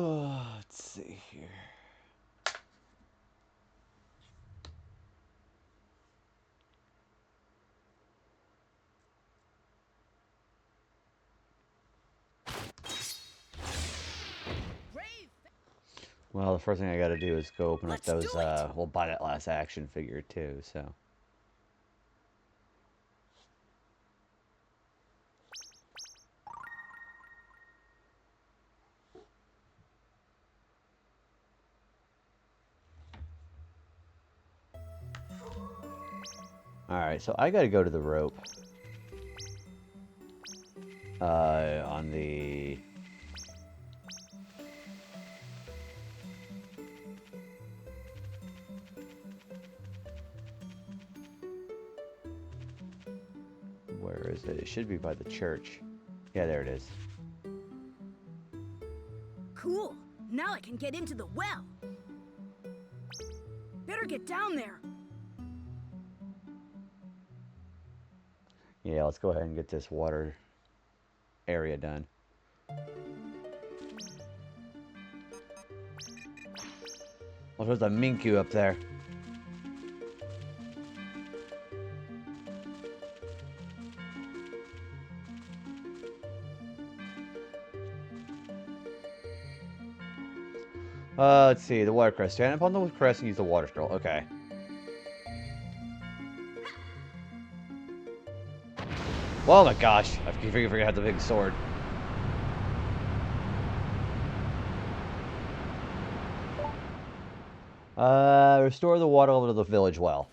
Oh, let's see here. Well, the first thing I gotta do is go open up those, we'll buy that last action figure too, so. Alright, so I gotta go to the rope. On the... Where is it? It should be by the church. Yeah, there it is. Cool. Now I can get into the well. Better get down there. Yeah, let's go ahead and get this water area done. Well, there's a Minku up there. Let's see, the water crest. Stand upon the crest and use the water scroll. Okay. Oh my gosh, I forget I had the big sword. Restore the water level to the village well.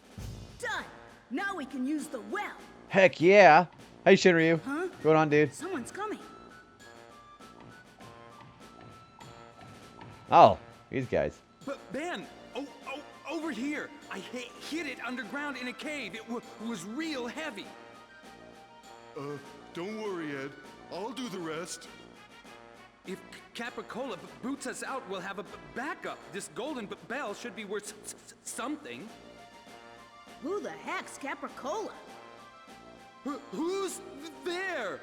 Done. Now we can use the well. Heck yeah! Hey Shinryu. Huh? What's going on, dude? Someone's coming. Oh, these guys. But Ben, over here. I hid it underground in a cave. It was real heavy. Don't worry, Ed. I'll do the rest. If Capricola boots us out, we'll have a backup. This golden bell should be worth something. Who the heck's Capricola? Who's there?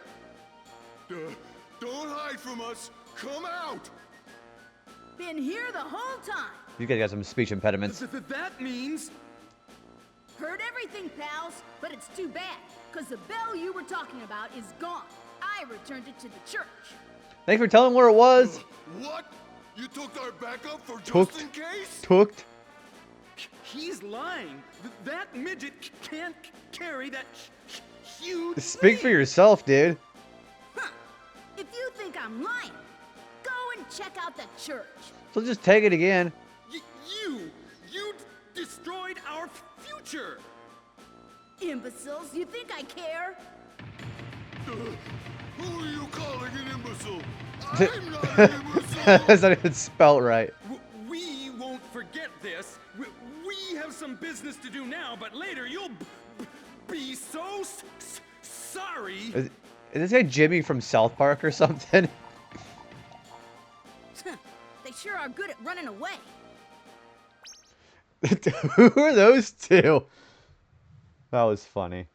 Don't hide from us. Come out. Been here the whole time. You guys got some speech impediments. That means... Heard everything, pals, but it's too bad, because the bell you were talking about is gone. I returned it to the church. Thanks for telling where it was. What? You took our backup for just in case? Tooked. He's lying. That midget can't carry that huge Speak for yourself, dude. Huh. If you think I'm lying, go and check out the church. So just take it again. You destroyed our future. Imbeciles, you think I care? Who are you calling an imbecile? I'm not an imbecile. That's not even spelt right. We won't forget this. We have some business to do now, but later you'll be so sorry. Is this guy Jimmy from South Park or something? They sure are good at running away. Who are those two? That was funny.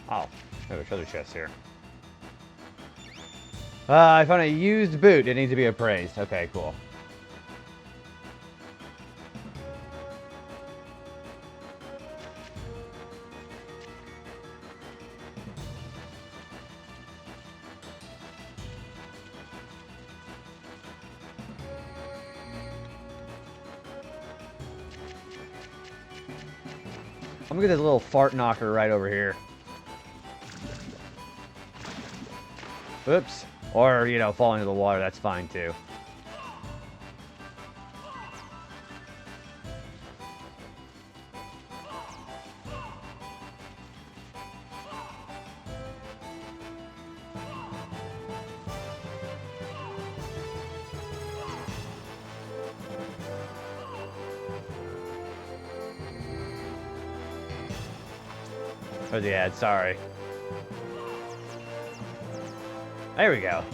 Oh, there's a treasure chest here. I found a used boot. It needs to be appraised. Okay, cool. I'm gonna get this little fart knocker right over here. Oops. Or, you know, fall into the water, that's fine too. Oh, the ad, sorry. There we go.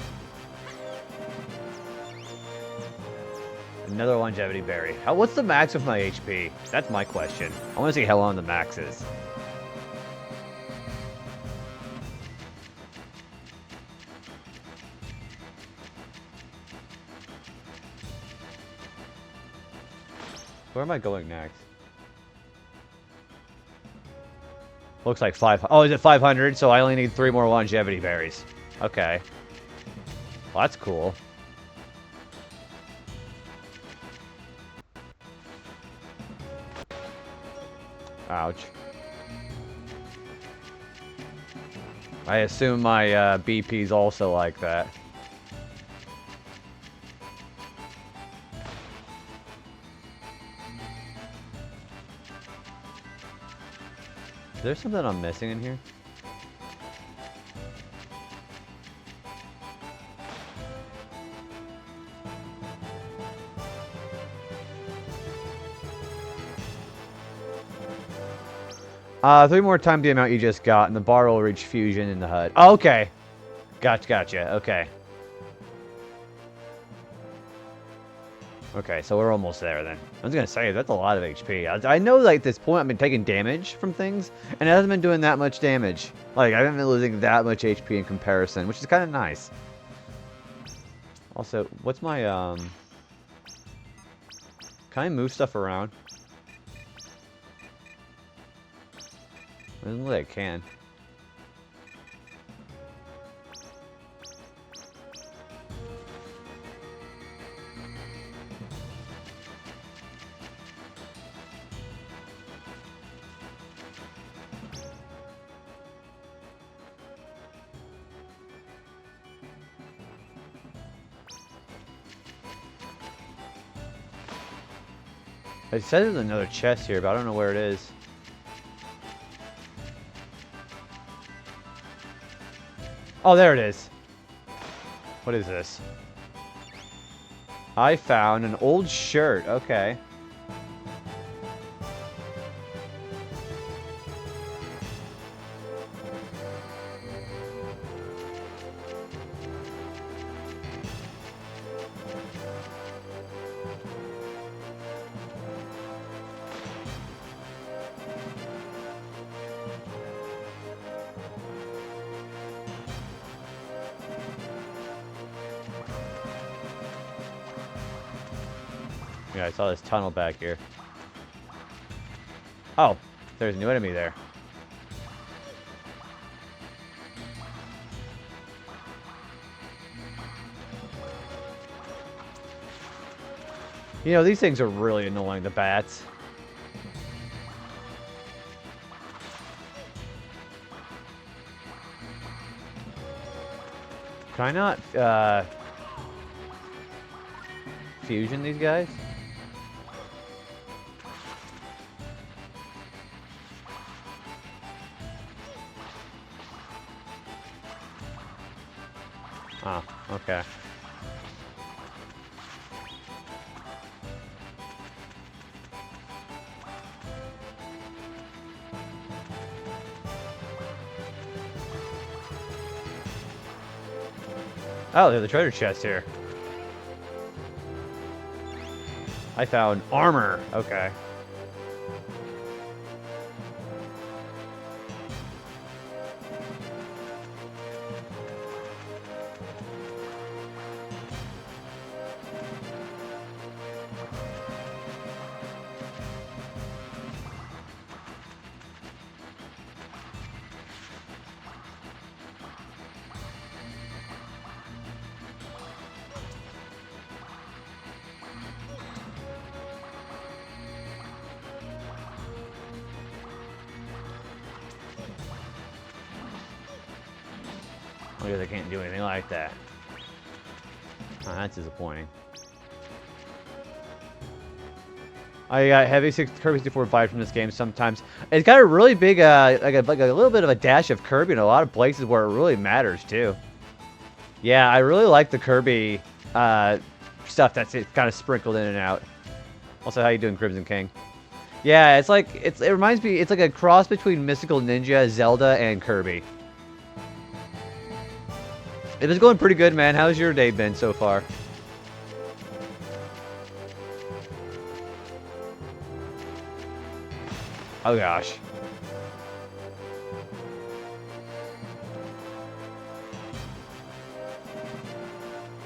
Another longevity berry. What's the max of my HP? That's my question. I want to see how long the max is. Where am I going next? Looks like 5. Oh, is it 500? So I only need 3 more longevity berries. Okay. Well, that's cool. Ouch. I assume my BP's also like that. Is there something I'm missing in here? Three more times the amount you just got, and the bar will reach fusion in the HUD. Oh, okay. Gotcha. Okay. Okay, so we're almost there then. I was gonna say, that's a lot of HP. I know, like, at this point I've been taking damage from things, and it hasn't been doing that much damage. Like, I haven't been losing that much HP in comparison, which is kind of nice. Also, what's my, Can I move stuff around? I don't think I can. It says there's another chest here, but I don't know where it is. Oh, there it is. What is this? I found an old shirt. Okay. Yeah, I saw this tunnel back here. Oh, there's a new enemy there. You know, these things are really annoying, the bats. Can I not, fusion these guys? Oh, okay. Oh, there's a treasure chest here. I found armor. Okay. I guess I can't do anything like that. Oh, that's disappointing. I got heavy Kirby 64 vibe from this game sometimes. It's got a really big, like a little bit of a dash of Kirby in a lot of places where it really matters too. Yeah, I really like the Kirby stuff that's kind of sprinkled in and out. Also, how you doing, Crimson King? Yeah, it's like it reminds me. It's like a cross between Mystical Ninja, Zelda, and Kirby. It is going pretty good, man. How's your day been so far? Oh gosh.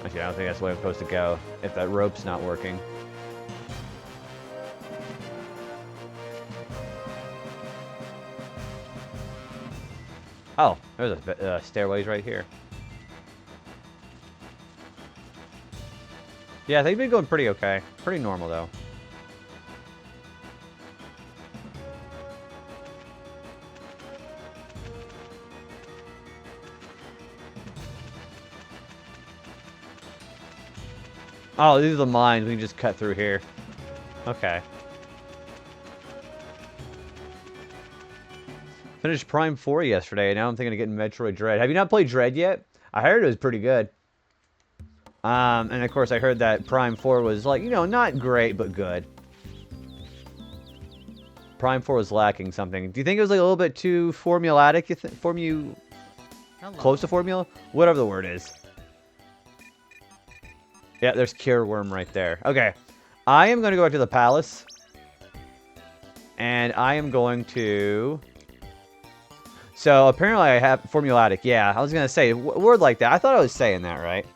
Actually, I don't think that's the way I'm supposed to go if that rope's not working. Oh, there's a stairways right here. Yeah, they've been going pretty okay. Pretty normal, though. Oh, these are the mines. We can just cut through here. Okay. Finished Prime 4 yesterday, and now I'm thinking of getting Metroid Dread. Have you not played Dread yet? I heard it was pretty good. And of course, I heard that Prime 4 was, like, you know, not great, but good. Prime 4 was lacking something. Do you think it was, like, a little bit too formulatic? Close to formula? Whatever the word is. Yeah, there's Cure Worm right there. Okay. I am going to go back to the palace. And I am going to... So, apparently I have formulatic. Yeah, I was going to say a word like that. I thought I was saying that, right?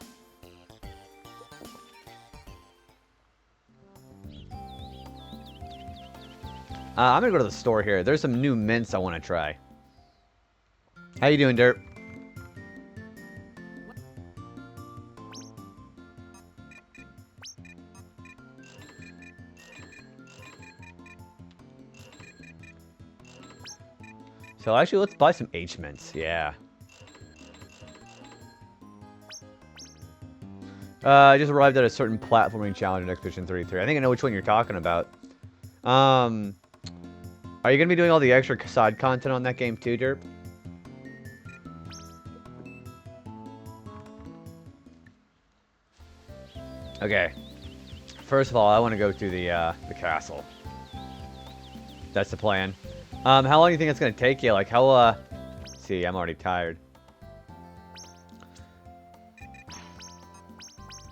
I'm going to go to the store here. There's some new mints I want to try. How you doing, Dirt? So actually, let's buy some H-mints. Yeah. I just arrived at a certain platforming challenge in Expedition 33. I think I know which one you're talking about. Are you going to be doing all the extra side content on that game too, Derp? Okay. First of all, I want to go to the castle. That's the plan. How long do you think it's going to take you? Like, how, let's see, I'm already tired.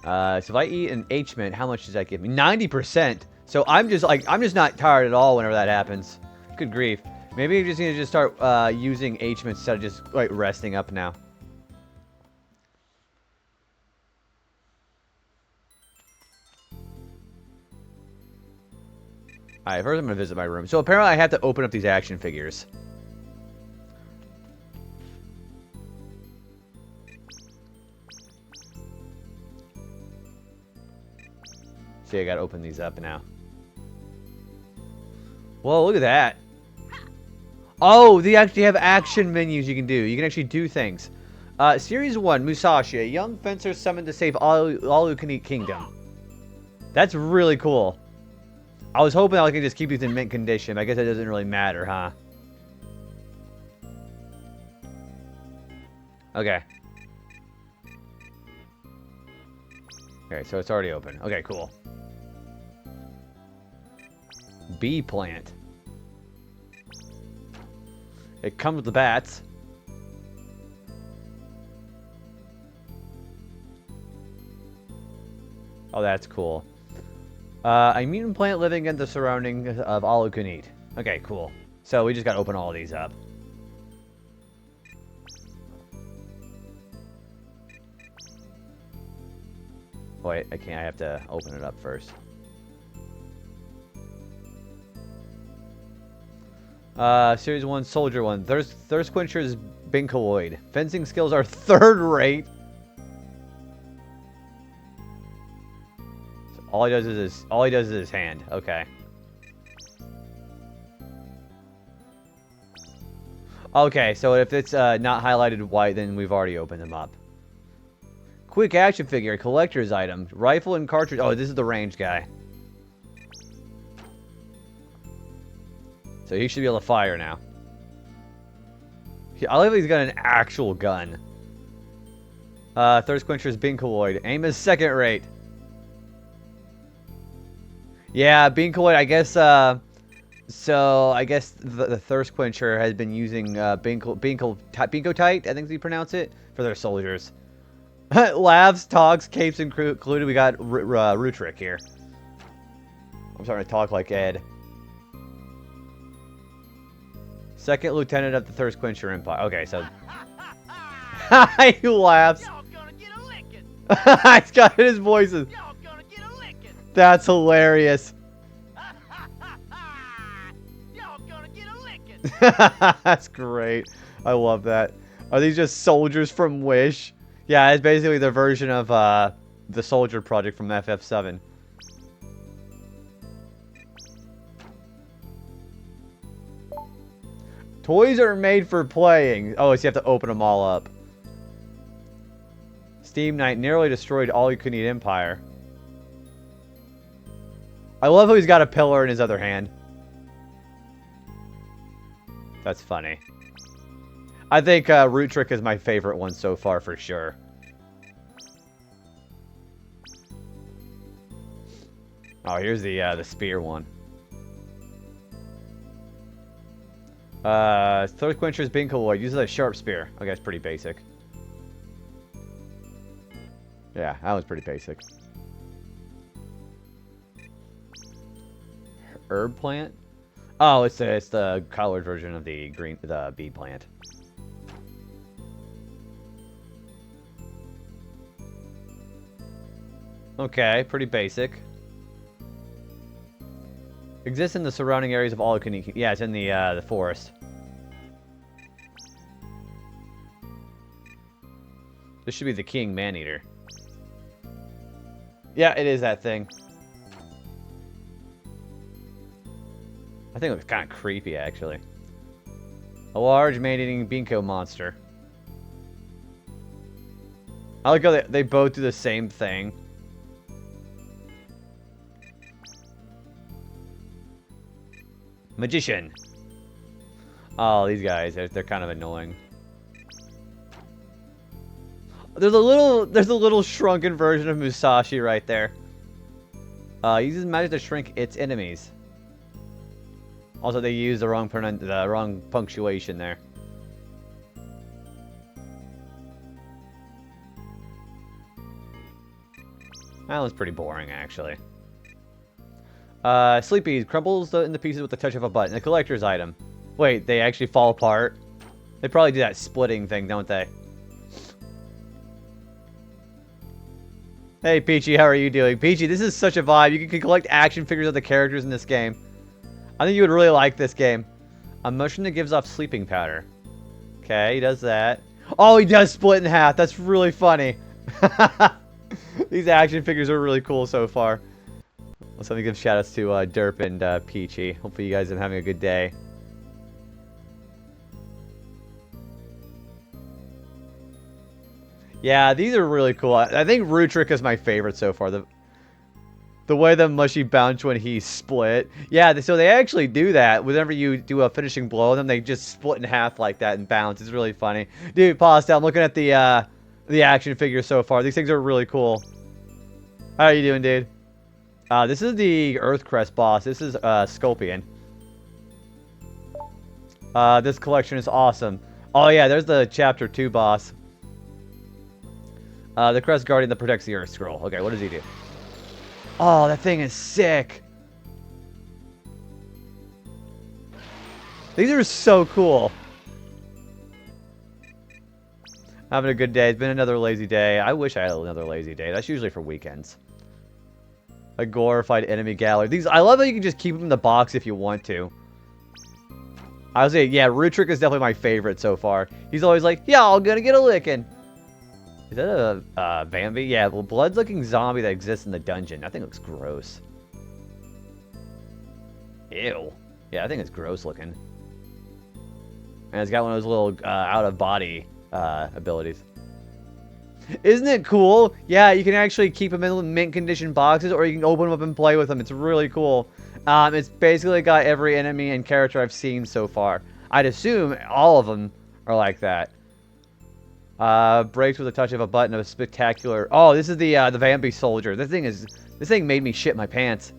So if I eat an H-mint, how much does that give me? 90%! So I'm just not tired at all whenever that happens. Good grief. Maybe you just need to just start, using H-mints instead of just, like, resting up now. Alright, first I'm going to visit my room. So apparently I have to open up these action figures. See, I got to open these up now. Whoa, look at that. Oh, they actually have action menus you can do. You can actually do things. Series 1, Musashi, a young fencer summoned to save all who can eat kingdom. That's really cool. I was hoping I could just keep these in mint condition, but I guess that doesn't really matter, huh? Okay. Okay, so it's already open. Okay, cool. Bee plant. It comes with the bats. Oh, that's cool. A mutant plant living in the surroundings of all who can eat. Okay, cool. So we just gotta open all of these up. Wait, I can't. I have to open it up first. Series 1, Soldier 1. Thirst Quencher's Binkoid. Fencing skills are third rate. So all he does is his hand. Okay. Okay, so if it's not highlighted white, then we've already opened them up. Quick action figure, collector's item, rifle and cartridge. Oh, this is the range guy. So he should be able to fire now. I love he's got an actual gun. Thirst Quencher's Binkoid. Aim is second rate. Yeah, Binkoid, I guess, so I guess the Thirst Quencher has been using Binkotite, I think they pronounce it, for their soldiers. Labs, togs, capes included. We got Rutrick here. I'm starting to talk like Ed. Second lieutenant of the Thirst Quencher Empire. Okay, so he laughs. Y'all gonna get a licking. He's got his voices. Y'all gonna get a licking. That's hilarious. Y'all gonna get a licking. That's great. I love that. Are these just soldiers from Wish? Yeah, it's basically their version of the Soldier Project from FF7. Toys are made for playing. Oh, so you have to open them all up. Steam Knight nearly destroyed all you could need Empire. I love how he's got a pillar in his other hand. That's funny. I think Root Trick is my favorite one so far for sure. Oh, here's the spear one. Third Quencher's Binkaloid uses a sharp spear. Okay, it's pretty basic. Yeah, that was pretty basic. Herb plant? Oh, it's the colored version of the bee plant. Okay, pretty basic. Exists in the surrounding areas of all you can eat. Yeah, it's in the forest. This should be the King Maneater. Yeah, it is that thing. I think it looks kind of creepy, actually. A large man-eating Binko monster. I like how they both do the same thing. Magician. Oh, these guys, they're kind of annoying. There's a little shrunken version of Musashi right there. Uses magic to shrink its enemies. Also, they use the wrong punctuation there. That was pretty boring, actually. Sleepy crumbles into pieces with the touch of a button. A collector's item. Wait, they actually fall apart? They probably do that splitting thing, don't they? Hey, Peachy, how are you doing? Peachy, this is such a vibe. You can collect action figures of the characters in this game. I think you would really like this game. A mushroom that gives off sleeping powder. Okay, he does that. Oh, he does split in half. That's really funny. These action figures are really cool so far. Let's let me give shoutouts to Derp and Peachy. Hopefully you guys are having a good day. Yeah, these are really cool. I think Root Trick is my favorite so far. The way the mushy bounced when he split. Yeah, so they actually do that. Whenever you do a finishing blow, then they just split in half like that and bounce. It's really funny. Dude, pause. I'm looking at the action figures so far. These things are really cool. How are you doing, dude? This is the Earthcrest boss. This is Scorpion. This collection is awesome. Oh yeah, there's the Chapter 2 boss. The Crest Guardian that protects the Earth Scroll. Okay, what does he do? Oh, that thing is sick. These are so cool. Having a good day. It's been another lazy day. I wish I had another lazy day. That's usually for weekends. A glorified enemy gallery. These, I love how you can just keep them in the box if you want to. I would say, yeah, Root Trick is definitely my favorite so far. He's always like, yeah, I'm gonna get a licking. Is that a Bambi? Yeah, well, blood-looking zombie that exists in the dungeon. That thing looks gross. Ew. Yeah, I think it's gross looking. And it's got one of those little out-of-body abilities. Isn't it cool? Yeah, you can actually keep them in mint condition boxes, or you can open them up and play with them. It's really cool. It's basically got every enemy and character I've seen so far. I'd assume all of them are like that. Breaks with a touch of a button of a spectacular... Oh, this is the Bambi soldier. This thing made me shit my pants.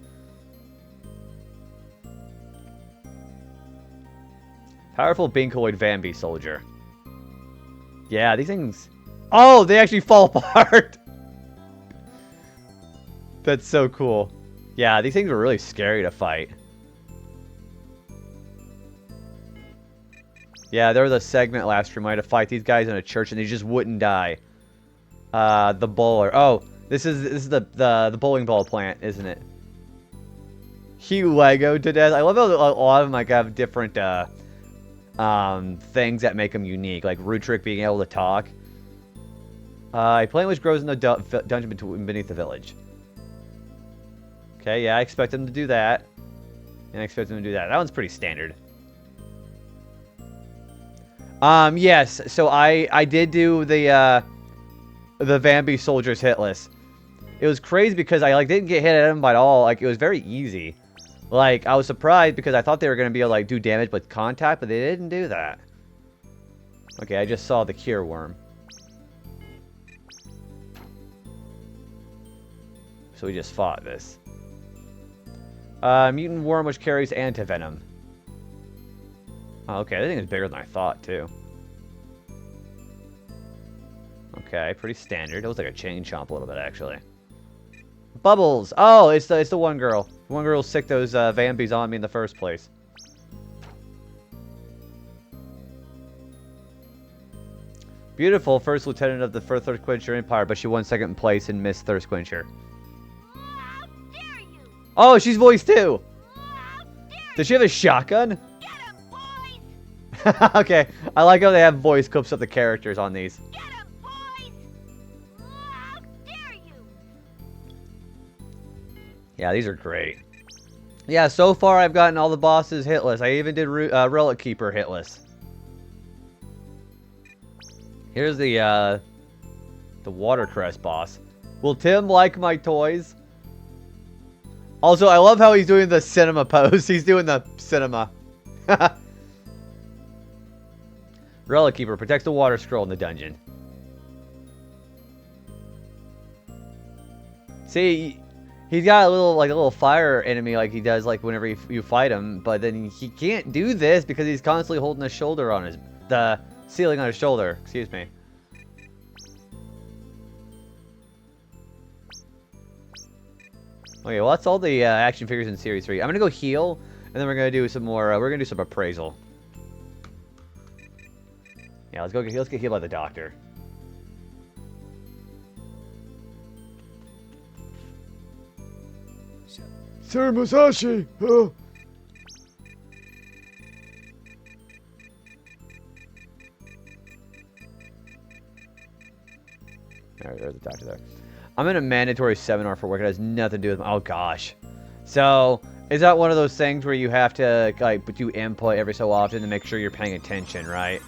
Powerful Binkoid Bambi soldier. Yeah, these things... Oh, they actually fall apart. That's so cool. Yeah, these things are really scary to fight. Yeah, there was a segment last stream. I had to fight these guys in a church, and they just wouldn't die. The bowler. Oh, this is the bowling ball plant, isn't it? He Lego'd to death. I love how a lot of them like have different things that make them unique, like Rutrick being able to talk. A plant which grows in the dungeon beneath the village. Okay, yeah, I expect them to do that. And I expect them to do that. That one's pretty standard. Yes, so I did do the Vambi soldiers hit list. It was crazy because I like didn't get hit at them at all. Like it was very easy. Like I was surprised because I thought they were gonna be able to like do damage with contact, but they didn't do that. Okay, I just saw the cure worm. So we just fought this. Mutant worm which carries antivenom. Oh, okay, that thing is bigger than I thought too. Okay, pretty standard. It looks like a chain chomp a little bit actually. Bubbles! Oh, it's the one girl. The one girl who sicked those Vambies on me in the first place. Beautiful, first lieutenant of the first Thirst Quencher Empire, but she won second place in Miss Thirst Quencher. How dare you! Oh, she's voiced too! How dare Does she have a shotgun? Get him, boys! Okay, I like how they have voice clips of the characters on these. Get him, boys! How dare you! Yeah, these are great. Yeah, so far I've gotten all the bosses hitless. I even did Relic Keeper hitless. Here's the Watercress boss. Will Tim like my toys? Also, I love how he's doing the cinema pose. He's doing the cinema. Relic Keeper protects the water scroll in the dungeon. See, he's got a little fire enemy like he does like whenever you fight him, but then he can't do this because he's constantly holding his shoulder on the ceiling on his shoulder. Excuse me. Okay, well that's all the action figures in Series 3. I'm gonna go heal, and then we're gonna do some more. We're gonna do some appraisal. Yeah, let's get healed by the doctor. Sir Musashi! Oh. Alright, there's the doctor there. I'm in a mandatory seminar for work. It has nothing to do with my... Oh, gosh. So, is that one of those things where you have to, like, do input every so often to make sure you're paying attention, right?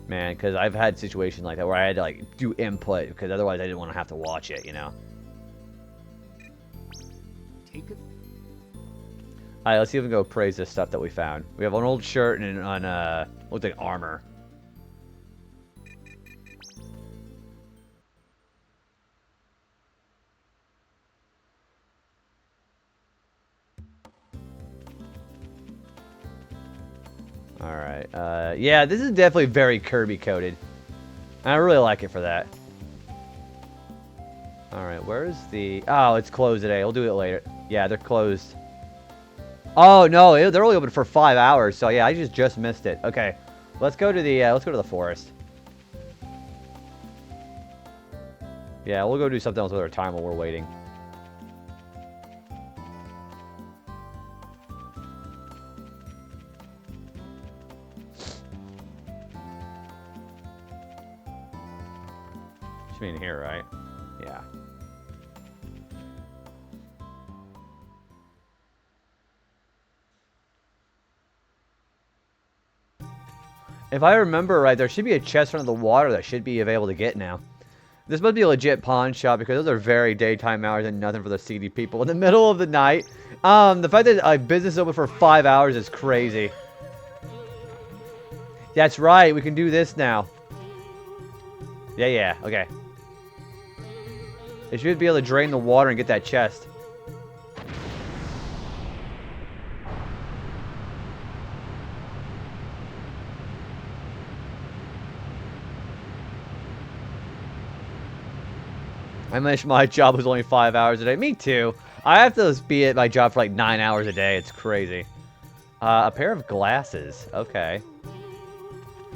Man, because I've had situations like that where I had to, like, do input because otherwise I didn't want to have to watch it, you know? Take it. Alright, let's see if we can go praise this stuff that we found. We have an old shirt and looks like armor. Alright, yeah, this is definitely very Kirby coded. I really like it for that. Alright, where's the... Oh, it's closed today. We'll do it later. Yeah, they're closed. Oh, no, they're only open for 5 hours, so yeah, I just missed it. Okay, let's go to the forest. Yeah, we'll go do something else with our time while we're waiting. Should be in here, right? Yeah. If I remember right, there should be a chest under the water that should be available to get now. This must be a legit pawn shop because those are very daytime hours and nothing for the seedy people in the middle of the night. The fact that a business is open for 5 hours is crazy. That's right, we can do this now. Yeah, okay. They should be able to drain the water and get that chest. I wish my job was only 5 hours a day. Me too. I have to be at my job for like 9 hours a day. It's crazy. A pair of glasses. Okay.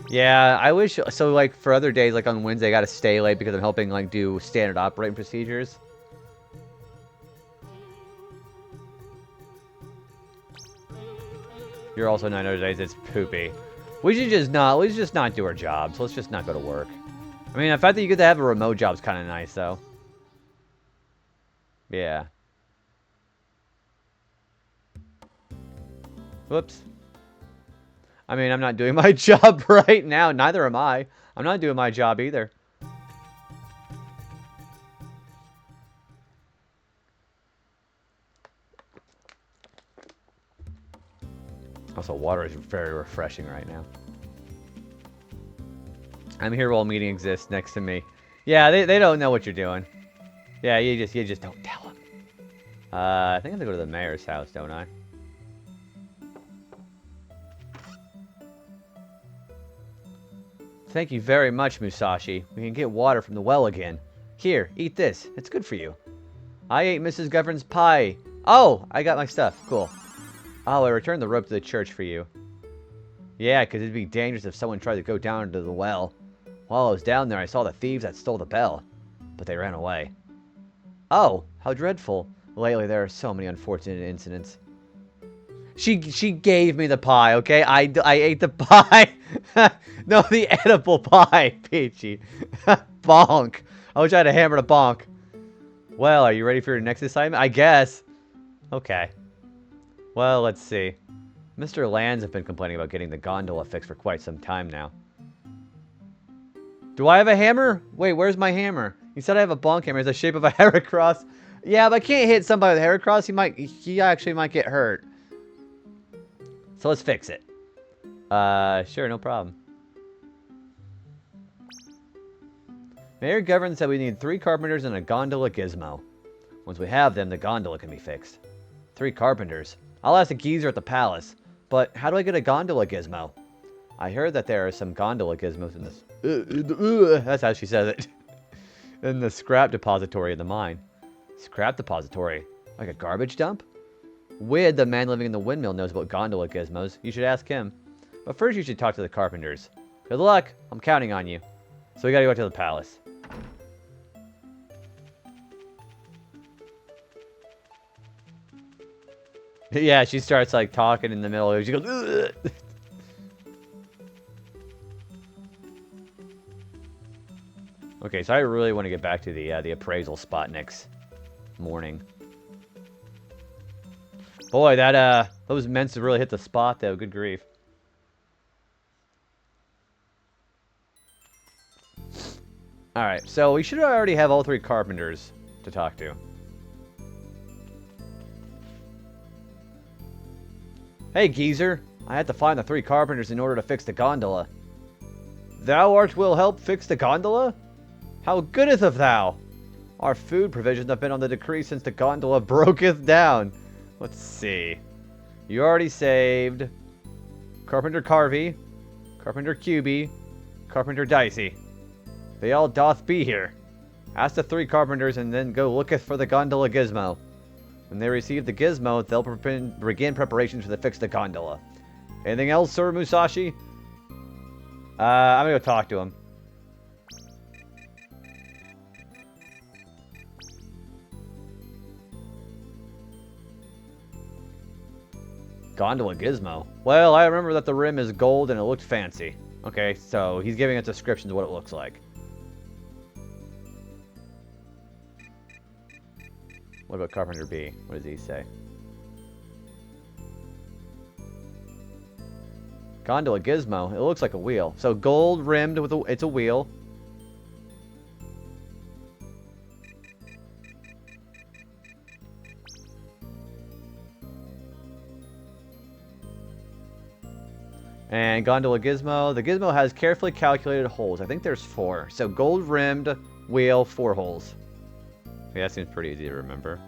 Yeah, I wish... So, like, for other days, like on Wednesday, I gotta stay late because I'm helping, like, do standard operating procedures. You're also 9 other days. It's poopy. We should just not do our jobs. Let's just not go to work. I mean, the fact that you get to have a remote job is kind of nice, though. Yeah. Whoops. I mean, I'm not doing my job right now. Neither am I. I'm not doing my job either. Also, water is very refreshing right now. I'm here while meeting exists next to me. Yeah, they don't know what you're doing. Yeah, you just don't tell them. I think I have to go to the mayor's house, don't I? Thank you very much, Musashi. We can get water from the well again. Here, eat this. It's good for you. I ate Mrs. Govern's pie. Oh, I got my stuff. Cool. Oh, I returned the rope to the church for you. Yeah, because it'd be dangerous if someone tried to go down into the well. While I was down there, I saw the thieves that stole the bell. But they ran away. Oh, how dreadful. Lately, there are so many unfortunate incidents. She gave me the pie, okay? I ate the pie. No, the edible pie, Peachy. Bonk. I wish I had a hammer to bonk. Well, are you ready for your next assignment? I guess. Okay. Well, let's see. Mr. Lands have been complaining about getting the gondola fixed for quite some time now. Do I have a hammer? Wait, where's my hammer? He said I have a bonk hammer. It's the shape of a Heracross. Yeah, but I can't hit somebody with a Heracross. He actually might get hurt. So let's fix it. Sure, no problem. Mayor Govern said we need 3 carpenters and a gondola gizmo. Once we have them, the gondola can be fixed. 3 carpenters. I'll ask the geezer at the palace. But how do I get a gondola gizmo? I heard that there are some gondola gizmos in this... That's how she says it. In the scrap depository in the mine. Scrap depository? Like a garbage dump? Wid, the man living in the windmill, knows about gondola gizmos. You should ask him. But first you should talk to the carpenters. Good luck. I'm counting on you. So we gotta go to the palace. Yeah, she starts like talking in the middle. She goes, ugh. Okay, so I really want to get back to the appraisal spot next morning. Boy, those mints really hit the spot though. Good grief. All right, so we should already have all 3 carpenters to talk to. Hey, geezer. I had to find the 3 carpenters in order to fix the gondola. Thou art will help fix the gondola? How goodeth of thou? Our food provisions have been on the decrease since the gondola broketh down. Let's see. You already saved Carpenter Carvey, Carpenter Cubey, Carpenter Dicey. They all doth be here. Ask the 3 carpenters and then go looketh for the gondola gizmo. When they receive the gizmo, they'll begin preparations for the fix the gondola. Anything else, Sir Musashi? I'm gonna go talk to him. Gondola gizmo. Well, I remember that the rim is gold and it looked fancy. Okay, so he's giving us descriptions of what it looks like. What about Carpenter B? What does he say? Gondola gizmo. It looks like a wheel. So gold rimmed with it's a wheel. And gondola gizmo. The gizmo has carefully calculated holes. I think there's 4. So gold rimmed wheel, 4 holes. Yeah, that seems pretty easy to remember.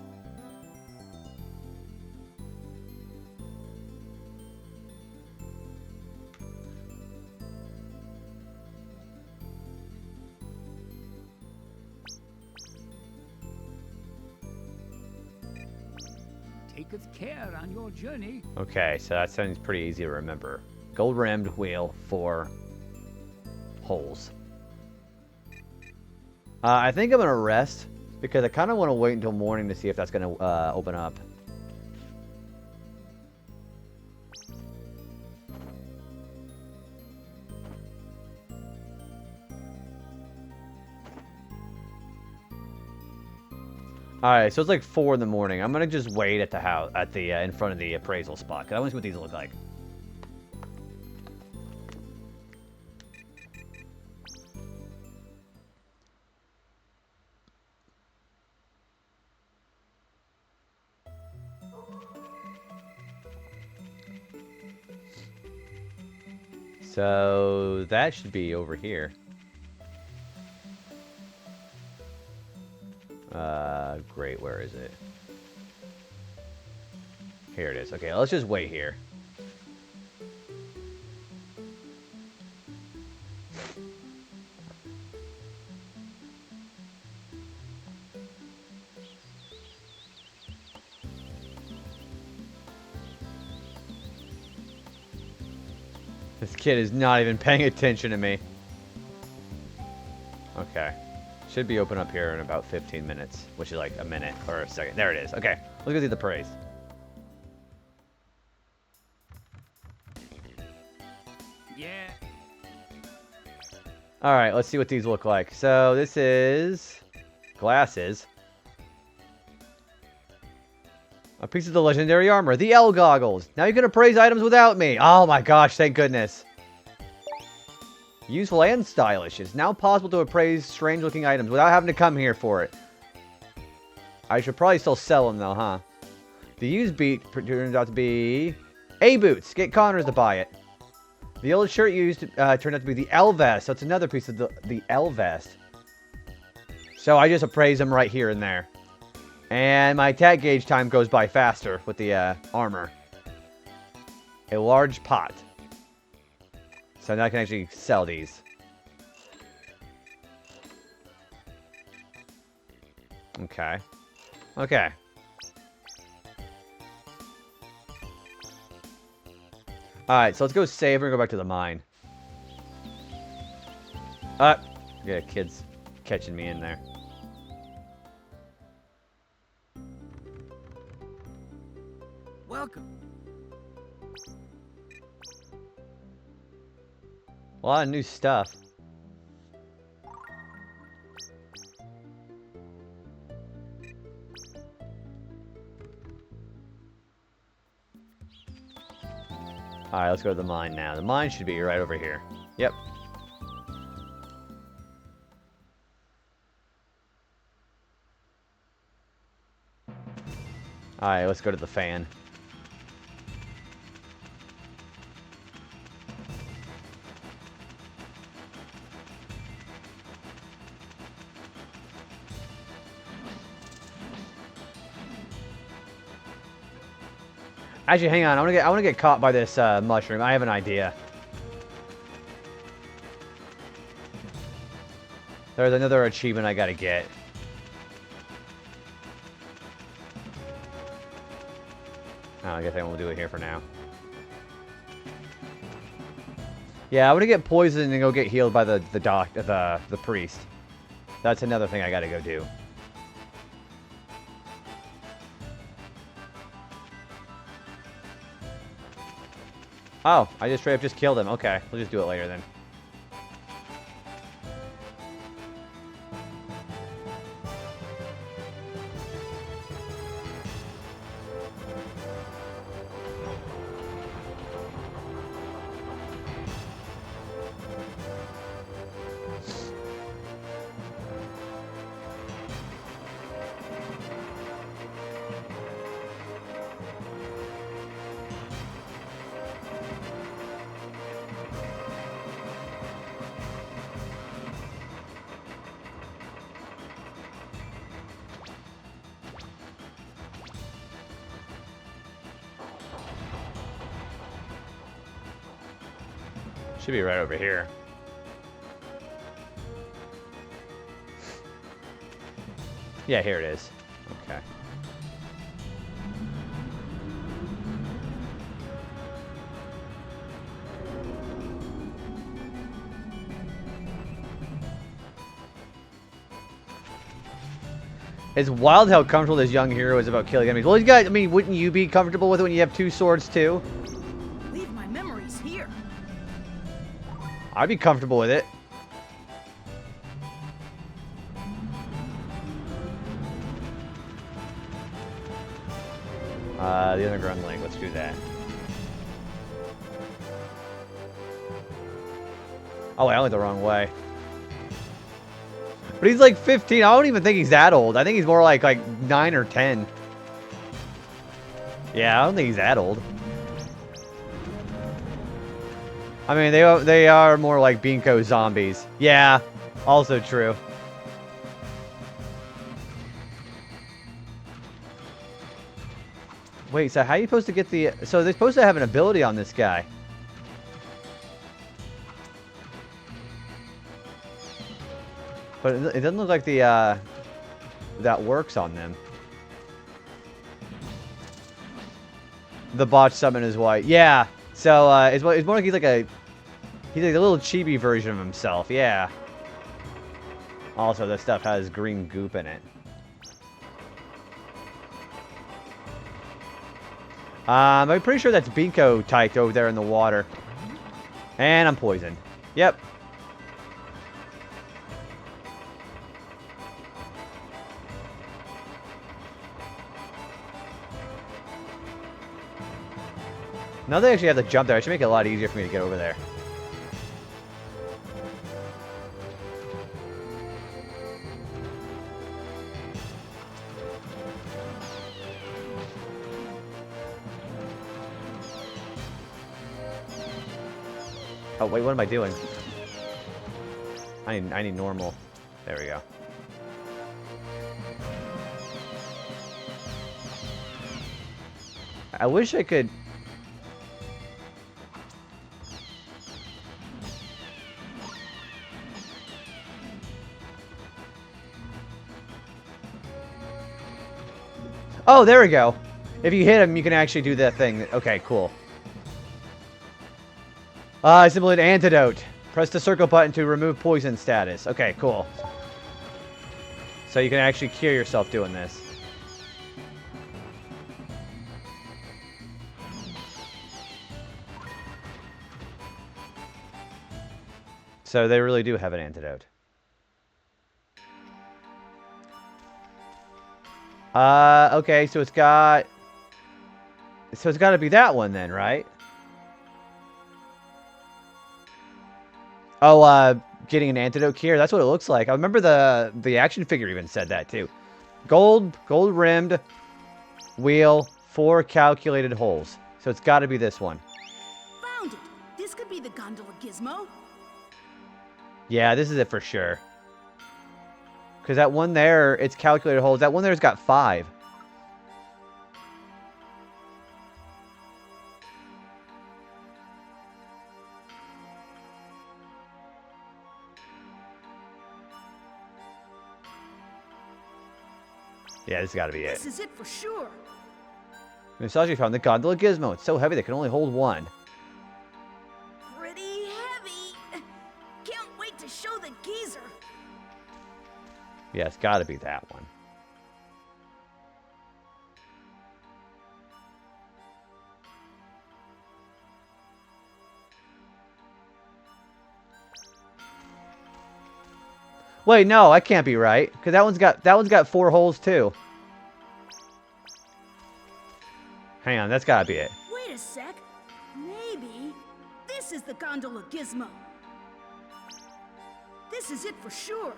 taketh care on your journey. Okay, so that sounds pretty easy to remember. Gold-rimmed wheel, 4 holes. I think I'm going to rest, because I kind of want to wait until morning to see if that's going to open up. Alright, so it's like 4 in the morning. I'm gonna just wait at the house, in front of the appraisal spot, because I want to see what these look like. So that should be over here. Great, where is it? Here it is. Okay, let's just wait here. This kid is not even paying attention to me. Okay. Should be open up here in about 15 minutes, which is like a minute or a second. There it is. Okay, let's go see the praise. Yeah. All right, let's see what these look like. So this is glasses. A piece of the legendary armor, the L goggles. Now you can appraise items without me. Oh my gosh, thank goodness. Useful and stylish. It's now possible to appraise strange-looking items without having to come here for it. I should probably still sell them, though, huh? The used beat turns out to be A-boots. Get Connors to buy it. The old shirt used turned out to be the L-vest. So it's another piece of the L-vest. So I just appraise them right here and there. And my attack gauge time goes by faster with the armor. A large pot. So now I can actually sell these. Okay. Okay. Alright, so let's go save and go back to the mine. Yeah, kids catching me in there. Welcome. A lot of new stuff. Alright, let's go to the mine now. The mine should be right over here. Yep. Alright, let's go to the fan. Actually, hang on. I want to get caught by this mushroom. I have an idea. There's another achievement I gotta get. Oh, I guess I won't do it here for now. Yeah, I want to get poisoned and go get healed by the priest. That's another thing I gotta go do. Oh, I just straight up just killed him. Okay, we'll just do it later then. Should be right over here. Yeah, here it is. Okay. It's wild how comfortable this young hero is about killing enemies. Well, he's got, I mean, wouldn't you be comfortable with it when you have 2 swords too? Leave my memories here. I'd be comfortable with it. The underground link. Let's do that. Oh, I went the wrong way. But he's like 15. I don't even think he's that old. I think he's more like 9 or 10. Yeah, I don't think he's that old. I mean, they are more like Binko zombies. Yeah, also true. Wait, so how are you supposed to get the... So they're supposed to have an ability on this guy. But it doesn't look like the, that works on them. The botch summon is white. Yeah. So, it's more like he's like a little chibi version of himself. Yeah. Also, this stuff has green goop in it. I'm pretty sure that's Binko typed over there in the water. And I'm poisoned. Yep. Now they actually have to jump there. It should make it a lot easier for me to get over there. Oh, wait, what am I doing? I need normal. There we go. I wish I could... Oh, there we go. If you hit him, you can actually do that thing. Okay, cool. Simulate antidote. Press the circle button to remove poison status. Okay, cool. So you can actually cure yourself doing this. So they really do have an antidote. Okay, so it's got... So it's got to be that one then, right? Oh, getting an antidote cure. That's what it looks like. I remember the action figure even said that too. Gold rimmed wheel, 4 calculated holes. So it's got to be this one. Found it. This could be the gondola gizmo. Yeah, this is it for sure. Because that one there, it's calculated holes. That one there's got 5. Yeah, this has got to be it. This is it for sure. Musashi found the gondola gizmo. It's so heavy they can only hold 1. Pretty heavy. Can't wait to show the geezer. Yeah, it's got to be that one. Wait, no, that can't be right. Because that one's got 4 holes too. Hang on, that's gotta be it. Wait a sec. Maybe this is the gondola gizmo. This is it for sure.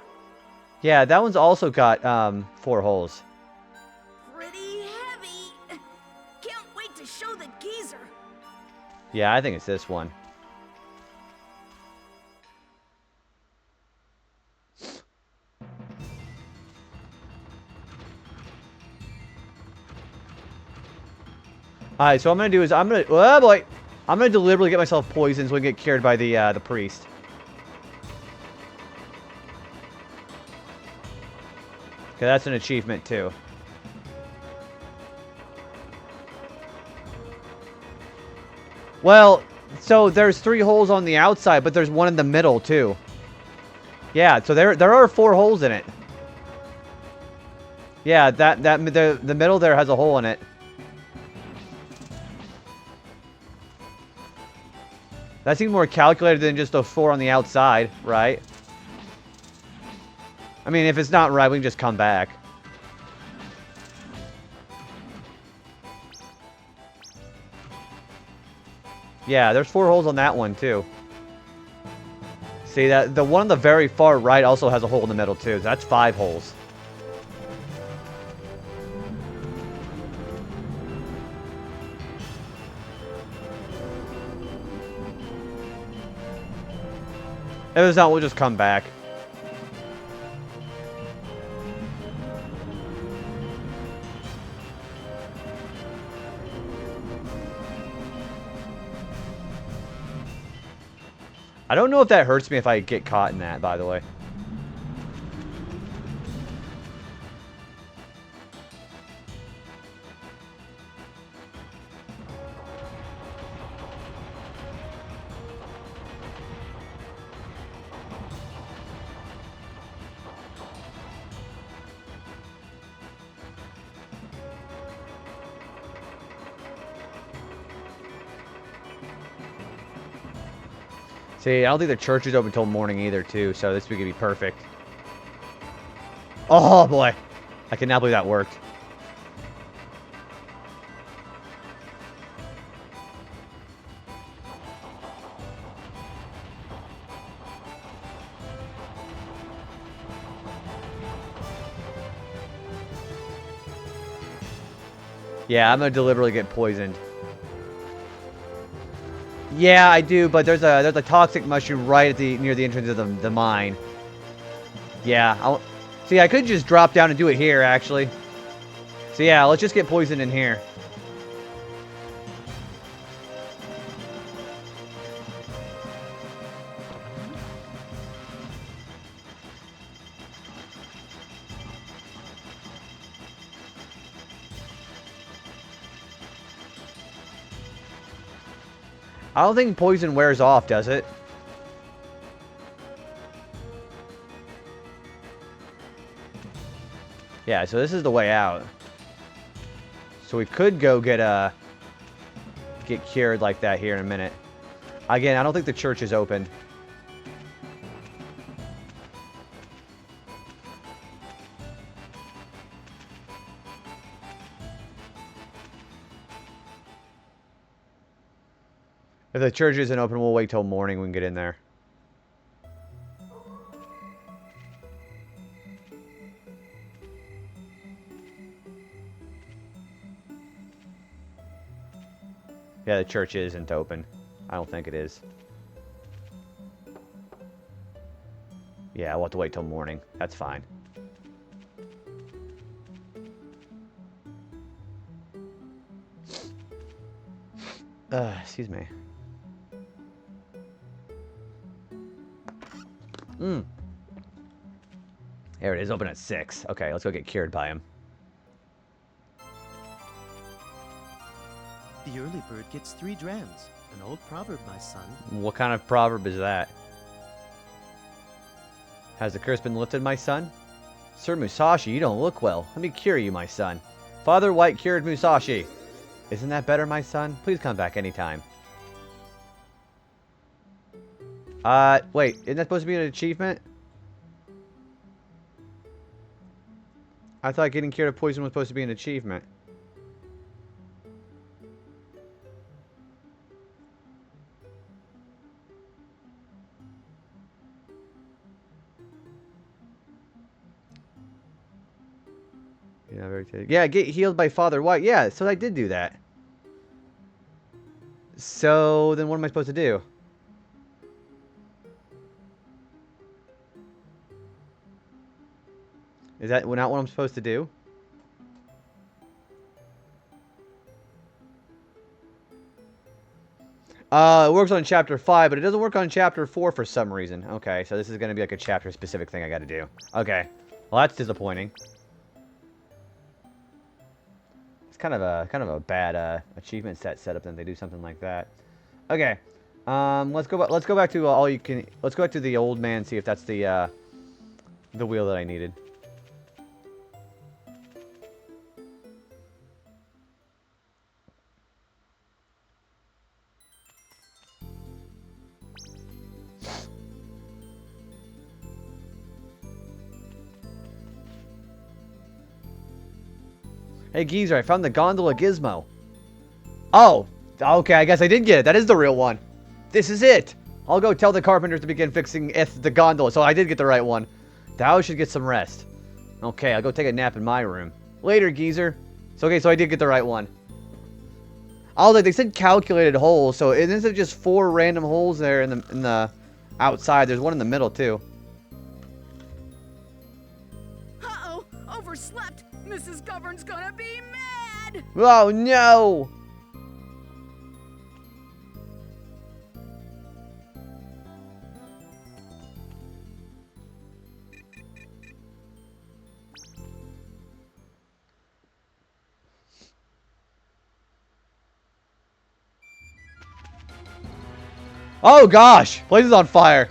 Yeah, that one's also got 4 holes. Pretty heavy. Can't wait to show the geezer. Yeah, I think it's this one. Alright, so what I'm gonna do is oh boy! I'm gonna deliberately get myself poisoned so I can get cured by the priest. Okay, that's an achievement too. Well, so there's 3 holes on the outside, but there's one in the middle too. Yeah, so there are 4 holes in it. Yeah, the middle there has a hole in it. That seems more calculated than just those 4 on the outside, right? I mean, if it's not right, we can just come back. Yeah, there's 4 holes on that one, too. See, that the one on the very far right also has a hole in the middle, too. So that's 5 holes. If it's not, we'll just come back. I don't know if that hurts me if I get caught in that, by the way. See, I don't think the church is open until morning either, too, so this week could be perfect. Oh, boy. I cannot believe that worked. Yeah, I'm gonna deliberately get poisoned. Yeah, I do, but there's a toxic mushroom right at near the entrance of the mine. Yeah, see, I could just drop down and do it here, actually. So yeah, let's just get poisoned in here. I don't think poison wears off, does it? Yeah, so this is the way out. So we could go get cured like that here in a minute. Again, I don't think the church is open. If the church isn't open, we'll wait till morning. We can get in there. Yeah, the church isn't open. I don't think it is. Yeah, we'll have to wait till morning. That's fine. Excuse me. There it is, open at 6. Okay, let's go get cured by him. The early bird gets 3 drams. An old proverb, my son. What kind of proverb is that? Has the curse been lifted, my son? Sir Musashi, you don't look well. Let me cure you, my son. Father White cured Musashi. Isn't that better, my son? Please come back anytime. Wait, isn't that supposed to be an achievement? I thought getting cured of poison was supposed to be an achievement. Yeah, get healed by Father White. Yeah, so I did do that. So, then what am I supposed to do? Is that not what I'm supposed to do? It works on Chapter 5, but it doesn't work on Chapter 4 for some reason. Okay, so this is going to be like a chapter-specific thing I got to do. Okay, well that's disappointing. It's kind of a bad achievement set up. Then they do something like that. Okay, let's go back to let's go back to the old man. See if that's the wheel that I needed. Hey, Geezer, I found the gondola gizmo. Oh, okay, I guess I did get it. That is the real one. This is it. I'll go tell the carpenters to begin fixing the gondola. So I did get the right one. Thou should get some rest. Okay, I'll go take a nap in my room. Later, Geezer. So, okay, so I did get the right one. Oh, like they said calculated holes, so it isn't just 4 random holes there in the outside. There's one in the middle, too. Uh-oh, overslept. Mrs. Govern's gonna be mad. Oh, no! Oh gosh! Place is on fire.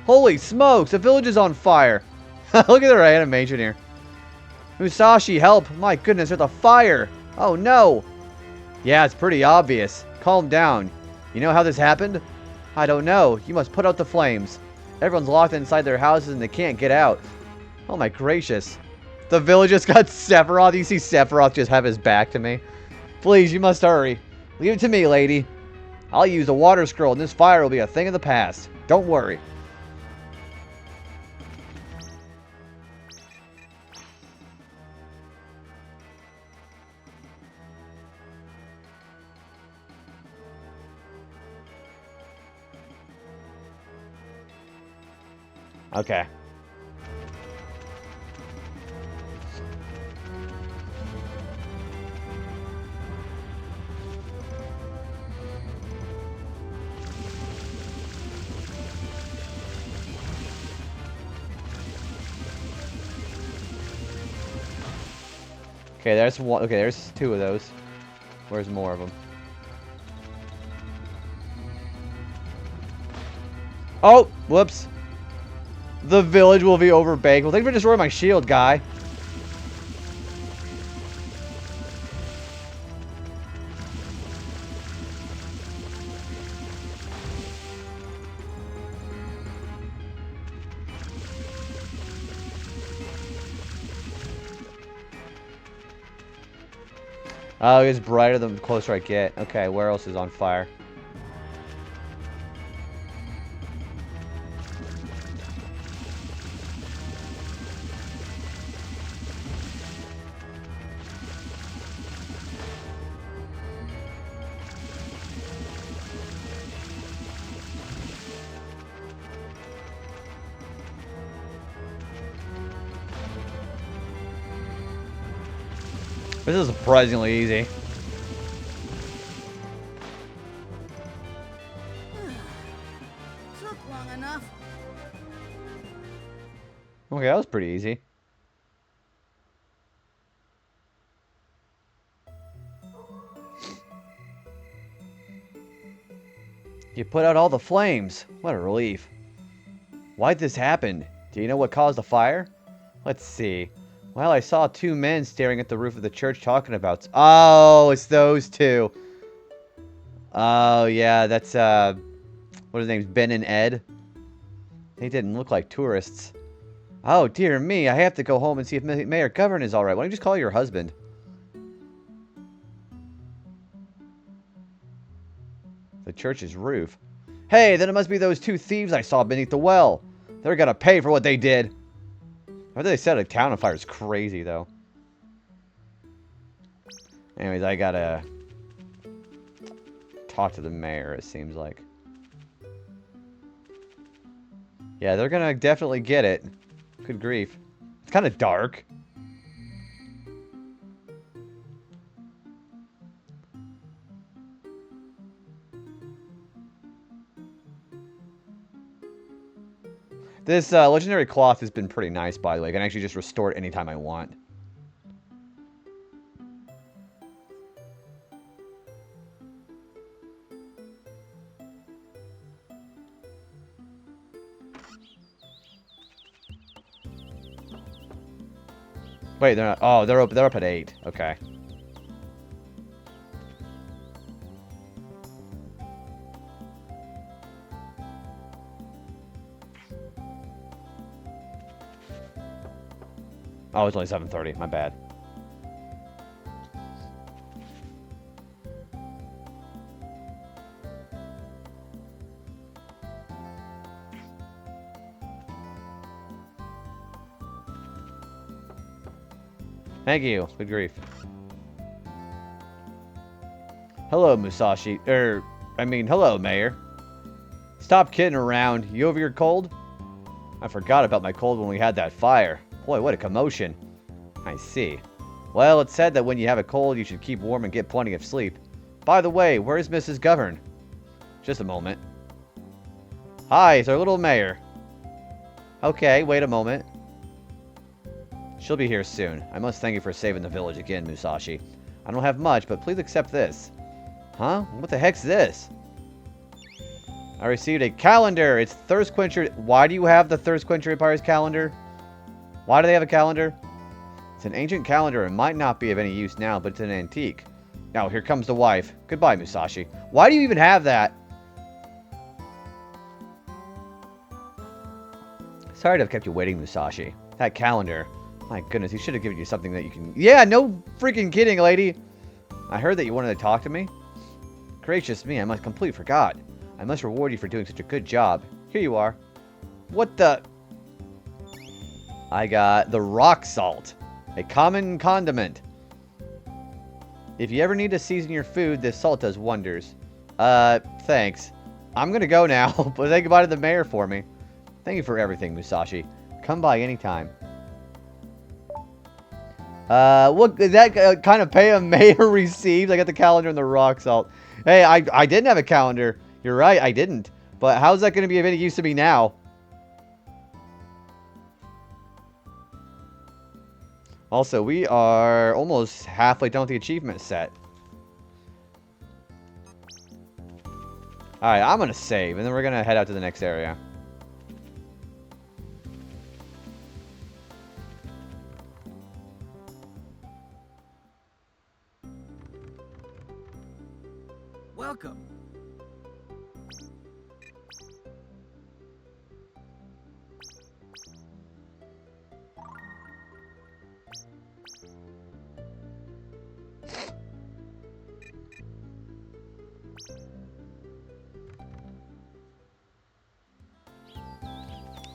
Holy smokes, the village is on fire. Look at their animation here. Musashi, help! My goodness, there's a fire! Oh no! Yeah, it's pretty obvious. Calm down. You know how this happened? I don't know. You must put out the flames. Everyone's locked inside their houses and they can't get out. Oh my gracious. The village just got Sephiroth. You see Sephiroth just have his back to me. Please, you must hurry. Leave it to me, lady. I'll use the water scroll and this fire will be a thing of the past. Don't worry. Okay. Okay, there's one. Okay, there's 2 of those. Where's more of them? Oh, whoops. The village will be overbanked. Well, thank you for destroying my shield, guy. Oh, it's brighter the closer I get. Okay, where else is on fire? This is surprisingly easy. Took long enough. Okay, that was pretty easy. You put out all the flames. What a relief. Why'd this happen? Do you know what caused the fire? Let's see. Well, I saw 2 men staring at the roof of the church talking about... Oh, it's those 2. Oh, yeah, that's, what are their names? Ben and Ed? They didn't look like tourists. Oh, dear me, I have to go home and see if Mayor Govern is alright. Why don't you just call your husband? The church's roof. Hey, then it must be those 2 thieves I saw beneath the well. They're gonna pay for what they did. I thought they set a town on fire. It's crazy, though. Anyways, I gotta talk to the mayor, it seems like. Yeah, they're gonna definitely get it. Good grief. It's kind of dark. This legendary cloth has been pretty nice, by the way. I can actually just restore it anytime I want. Wait, they're not. Oh, they're up at 8. Okay. Oh, it's only 7:30. My bad. Thank you. Good grief. Hello, Musashi. Hello, Mayor. Stop kidding around. You over your cold? I forgot about my cold when we had that fire. Boy, what a commotion. I see. Well, it's said that when you have a cold, you should keep warm and get plenty of sleep. By the way, where's Mrs. Govern? Just a moment. Hi, it's our little mayor. Okay, wait a moment. She'll be here soon. I must thank you for saving the village again, Musashi. I don't have much, but please accept this. Huh? What the heck's this? I received a calendar. It's Thirst Quencher. Why do you have the Thirst Quencher Empire's calendar? Why do they have a calendar? It's an ancient calendar and might not be of any use now, but it's an antique. Now, here comes the wife. Goodbye, Musashi. Why do you even have that? Sorry to have kept you waiting, Musashi. That calendar. My goodness, he should have given you something that you can... Yeah, no freaking kidding, lady. I heard that you wanted to talk to me. Gracious me, I must completely forgot. I must reward you for doing such a good job. Here you are. What the... I got the rock salt. A common condiment. If you ever need to season your food, this salt does wonders. Thanks. I'm gonna go now, but say goodbye to the mayor for me. Thank you for everything, Musashi. Come by anytime. What is that kind of pay a mayor receives? I got the calendar and the rock salt. Hey, I didn't have a calendar. You're right, I didn't. But how's that going to be of any use to me now? Also, we are almost halfway done with the achievement set. Alright, I'm going to save, and then we're going to head out to the next area. Welcome.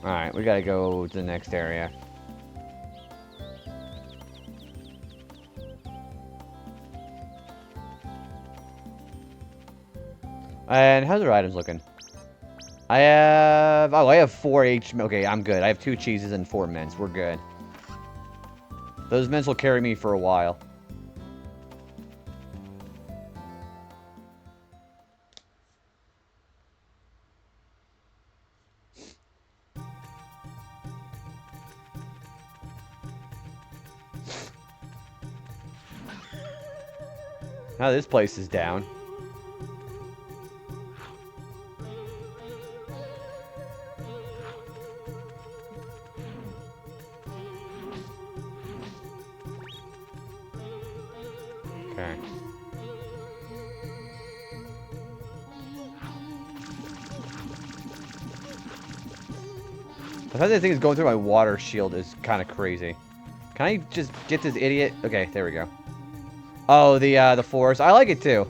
Alright, we gotta go to the next area. And how's our items looking? I have 4 H. Okay, I'm good. I have 2 cheeses and 4 mints. We're good. Those mints will carry me for a while. Now this place is down. Okay. The fact that this thing is going through my water shield is kind of crazy. Can I just get this idiot? Okay, there we go. Oh, the forest. I like it too.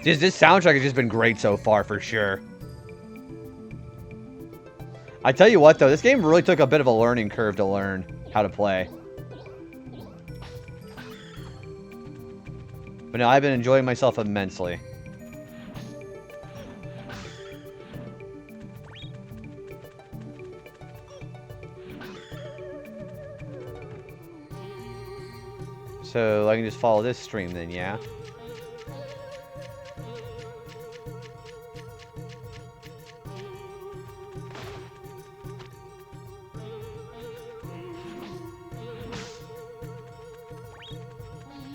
This soundtrack has just been great so far, for sure. I tell you what, though, this game really took a bit of a learning curve to learn how to play. But no, I've been enjoying myself immensely. So I can just follow this stream then, yeah?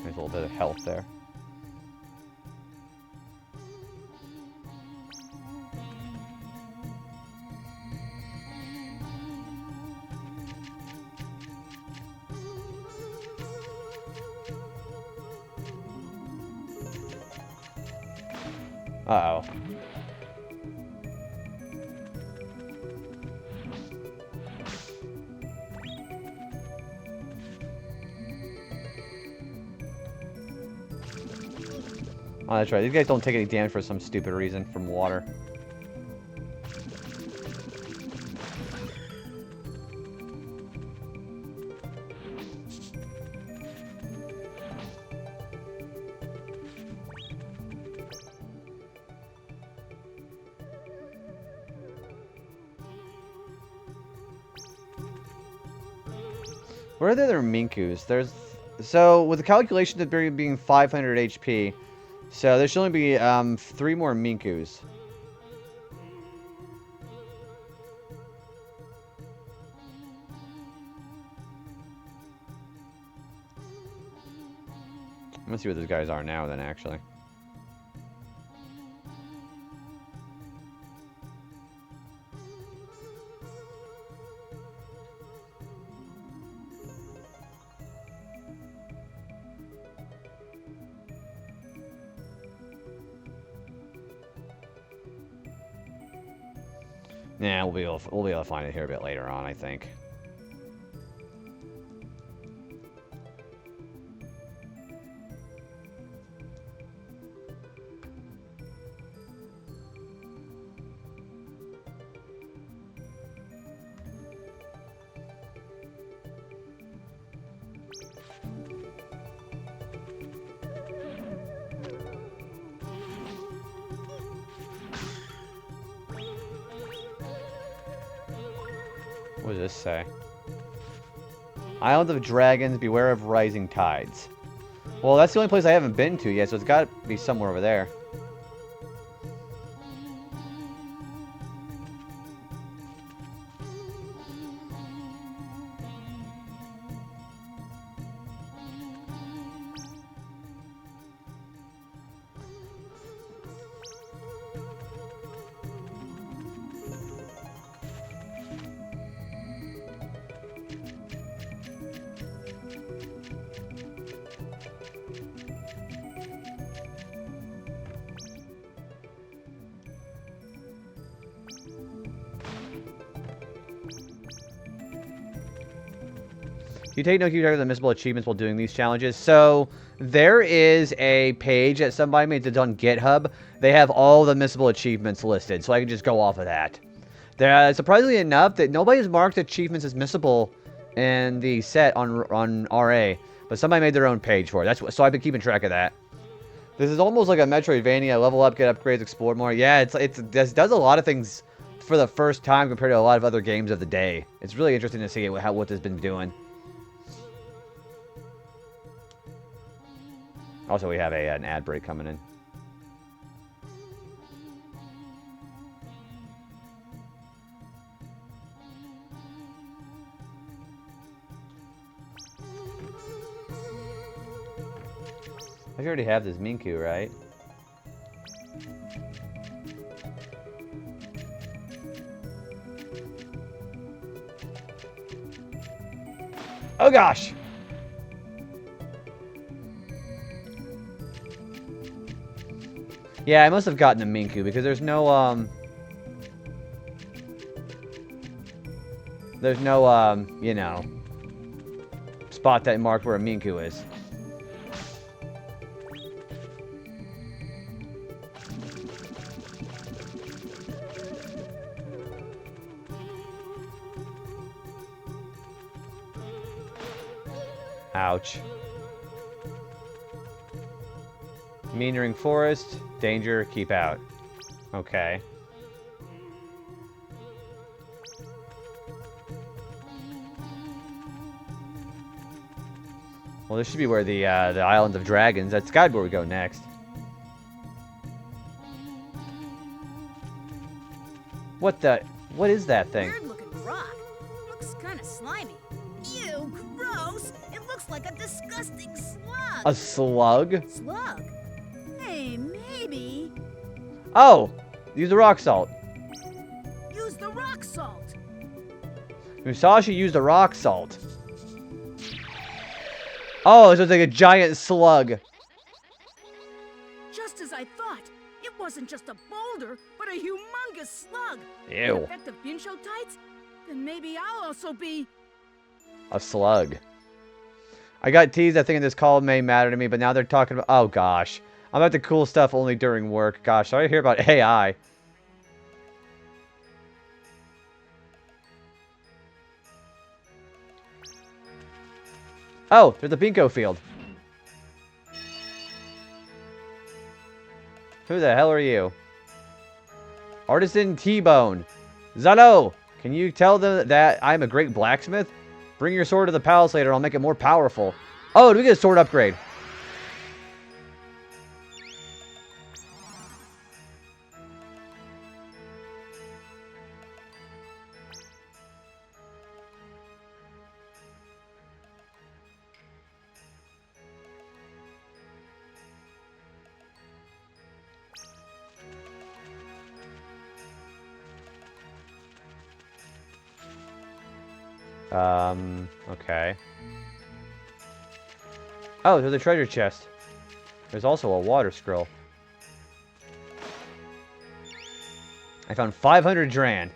There's a little bit of health there. Uh-oh. Oh, that's right. These guys don't take any damage for some stupid reason from water. Where are the other Minkus? So with the calculation of being 500 HP, so there should only be 3 more Minkus. I'm gonna see what those guys are now then, actually. Yeah, we'll be able to find it here a bit later on, I think. What does this say? Island of Dragons, beware of rising tides. Well, that's the only place I haven't been to yet, so it's got to be somewhere over there. You take no cue of the missable achievements while doing these challenges. So there is a page that somebody made that's on GitHub. They have all the missable achievements listed, so I can just go off of that. There, surprisingly enough, that nobody's marked achievements as missable in the set on RA, but somebody made their own page for it. So I've been keeping track of that. This is almost like a Metroidvania. Level up, get upgrades, explore more. Yeah, it does a lot of things for the first time compared to a lot of other games of the day. It's really interesting to see what this has been doing. Also, we have an ad break coming in. I already have this Minku, right? Oh gosh! Yeah, I must have gotten a Minku because there's no you know, spot that marked where a Minku is. Ouch. Meandering forest, danger, keep out. Okay. Well, this should be where the Island of Dragons. That's gotta be where we go next. What is that thing? Weird looking rock. Looks kind of slimy. Ew, gross. It looks like a disgusting slug. A slug? Slug? Hey, maybe. Oh! Use the rock salt. Use the rock salt. Musashi used the rock salt. Oh, so it's like a giant slug. Just as I thought. It wasn't just a boulder, but a humongous slug. Ew. An effective Binsho tights? Then maybe I'll also be... A slug. I got teased that thinking this call may matter to me, but now they're talking about... Oh, gosh. I'm about the cool stuff only during work. Gosh, sorry to hear about AI. Oh, there's the bingo field. Who the hell are you? Artisan T-Bone. Zalo, can you tell them that I'm a great blacksmith? Bring your sword to the palace later, I'll make it more powerful. Oh, do we get a sword upgrade? Okay. Oh, there's a treasure chest. There's also a water scroll. I found 500 Dran.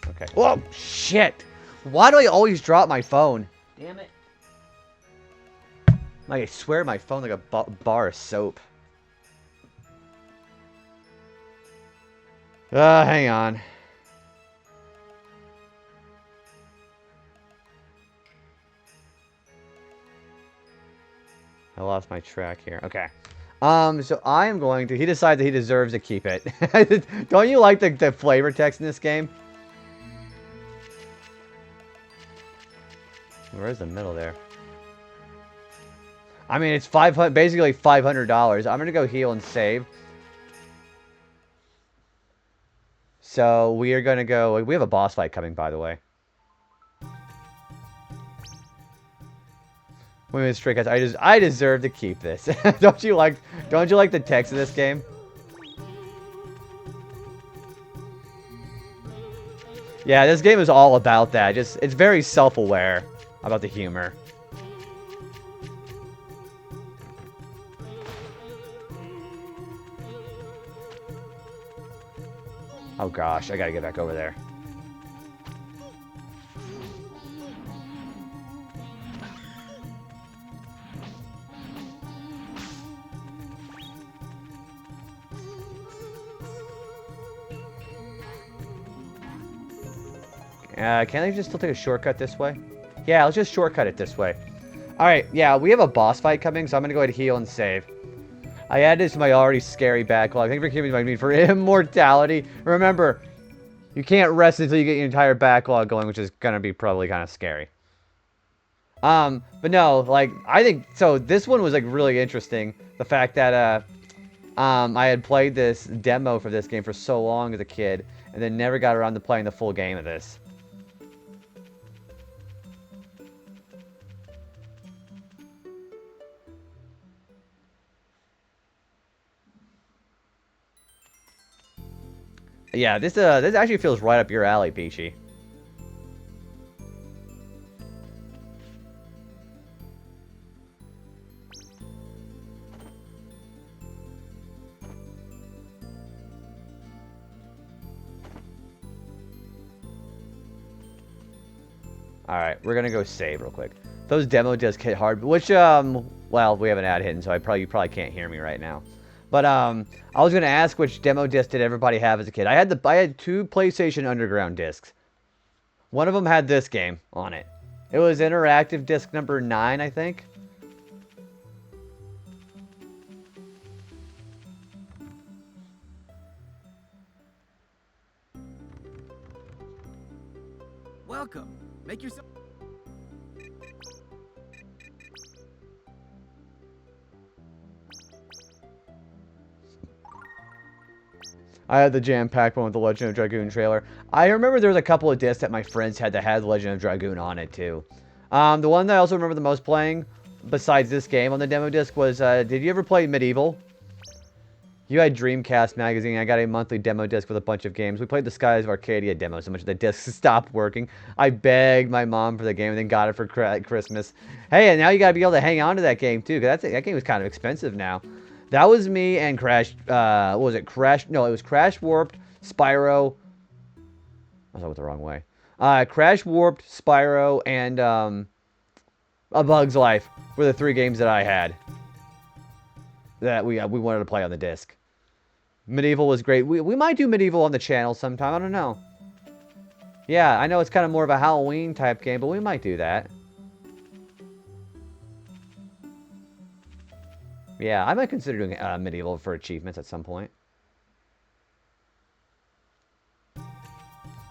Okay. Whoa, shit! Why do I always drop my phone? Damn it. Like, I swear my phone like a bar of soap. Hang on. I lost my track here. Okay. So I am going to... He decides that he deserves to keep it. Don't you like the flavor text in this game? Where's the middle there? I mean, it's basically $500. I'm gonna go heal and save. So we are gonna go. We have a boss fight coming, by the way. Wait a minute, Stray Cats. I deserve to keep this. Don't you like the text of this game? Yeah, this game is all about that. It's very self-aware about the humor. Oh gosh, I gotta get back over there. Can't I just still take a shortcut this way? Yeah, let's just shortcut it this way. Alright, yeah, we have a boss fight coming, so I'm gonna go ahead and heal and save. I added this to my already scary backlog. Thank you for keeping my need for immortality. Remember, you can't rest until you get your entire backlog going, which is gonna be probably kind of scary. But no, like, I think, so this one was, like, really interesting. The fact that, I had played this demo for this game for so long as a kid, and then never got around to playing the full game of this. Yeah, this actually feels right up your alley, Peachy. Alright, we're gonna go save real quick. Those demo discs hit hard, which, well, we have an ad hidden, so you probably can't hear me right now. But, I was gonna ask which demo disc did everybody have as a kid. I had 2 PlayStation Underground discs. One of them had this game on it. It was interactive disc number 9, I think. Welcome. Make yourself... I had the jam-packed one with the Legend of Dragoon trailer. I remember there was a couple of discs that my friends had that had the Legend of Dragoon on it, too. The one that I also remember the most playing, besides this game on the demo disc, was, did you ever play Medieval? You had Dreamcast magazine. I got a monthly demo disc with a bunch of games. We played the Skies of Arcadia demo so much that the disc stopped working. I begged my mom for the game and then got it for Christmas. Hey, and now you gotta be able to hang on to that game too, because that game is kind of expensive now. That was me and Crash. What was it? Crash? No, it was Crash Warped, Spyro. I went the wrong way. Crash Warped, Spyro, and A Bug's Life were the 3 games that I had that we wanted to play on the disc. Medieval was great. We might do Medieval on the channel sometime. I don't know. Yeah, I know it's kind of more of a Halloween type game, but we might do that. Yeah, I might consider doing Medieval for achievements at some point. But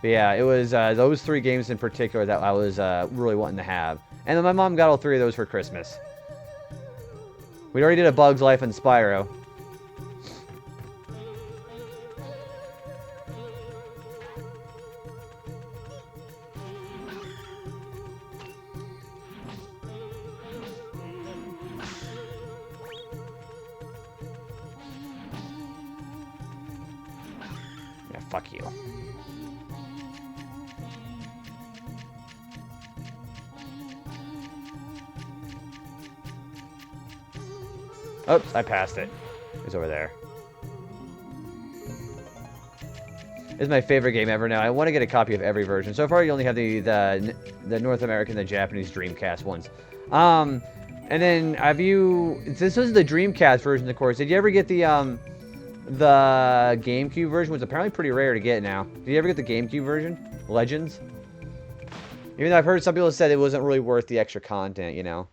yeah, it was those 3 games in particular that I was really wanting to have. And then my mom got all 3 of those for Christmas. We already did A Bug's Life and Spyro. Yeah, fuck you. Oops, I passed it. It's over there. It's my favorite game ever now. I want to get a copy of every version. So far, you only have the North American, the Japanese Dreamcast ones. And then have you? This is the Dreamcast version, of course. Did you ever get the GameCube version? Was apparently pretty rare to get now. Did you ever get the GameCube version? Legends. Even though I've heard some people said it wasn't really worth the extra content, you know.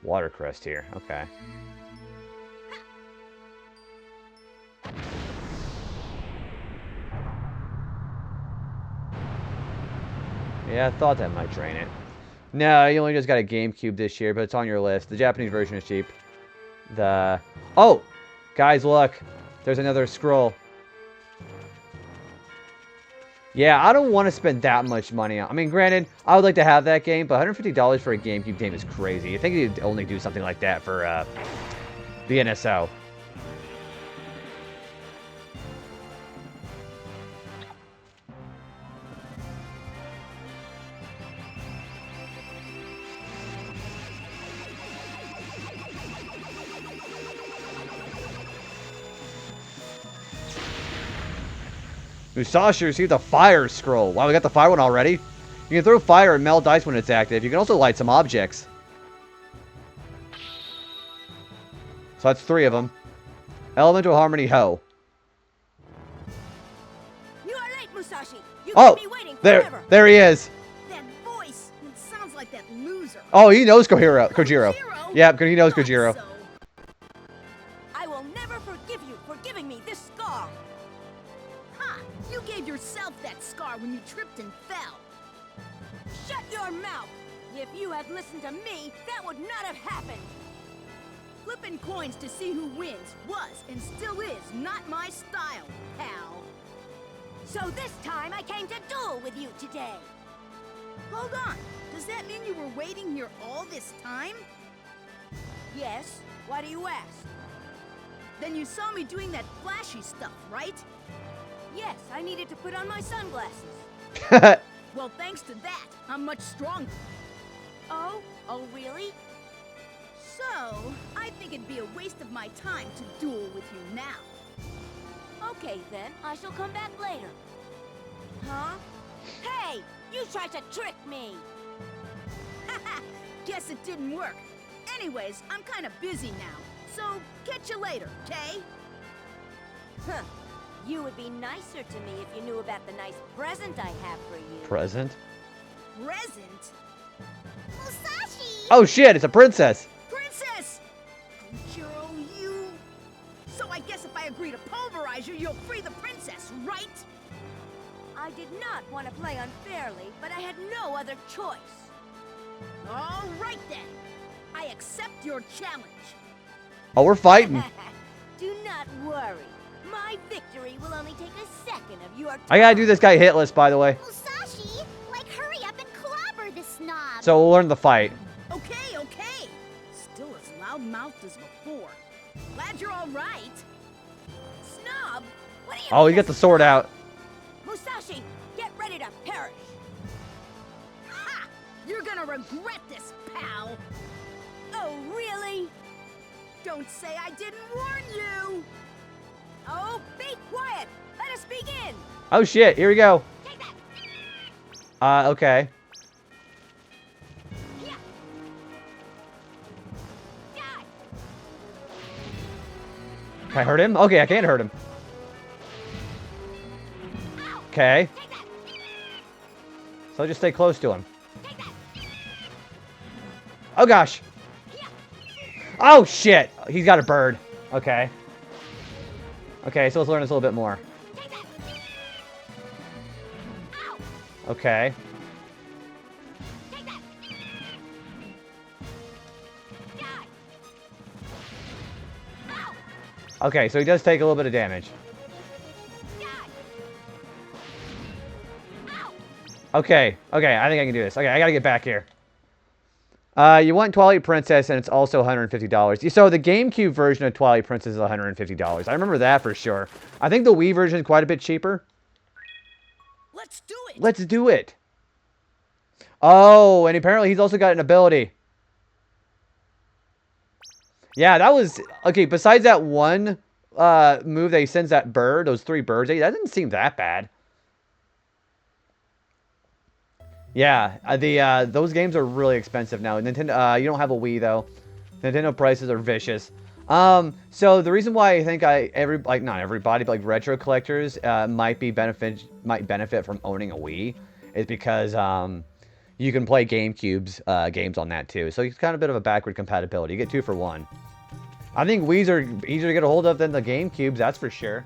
Watercrest here. Okay. Yeah, I thought that might drain it. No, you only just got a GameCube this year, but it's on your list. The Japanese version is cheap. Oh! Guys, look. There's another scroll. Yeah, I don't want to spend that much money on. I mean, granted, I would like to have that game, but $150 for a GameCube game is crazy. I think you'd only do something like that for the NSO. Musashi received a fire scroll. Wow, we got the fire one already. You can throw fire and melt dice when it's active. You can also light some objects. So that's 3 of them. Elemental Harmony Ho. You are late, Musashi. You kept me waiting forever. There he is. That voice, it sounds like that loser. Oh, he knows Kojiro. Kojiro? Yeah, he knows Kojiro. So. I will never forgive you for giving me this scar. Ha! You gave yourself that scar when you tripped and fell. Shut your mouth! If you had listened to me, that would not have happened. Flipping coins to see who wins was and still is not my style, pal. So this time I came to duel with you today. Hold on. Does that mean you were waiting here all this time? Yes, why do you ask? Then you saw me doing that flashy stuff, right? Yes, I needed to put on my sunglasses. Well, thanks to that, I'm much stronger. Oh really? So, I think it'd be a waste of my time to duel with you now. Okay then, I shall come back later. Huh? Hey, you tried to trick me! Haha, guess it didn't work. Anyways, I'm kind of busy now, so catch you later, okay? Huh. You would be nicer to me if you knew about the nice present I have for you. Present? Present? Musashi! Oh shit, it's a princess! Princess! Kojiro, you... So I guess if I agree to pulverize you, you'll free the princess, right? I did not want to play unfairly, but I had no other choice. All right then. I accept your challenge. Oh, we're fighting. Do not worry. My victory will only take a second of your time. I gotta do this guy hitless, by the way. Musashi, like hurry up and clobber the snob. So we'll learn the fight. Okay, okay. Still as loud-mouthed as before. Glad you're all right. Snob, what do you Oh, mean he got the sword out. Musashi, get ready to perish. Ha! You're gonna regret this, pal. Oh, really? Don't say I didn't warn you. Oh, be quiet. Let us begin. Oh shit, here we go. Take that. Okay. Yeah. Die. Can I hurt him? Okay, I can't hurt him. Ow. Okay. Take that. So I'll just stay close to him. Take that. Oh gosh. Yeah. Oh shit. He's got a bird. Okay. Okay, so let's learn this a little bit more. Take that. Ow. Okay. Take that. Die. Ow. Okay, so he does take a little bit of damage. Die. Ow. Okay, okay, I think I can do this. Okay, I gotta get back here. You want Twilight Princess, and it's also $150. So the GameCube version of Twilight Princess is $150. I remember that for sure. I think the Wii version is quite a bit cheaper. Let's do it. Let's do it. Oh, and apparently he's also got an ability. Yeah, that was... Okay, besides that one move that he sends that bird, those 3 birds, that didn't seem that bad. Yeah, those games are really expensive now. Nintendo, you don't have a Wii though. Nintendo prices are vicious. So the reason why I think not everybody, but like retro collectors might benefit from owning a Wii is because you can play GameCube's games on that too. So it's kind of a bit of a backward compatibility. You get 2 for 1. I think Wii's are easier to get a hold of than the GameCubes, that's for sure.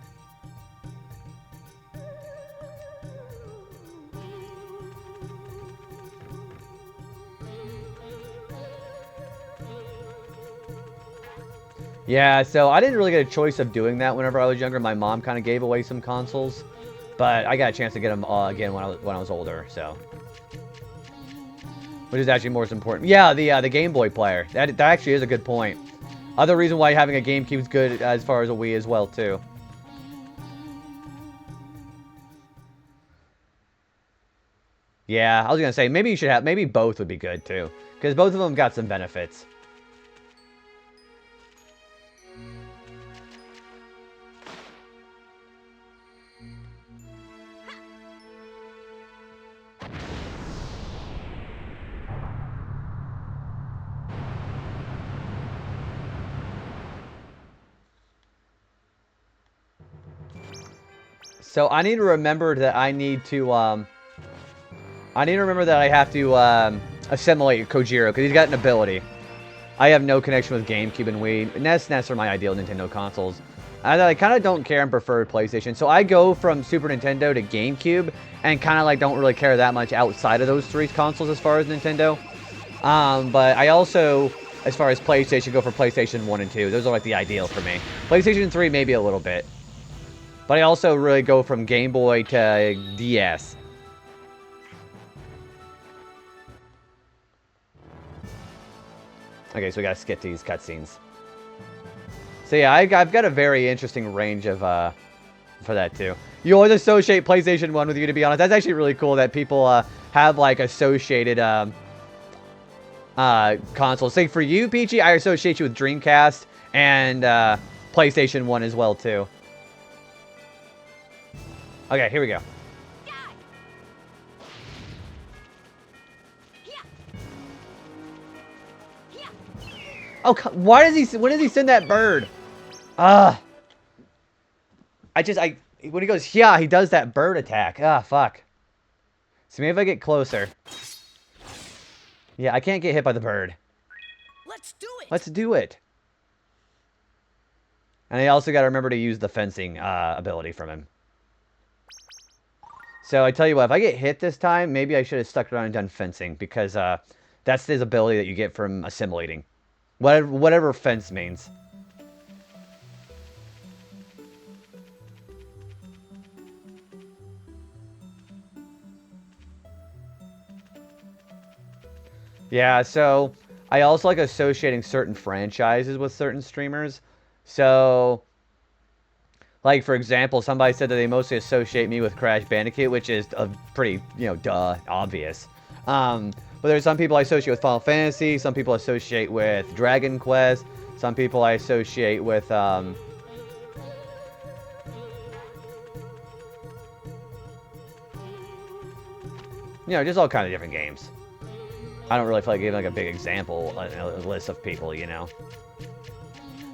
Yeah, so I didn't really get a choice of doing that whenever I was younger. My mom kind of gave away some consoles, but I got a chance to get them again when I was older. So, which is actually more important. Yeah, the Game Boy player. That actually is a good point. Other reason why having a GameCube is good as far as a Wii as well too. Yeah, I was gonna say maybe both would be good too, because both of them got some benefits. So I need to remember that I have to assimilate Kojiro, because he's got an ability. I have no connection with GameCube and Wii. NES are my ideal Nintendo consoles. I kind of don't care and prefer PlayStation. So I go from Super Nintendo to GameCube and kind of like don't really care that much outside of those 3 consoles as far as Nintendo. But I also, as far as PlayStation, go for PlayStation 1 and 2. Those are like the ideal for me. PlayStation 3 maybe a little bit. But I also really go from Game Boy to DS. Okay, so we gotta skip these cutscenes. So yeah, I've got a very interesting range of, for that too. You always associate PlayStation 1 with you, to be honest. That's actually really cool that people, have, like, associated, consoles. Say, for you, Peachy, I associate you with Dreamcast and, PlayStation 1 as well, too. Okay, here we go. Oh, why does he? When does he send that bird? When he goes, yeah, he does that bird attack. Fuck. So maybe if I get closer. Yeah, I can't get hit by the bird. Let's do it. Let's do it. And I also got to remember to use the fencing ability from him. So I tell you what, if I get hit this time, maybe I should have stuck around and done fencing, because that's his ability that you get from assimilating. Whatever fence means. Yeah, so I also like associating certain franchises with certain streamers. So, like, for example, somebody said that they mostly associate me with Crash Bandicoot, which is a pretty, duh, obvious. But there's some people I associate with Final Fantasy, some people I associate with Dragon Quest, some people I associate with, just all kind of different games. I don't really feel like giving, like, a big example, a list of people,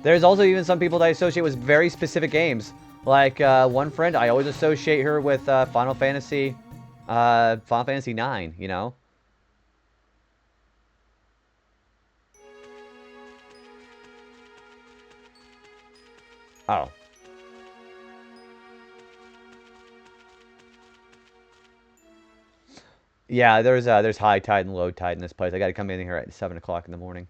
There's also even some people that I associate with very specific games. Like, one friend, I always associate her with Final Fantasy 9, Oh. Yeah, there's high tide and low tide in this place. I got to come in here at 7 o'clock in the morning.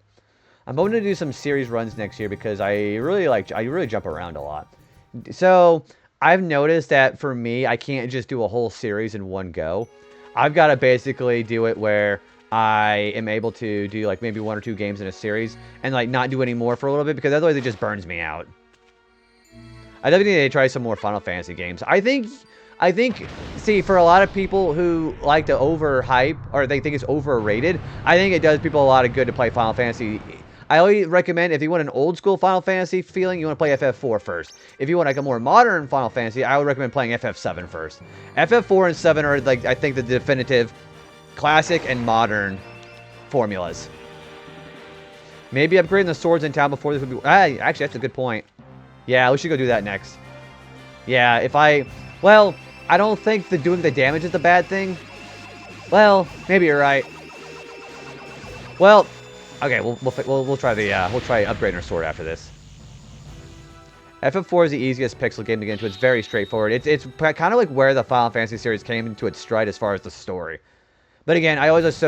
I'm going to do some series runs next year because I really jump around a lot. So I've noticed that for me, I can't just do a whole series in one go. I've got to basically do it where I am able to do like maybe 1 or 2 games in a series and like not do any more for a little bit because otherwise it just burns me out. I definitely need to try some more Final Fantasy games. I think, see, for a lot of people who like to overhype or they think it's overrated, I think it does people a lot of good to play Final Fantasy. I always recommend if you want an old school Final Fantasy feeling, you want to play FF4 first. If you want like a more modern Final Fantasy, I would recommend playing FF7 first. FF4 and 7 are like I think the definitive classic and modern formulas. Maybe upgrading the swords in town before this would be. Actually, that's a good point. Yeah, we should go do that next. Yeah, well, I don't think doing the damage is a bad thing. Well, maybe you're right. Well, okay, we'll try upgrading our sword after this. FF4 is the easiest pixel game to get into. It's very straightforward. It's kind of like where the Final Fantasy series came into its stride as far as the story. But again, I always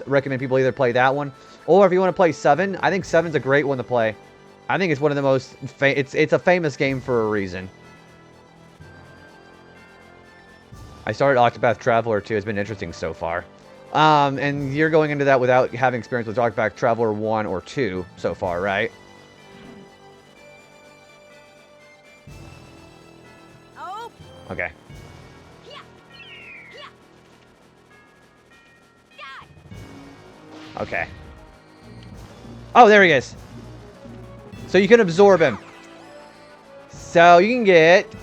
recommend people either play that one, or if you want to play 7, I think 7's a great one to play. I think it's one of the most it's a famous game for a reason. I started Octopath Traveler 2. It's been interesting so far. And you're going into that without having experience with Octopath Traveler 1 or 2 so far, right? Oh. Okay. Okay. Oh, there he is. So you can absorb him. So you can get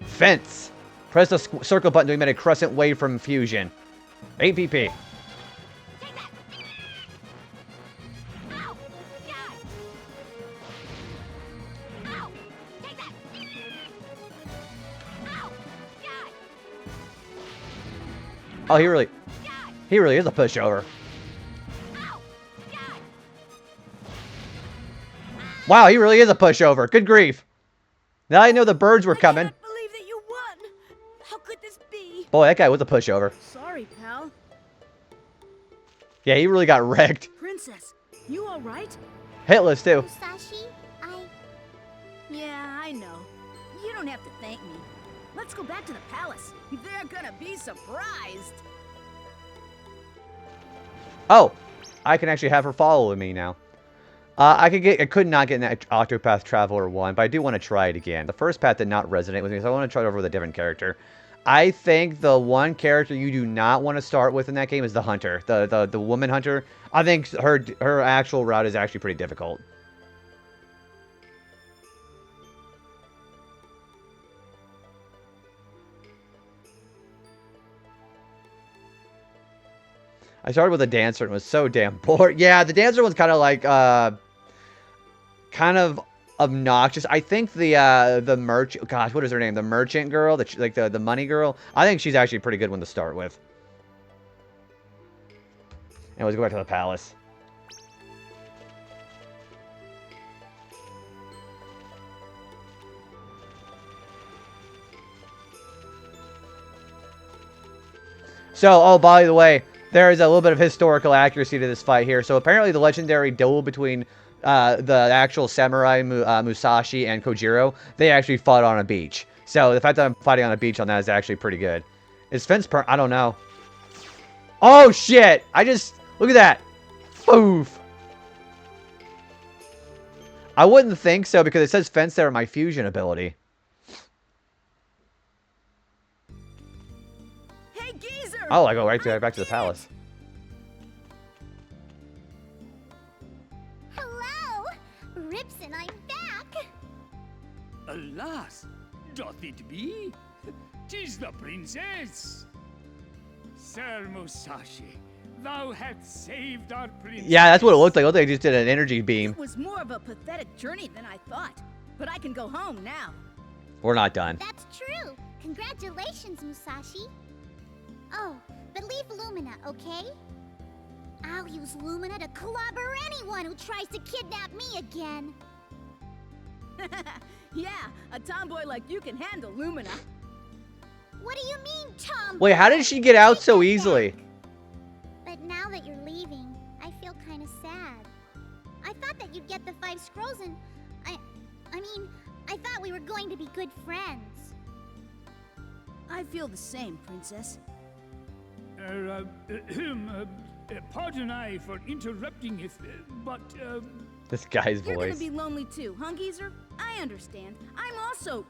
Fence. Press the circle button to emit a crescent wave from fusion. 8 PP. Oh, he really is a pushover. Wow, he really is a pushover. Good grief. Now I know the birds were coming. I can't believe that you won. How could this be? Boy, that guy was a pushover. Sorry, pal. Yeah, he really got wrecked. Princess, you all right? Hitless, too. Musashi, Yeah, I know. You don't have to thank me. Let's go back to the palace. They're gonna be surprised. Oh, I can actually have her follow me now. I could not get in Octopath Traveler 1, but I do want to try it again. The first path did not resonate with me, so I want to try it over with a different character. I think the one character you do not want to start with in that game is the hunter, the woman hunter. I think her actual route is actually pretty difficult. I started with a dancer and was so damn bored. Yeah, the dancer one's kind of like, kind of obnoxious. I think the merchant, gosh, what is her name? The merchant girl, the money girl. I think she's actually a pretty good one to start with. And let's go back to the palace. So, oh, by the way, there is a little bit of historical accuracy to this fight here. So apparently the legendary duel between the actual samurai Musashi and Kojiro, they actually fought on a beach. So the fact that I'm fighting on a beach on that is actually pretty good. Is Fence I don't know. Oh, shit! Look at that. Foof. I wouldn't think so because it says fence there in my fusion ability. Hey, geezer! Oh, I go right back to the palace. Hello! Ripson, I'm back! Alas, doth it be? 'Tis the princess. Sir Musashi, thou hast saved our princess. Yeah, that's what it looked like. It looked like I just did an energy beam. It was more of a pathetic journey than I thought. But I can go home now. We're not done. That's true. Congratulations, Musashi. Oh, but leave Lumina, okay? I'll use Lumina to clobber anyone who tries to kidnap me again. Yeah, a tomboy like you can handle Lumina. What do you mean, Tom? Wait, how did she get out so easily? But now that you're leaving, I feel kind of sad. I thought that you'd get the 5 scrolls and I mean, I thought we were going to be good friends. I feel the same, Princess. Pardon I for interrupting if, but, This guy's You're gonna voice. be lonely too, huh, geezer? I understand. I'm also...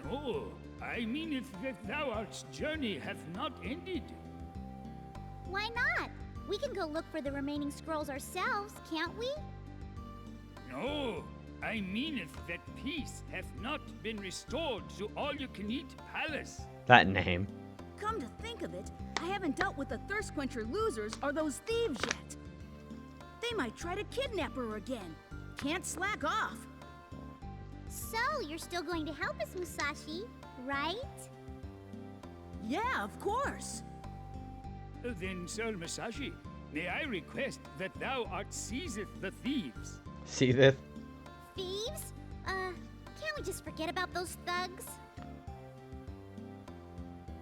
no, I mean if that thou art's journey hath not ended. Why not? We can go look for the remaining scrolls ourselves, can't we? No, I mean if that peace hath not been restored to all-you-can-eat palace. That name. Come to think of it, I haven't dealt with the thirst quencher losers or those thieves yet. They might try to kidnap her again. Can't slack off. So, you're still going to help us, Musashi, right? Yeah, of course. Then, Sir Musashi, may I request that thou art seizeth the thieves? See this? Thieves? Can't we just forget about those thugs?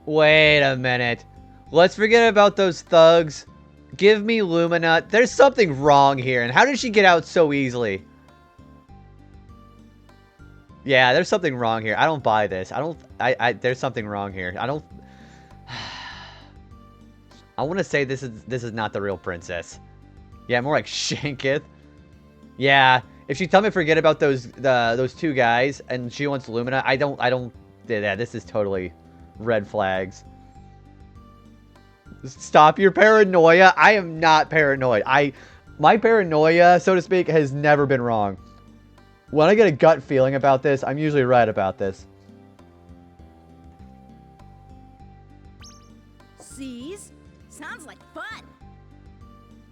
Wait a minute. Let's forget about those thugs. Give me Lumina. There's something wrong here. And how did she get out so easily? Yeah, there's something wrong here. I don't buy this. There's something wrong here. I want to say this is not the real princess. Yeah, more like Shankith. Yeah, if she tell me to forget about those 2 guys and she wants Lumina, I don't. Yeah, this is totally red flags. Stop your paranoia. I am not paranoid. My paranoia, so to speak, has never been wrong. When I get a gut feeling about this, I'm usually right about this. Seize? Sounds like fun.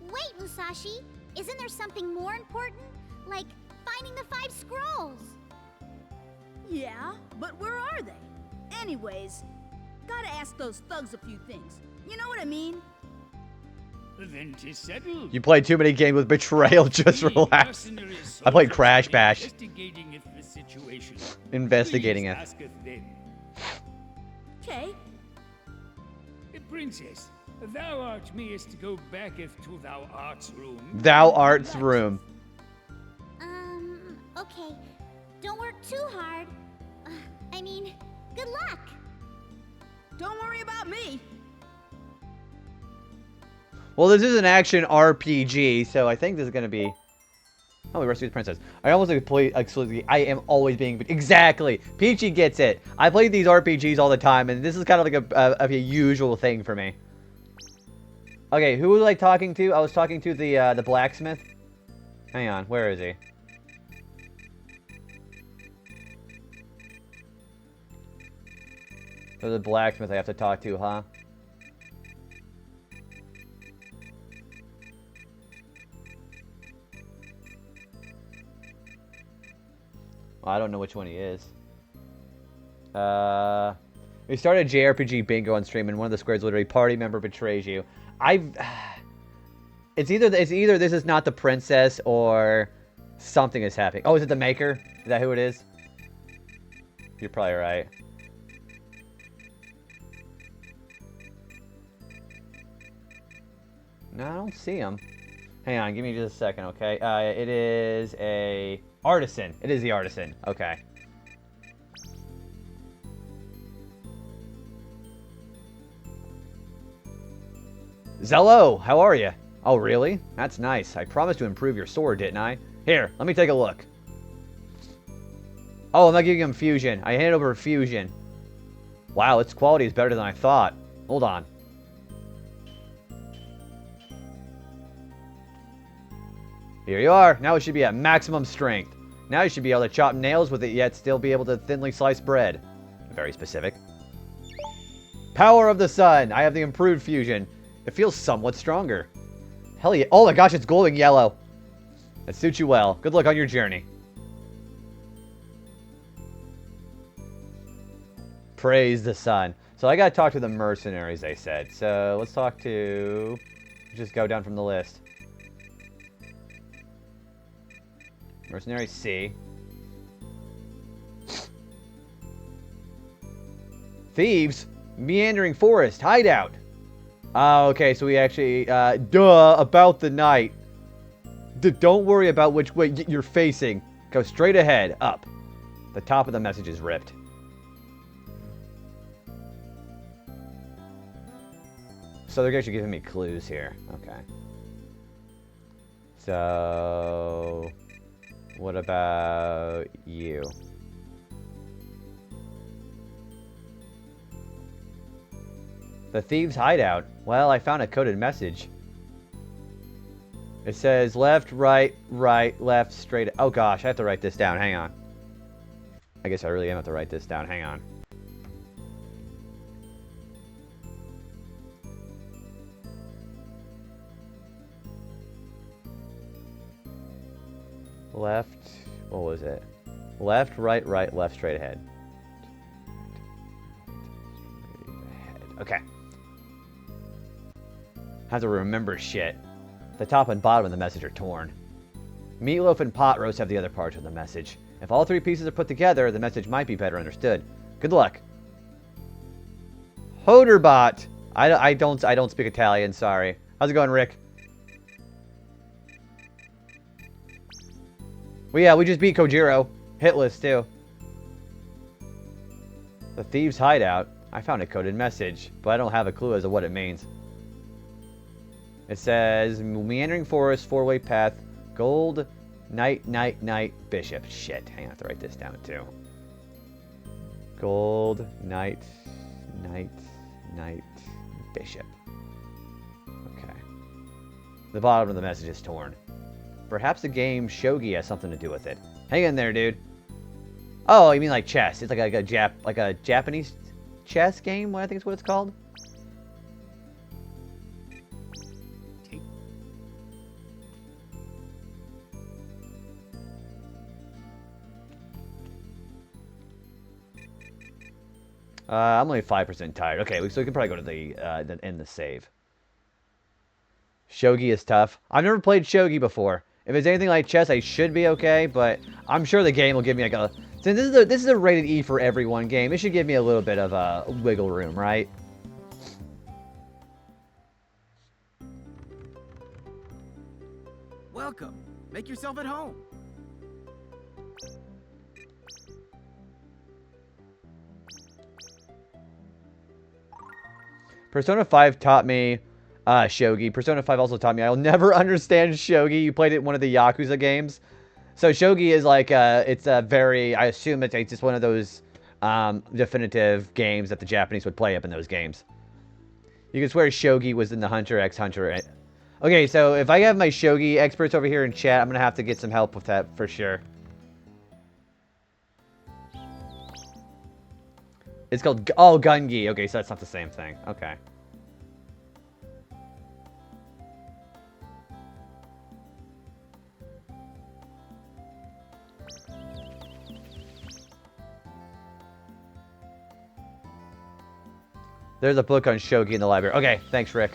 Wait, Musashi, isn't there something more important? Like finding the 5 scrolls? Yeah, but where are they? Anyways, gotta ask those thugs a few things. You know what I mean? Then 'tis settled. You played too many games with betrayal. Just relax. I played Crash Bash. Investigating if the situation. Investigating it. Asketh them. Okay. Princess, thou art mayest go backeth to thou art's room. Thou art's room. Okay. Don't work too hard. I mean, good luck. Don't worry about me. Well, this is an action RPG, so I think this is going to be... Oh, we rescued the princess. I almost complete exclusively. I am always being... Exactly. Peachy gets it. I play these RPGs all the time, and this is kind of like a usual thing for me. Okay, who was I talking to? I was talking to the blacksmith. Hang on, where is he? There's a blacksmith I have to talk to, huh? Well, I don't know which one he is. We started JRPG bingo on stream, and one of the squares literally party member betrays you. It's either this is not the princess or something is happening. Oh, is it the maker? Is that who it is? You're probably right. No, I don't see him. Hang on, give me just a second, okay? It is a artisan. It is the artisan. Okay. Zello, how are you? Oh, really? That's nice. I promised to improve your sword, didn't I? Here, let me take a look. Oh, I'm not giving him fusion. I handed over fusion. Wow, its quality is better than I thought. Hold on. Here you are. Now it should be at maximum strength. Now you should be able to chop nails with it, yet still be able to thinly slice bread. Very specific. Power of the sun. I have the improved fusion. It feels somewhat stronger. Hell yeah. Oh my gosh, it's glowing yellow. That suits you well. Good luck on your journey. Praise the sun. So I gotta talk to the mercenaries, they said. So let's talk to... Just go down from the list. Mercenary C. Thieves? Meandering forest. Hideout. Oh, okay, so we actually... duh, about the night. Don't worry about which way you're facing. Go straight ahead, up. The top of the message is ripped. So they're actually giving me clues here. Okay. So... What about you? The thieves' hideout. Well, I found a coded message. It says left, right, left, straight. Oh gosh, I have to write this down. Hang on. I guess I really am have to write this down. Hang on. Left, what was it? Left, right, left, straight ahead. Okay. Have to remember shit. The top and bottom of the message are torn. Meatloaf and pot roast have the other parts of the message. If all three pieces are put together, the message might be better understood. Good luck. Hoderbot. I don't speak Italian, sorry. How's it going, Rick? Well, yeah, we just beat Kojiro. Hitless, too. The thieves' hideout. I found a coded message, but I don't have a clue as to what it means. It says, meandering forest, four-way path, gold, knight, bishop. Shit, hang on, I have to write this down, too. Gold, knight, bishop. Okay. The bottom of the message is torn. Perhaps the game Shogi has something to do with it. Hang in there, dude. Oh, you mean like chess? It's like a Japanese chess game. I think it's what it's called. I'm only 5% tired. Okay, so we can probably go to the end the save. Shogi is tough. I've never played Shogi before. If it's anything like chess, I should be okay, but I'm sure the game will give me like a... Since this is a rated E for everyone game, it should give me a little bit of a wiggle room, right? Welcome. Make yourself at home. Persona 5 taught me Shogi. Persona 5 also taught me I'll never understand Shogi. You played it in one of the Yakuza games. So Shogi is like, it's a very, I assume it's just one of those definitive games that the Japanese would play up in those games. You can swear Shogi was in the Hunter x Hunter. Okay, so if I have my Shogi experts over here in chat, I'm going to have to get some help with that for sure. It's called, oh, Gungi. Okay, so that's not the same thing. Okay. There's a book on Shogi in the library. Okay, thanks, Rick.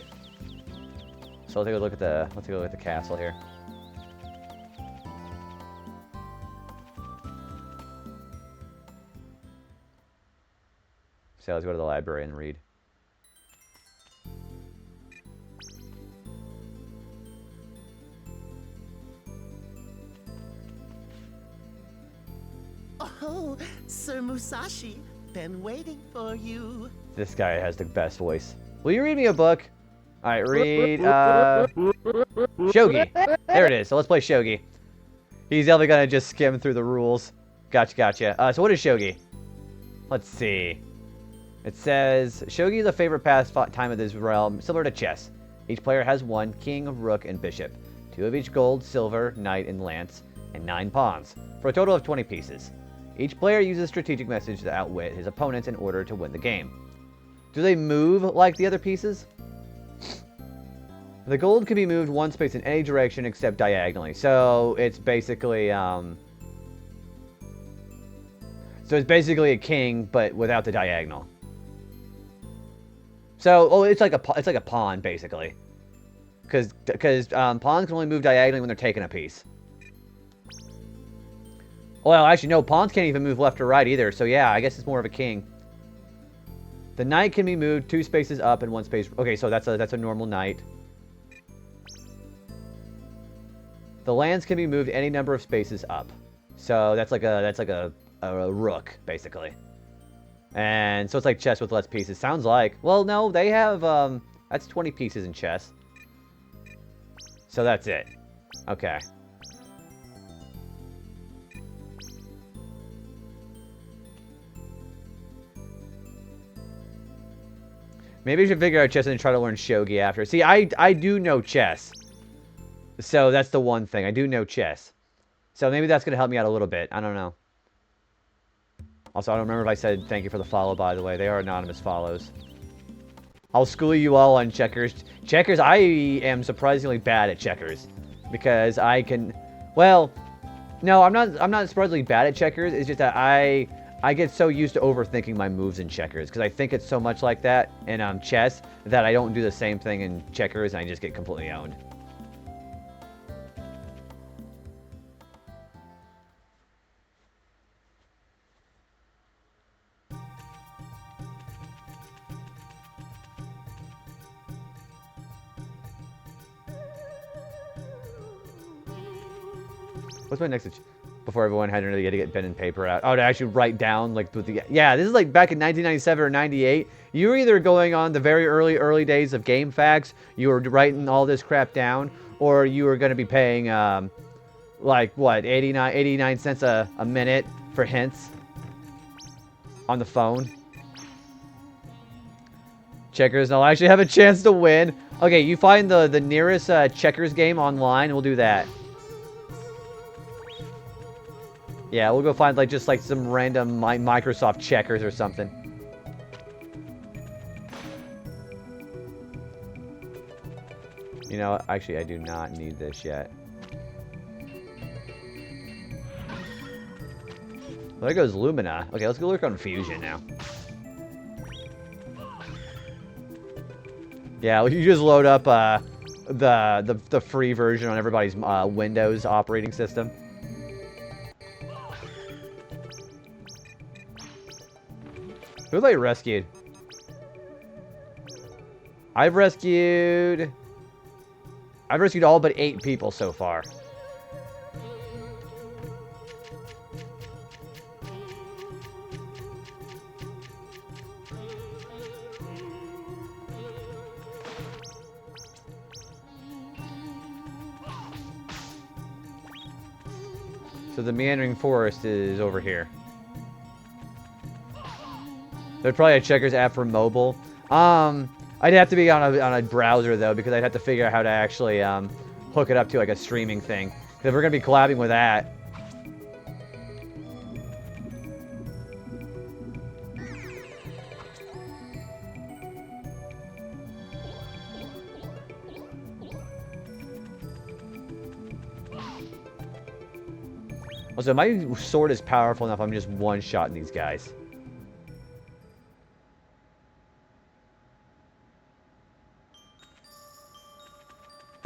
So let's take a look at the castle here. So let's go to the library and read. Oh, Sir Musashi, been waiting for you. This guy has the best voice. Will you read me a book? Alright, read, Shogi. There it is. So let's play Shogi. He's definitely gonna just skim through the rules. Gotcha, gotcha. So what is Shogi? Let's see. It says, Shogi is a favorite pastime of this realm, similar to chess. Each player has 1 king, rook, and bishop. 2 of each gold, silver, knight, and lance, and 9 pawns, for a total of 20 pieces. Each player uses strategic message to outwit his opponents in order to win the game. Do they move like the other pieces? The gold can be moved 1 space in any direction except diagonally. So it's basically so it's basically a king, but without the diagonal. So it's like a pawn basically, because pawns can only move diagonally when they're taking a piece. Well, actually no, pawns can't even move left or right either. So yeah, I guess it's more of a king. The knight can be moved 2 spaces up and 1 space. Okay, so that's a normal knight. The lands can be moved any number of spaces up. So that's like a rook, basically. And so it's like chess with less pieces. Sounds like. Well, no, they have, that's 20 pieces in chess. So that's it. Okay. Maybe I should figure out chess and try to learn shogi after. See, I do know chess. So that's the one thing. I do know chess. So maybe that's going to help me out a little bit. I don't know. Also, I don't remember if I said thank you for the follow, by the way. They are anonymous follows. I'll school you all on checkers. Checkers, I am surprisingly bad at checkers. Because I can... Well, no, I'm not surprisingly bad at checkers. It's just that I get so used to overthinking my moves in checkers. Because I think it's so much like that in chess that I don't do the same thing in checkers and I just get completely owned. What's my next... Before everyone had to get pen and paper out. Oh, to actually write down, like, with the... Yeah, this is like back in 1997 or 98. You were either going on the very early days of GameFAQs, you were writing all this crap down, or you were going to be paying, like, what, 89 cents a minute for hints on the phone. Checkers, and I'll actually have a chance to win. Okay, you find the nearest checkers game online, and we'll do that. Yeah, we'll go find, like, just, like, some random Microsoft checkers or something. You know, actually, I do not need this yet. Well, there goes Lumina. Okay, let's go look on Fusion now. Yeah, well, you just load up the free version on everybody's Windows operating system. Who have I rescued? I've rescued all but 8 people so far. So the meandering forest is over here. There's probably a checkers app for mobile. I'd have to be on a browser though, because I'd have to figure out how to actually hook it up to like a streaming thing. Because we're gonna be collabing with that. Also, my sword is powerful enough. I'm just one-shotting these guys.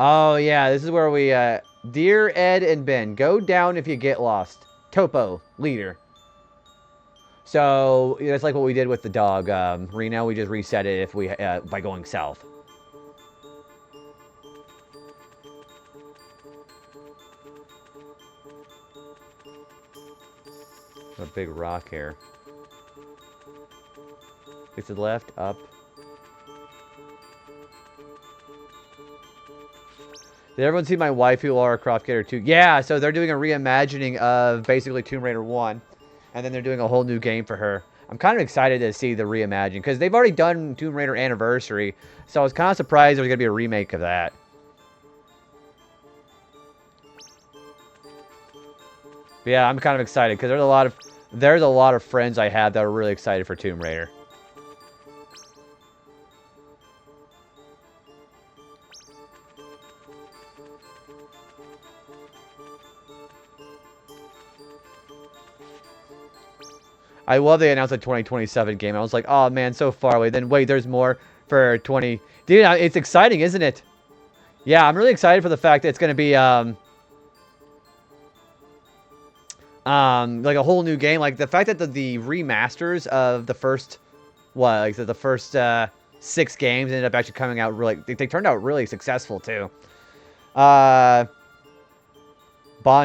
Oh, yeah, this is where we, Dear Ed and Ben, go down if you get lost. Topo, leader. So, that's like what we did with the dog, Reno. We just reset it if we, by going south. A big rock here. It's to the left, up. Did everyone see my waifu Lara Croft Gator 2? Yeah, so they're doing a reimagining of basically Tomb Raider 1. And then they're doing a whole new game for her. I'm kind of excited to see the reimagine. Because they've already done Tomb Raider Anniversary. So I was kind of surprised there was going to be a remake of that. But yeah, I'm kind of excited. Because there's a lot of friends I have that are really excited for Tomb Raider. I love they announced a 2027 game. I was like, oh man, so far away. Then wait, there's more for 20. Dude, it's exciting, isn't it? Yeah, I'm really excited for the fact that it's going to be like a whole new game. Like the fact that the remasters of the first, the first 6 games ended up actually coming out really. They turned out really successful too. Bon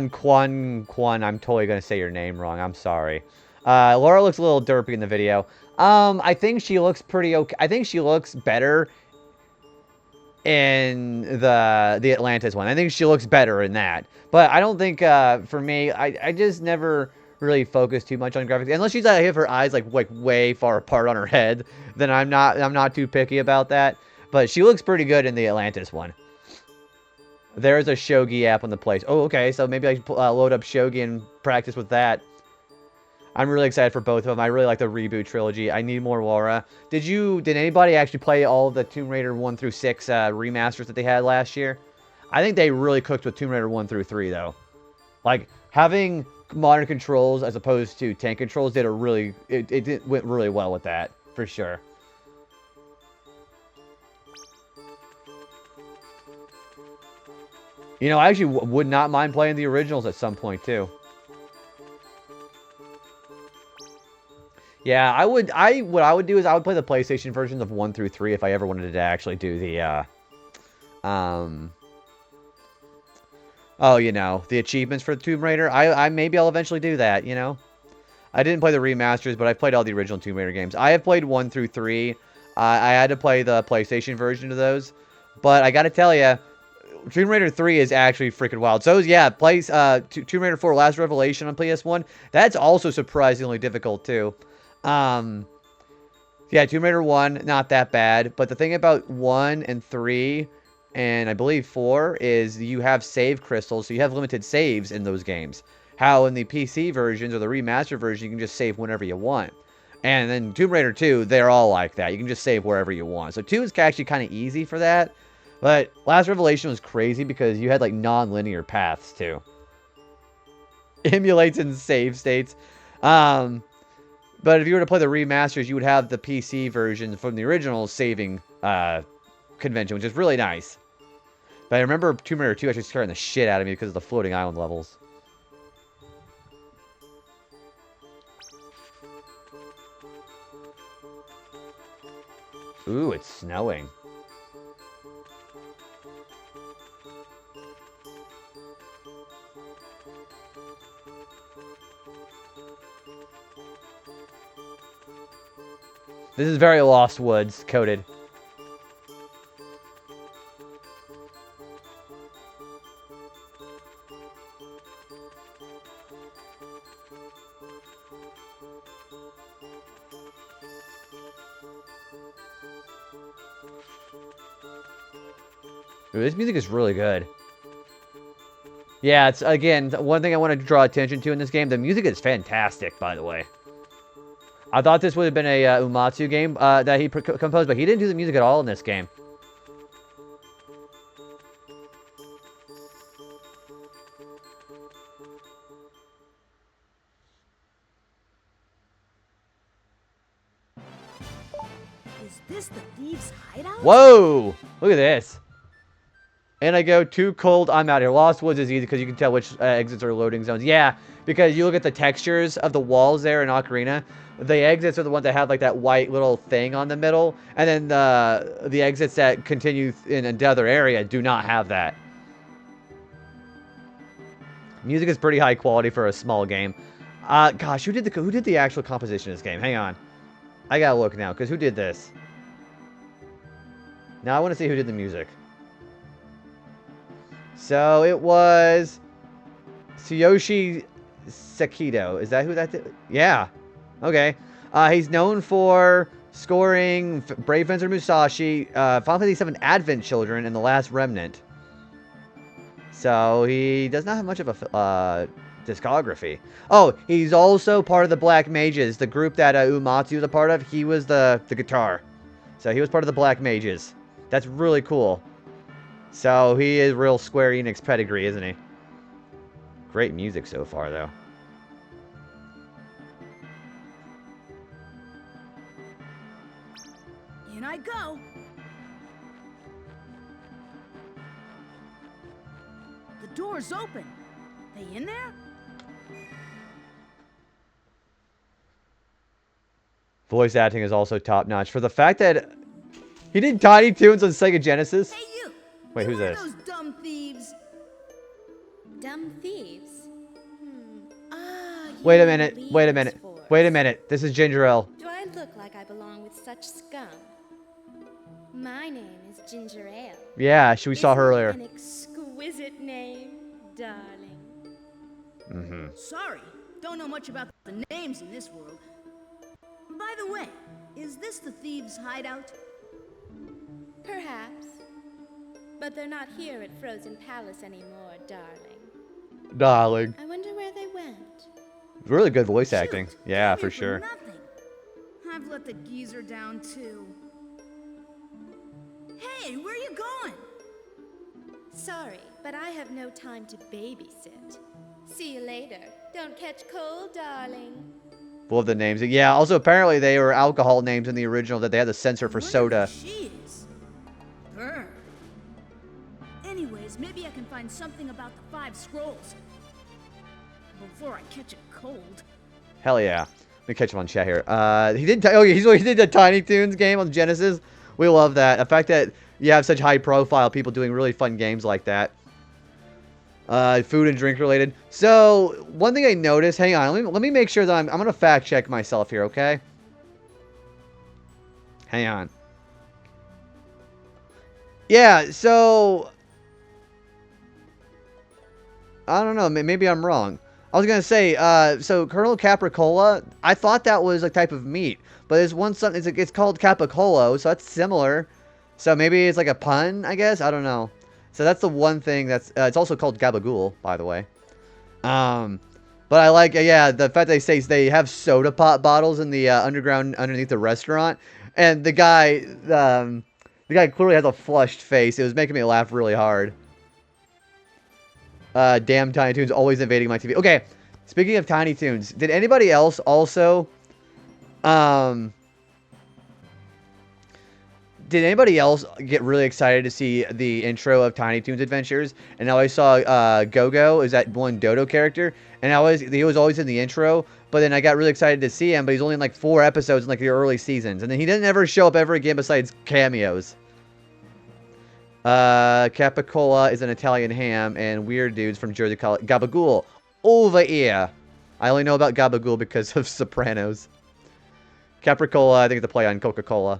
Quan, I'm totally gonna say your name wrong. I'm sorry. Laura looks a little derpy in the video. I think she looks pretty okay. I think she looks better in the Atlantis one. I think she looks better in that. But I don't think, for me, I just never really focus too much on graphics. Unless she's have her eyes like way far apart on her head, then I'm not too picky about that. But she looks pretty good in the Atlantis one. There's a Shogi app on the place. Oh, okay. So maybe I should load up Shogi and practice with that. I'm really excited for both of them. I really like the reboot trilogy. I need more Laura. Did anybody actually play all of the Tomb Raider 1 through 6 remasters that they had last year? I think they really cooked with Tomb Raider 1 through 3 though. Like having modern controls as opposed to tank controls it went really well with that for sure. You know, I actually would not mind playing the originals at some point too. Yeah, what I would do is I would play the PlayStation versions of 1 through 3 if I ever wanted to actually do the, oh, you know, the achievements for Tomb Raider. Maybe I'll eventually do that, you know? I didn't play the remasters, but I played all the original Tomb Raider games. I have played 1 through 3. I had to play the PlayStation version of those. But I gotta tell you, Tomb Raider 3 is actually freaking wild. So, yeah, Tomb Raider 4 Last Revelation on PS1. That's also surprisingly difficult, too. Yeah, Tomb Raider 1, not that bad. But the thing about 1 and 3, and I believe 4, is you have save crystals, so you have limited saves in those games. How in the PC versions or the remaster version, you can just save whenever you want. And then Tomb Raider 2, they're all like that. You can just save wherever you want. So 2 is actually kind of easy for that. But Last Revelation was crazy because you had like non-linear paths too. Emulates in save states. But if you were to play the remasters, you would have the PC version from the original saving convention, which is really nice. But I remember Tomb Raider 2 actually scaring the shit out of me because of the floating island levels. Ooh, it's snowing. This is very Lost Woods coded. Ooh, this music is really good. Yeah, it's, again, one thing I want to draw attention to in this game. The music is fantastic, by the way. I thought this would have been a Umatsu game that he composed, but he didn't do the music at all in this game. Is this the thieves' hideout? Whoa! Look at this. And I go, too cold, I'm out here. Lost Woods is easy because you can tell which exits are loading zones. Yeah, because you look at the textures of the walls there in Ocarina. The exits are the ones that have like that white little thing on the middle. And then the exits that continue in another area do not have that. Music is pretty high quality for a small game. Gosh, who did the actual composition of this game? Hang on. I gotta look now, because who did this? Now I want to see who did the music. So it was Tsuyoshi Sekito. Is that who that is? Yeah. Okay. He's known for scoring Brave Fencer Musashi, Final Fantasy VII Advent Children, and The Last Remnant. So he does not have much of a discography. Oh, he's also part of the Black Mages, the group that Umatsu was a part of. He was the guitar. So he was part of the Black Mages. That's really cool. So he is real Square Enix pedigree, isn't he? Great music so far, though. In I go. The door's open. They in there? Voice acting is also top-notch. For the fact that he did Tiny Toons on Sega Genesis. Hey, you! Wait, who's Who are this? those dumb thieves? Dumb thieves? Wait a minute. Wait a minute. Wait a minute. This is Ginger Ale. Do I look like I belong with such scum? My name is Ginger Ale. Yeah, we saw her Isn't earlier. it an exquisite name, darling? Mm-hmm. Sorry, don't know much about the names in this world. By the way, is this the thieves' hideout? Perhaps. But they're not here at Frozen Palace anymore, darling. Darling. I wonder where they went. Really good voice acting. Shoot, Yeah, came for here sure. Nothing. I've let the geezer down too. Hey, where you going? Sorry, but I have no time to babysit. See you later. Don't catch cold, darling. Love the names. Yeah, also apparently they were alcohol names in the original that they had to censor for Wonder soda. who she is. Burn. Anyways, maybe I can find something about the 5 scrolls before I catch a cold. Hell yeah. Let me catch him on chat here. He did. He did the Tiny Toons game on Genesis. We love that. The fact that you have such high profile people doing really fun games like that. Food and drink related. So one thing I noticed. Hang on. Let me make sure that I'm gonna fact check myself here. Okay. Hang on. Yeah. So I don't know. Maybe I'm wrong. I was gonna say, so Colonel Capricola, I thought that was a type of meat, but there's one something. It's called Capicolo, so that's similar. So maybe it's like a pun, I guess. I don't know. So that's the one thing that's. It's also called gabagool, by the way. But I like, yeah, the fact they say they have soda pop bottles in the underground underneath the restaurant, and the guy clearly has a flushed face. It was making me laugh really hard. Damn Tiny Toons always invading my TV. Okay, speaking of Tiny Toons, did anybody else also, did anybody else get really excited to see the intro of Tiny Toons Adventures? And now I saw Go-Go is that one Dodo character, and he was always in the intro. But then I got really excited to see him, but he's only in like 4 episodes in like the early seasons, and then he didn't ever show up ever again besides cameos. Capicola is an Italian ham, and Weird Dudes from Jersey call it Gabagool. Over here. I only know about Gabagool because of Sopranos. Capricola, I think it's a play on Coca-Cola.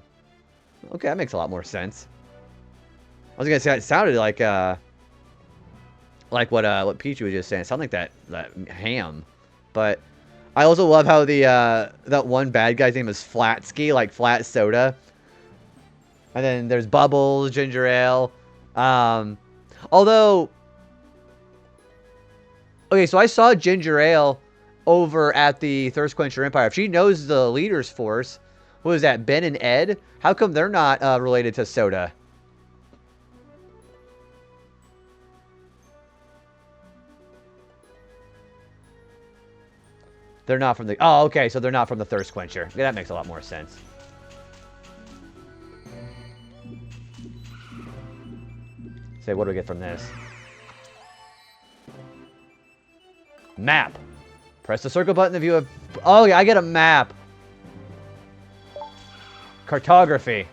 Okay, that makes a lot more sense. I was gonna say it sounded like what Pichu was just saying. It sounded like that ham. But I also love how the that one bad guy's name is Flatsky, like flat soda. And then there's Bubbles, Ginger Ale. Although, okay, so I saw Ginger Ale over at the Thirst Quencher Empire. If she knows the leaders force, what was that, Ben and Ed? How come they're not related to Soda? They're not from the... Oh, okay, so they're not from the Thirst Quencher. Yeah, that makes a lot more sense. Say, what do we get from this? Map. Press the circle button to view a... Oh, yeah, I get a map. Cartography.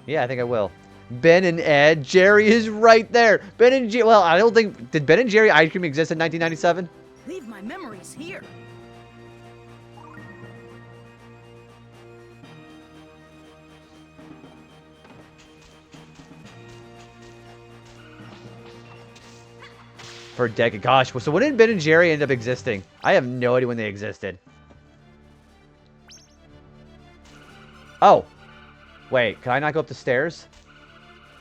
Yeah, I think I will. Ben and Ed. Jerry is right there. Ben and Jerry... Well, I don't think... Did Ben and Jerry ice cream exist in 1997? Leave my memories here. For a decade. Gosh, so when did Ben and Jerry end up existing? I have no idea when they existed. Oh. Wait, can I not go up the stairs?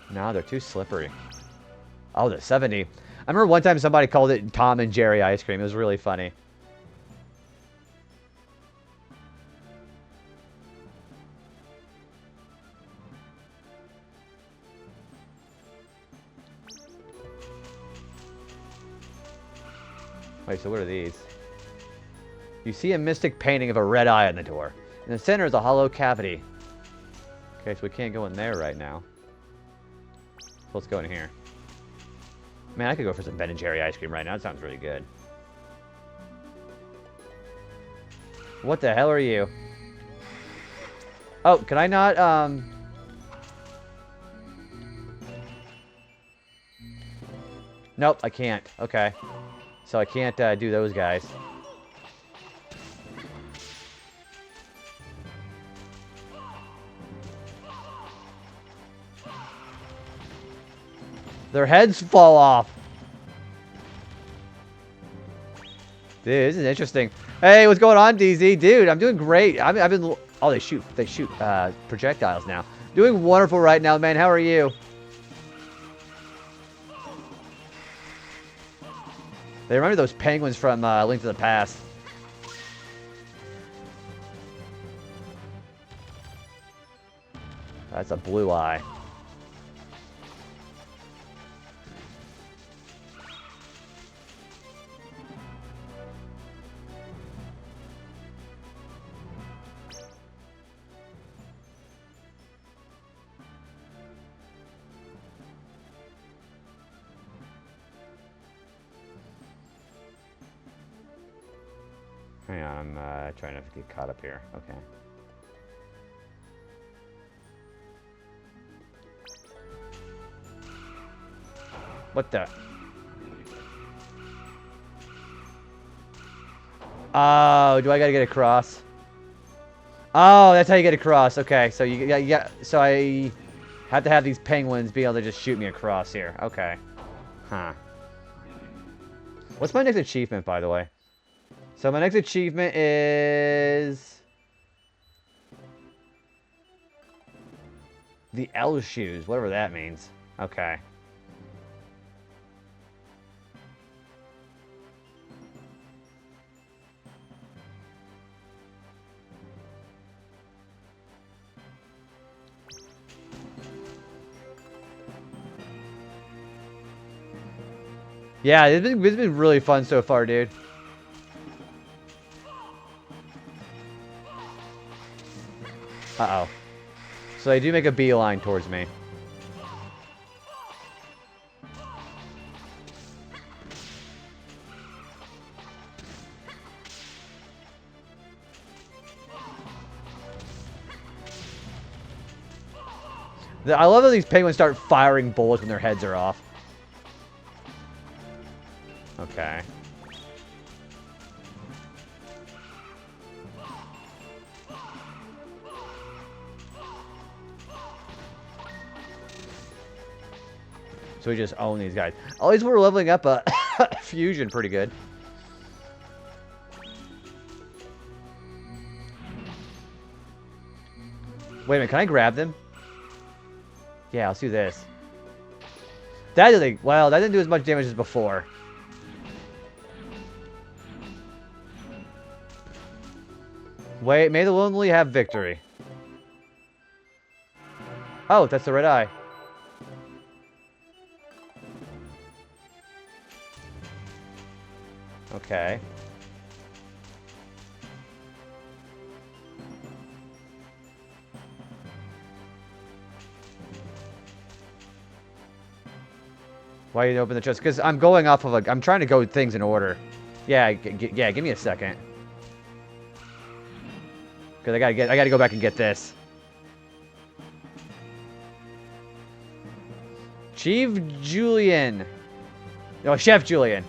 No, they're too slippery. Oh, the 70. I remember one time somebody called it Tom and Jerry ice cream. It was really funny. Wait, so what are these? You see a mystic painting of a red eye on the door. In the center is a hollow cavity. Okay, so we can't go in there right now. So let's go in here. Man, I could go for some Ben & Jerry ice cream right now. That sounds really good. What the hell are you? Oh, can I not, Nope, I can't. Okay. So I can't do those guys. Their heads fall off. Dude, this is interesting. Hey, what's going on, DZ? Dude, I'm doing great. I've been... Oh, they shoot projectiles now. Doing wonderful right now, man. How are you? They remind me of those penguins from Link to the Past. That's a blue eye. Hang on, I'm trying to get caught up here. Okay. What the? Oh, do I gotta get across? Oh, that's how you get across. Okay, so you got. So I have to have these penguins be able to just shoot me across here. Okay. Huh. What's my next achievement, by the way? So my next achievement is the L shoes, whatever that means. Okay. Yeah, it's been really fun so far, dude. Uh-oh. So they do make a beeline towards me. I love that these penguins start firing bullets when their heads are off. Okay. So we just own these guys. At least we're leveling up a fusion pretty good. Wait a minute, can I grab them? Yeah, let's do this. That didn't, well, that didn't do as much damage as before. Wait, may the lonely have victory. Oh, that's the red eye. Okay. Why you didn't open the chest? Because I'm going off of I'm trying to go things in order. Yeah, yeah. Give me a second. Because I gotta go back and get this. Chief Julian. No, Chef Julian.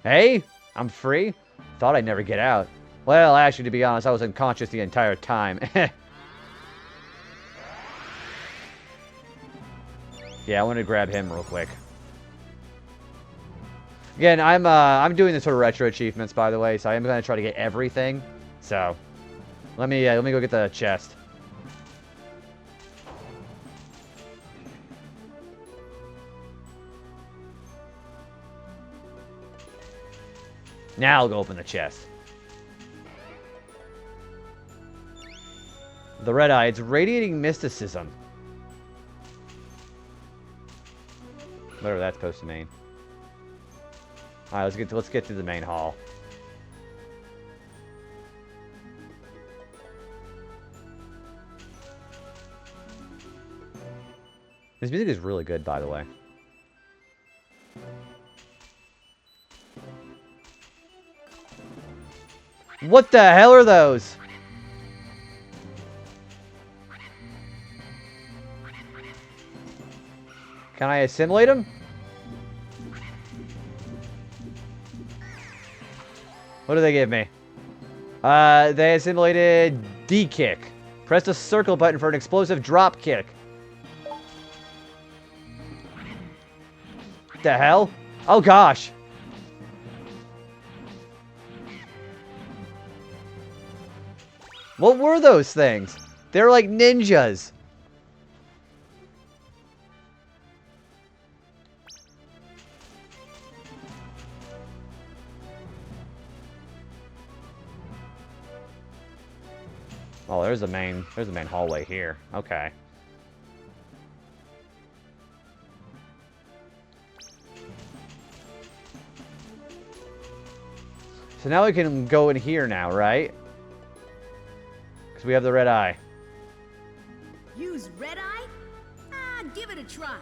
Hey, I'm free. Thought I'd never get out. Well, actually, to be honest, I was unconscious the entire time. Yeah, I want to grab him real quick. Again, I'm doing this sort of retro achievements, by the way, so I am gonna try to get everything. So, let me go get the chest. Now I'll go open the chest. The red eye, it's radiating mysticism. Whatever that's supposed to mean. Alright, let's get to the main hall. This music is really good, by the way. What the hell are those? Can I assimilate them? What do they give me? They assimilated D-kick. Press the circle button for an explosive drop kick. What the hell? Oh gosh. What were those things? They're like ninjas. Oh, there's the main hallway here. Okay. So now we can go in here now, right? Because we have the red eye. Use red eye? Ah, give it a try.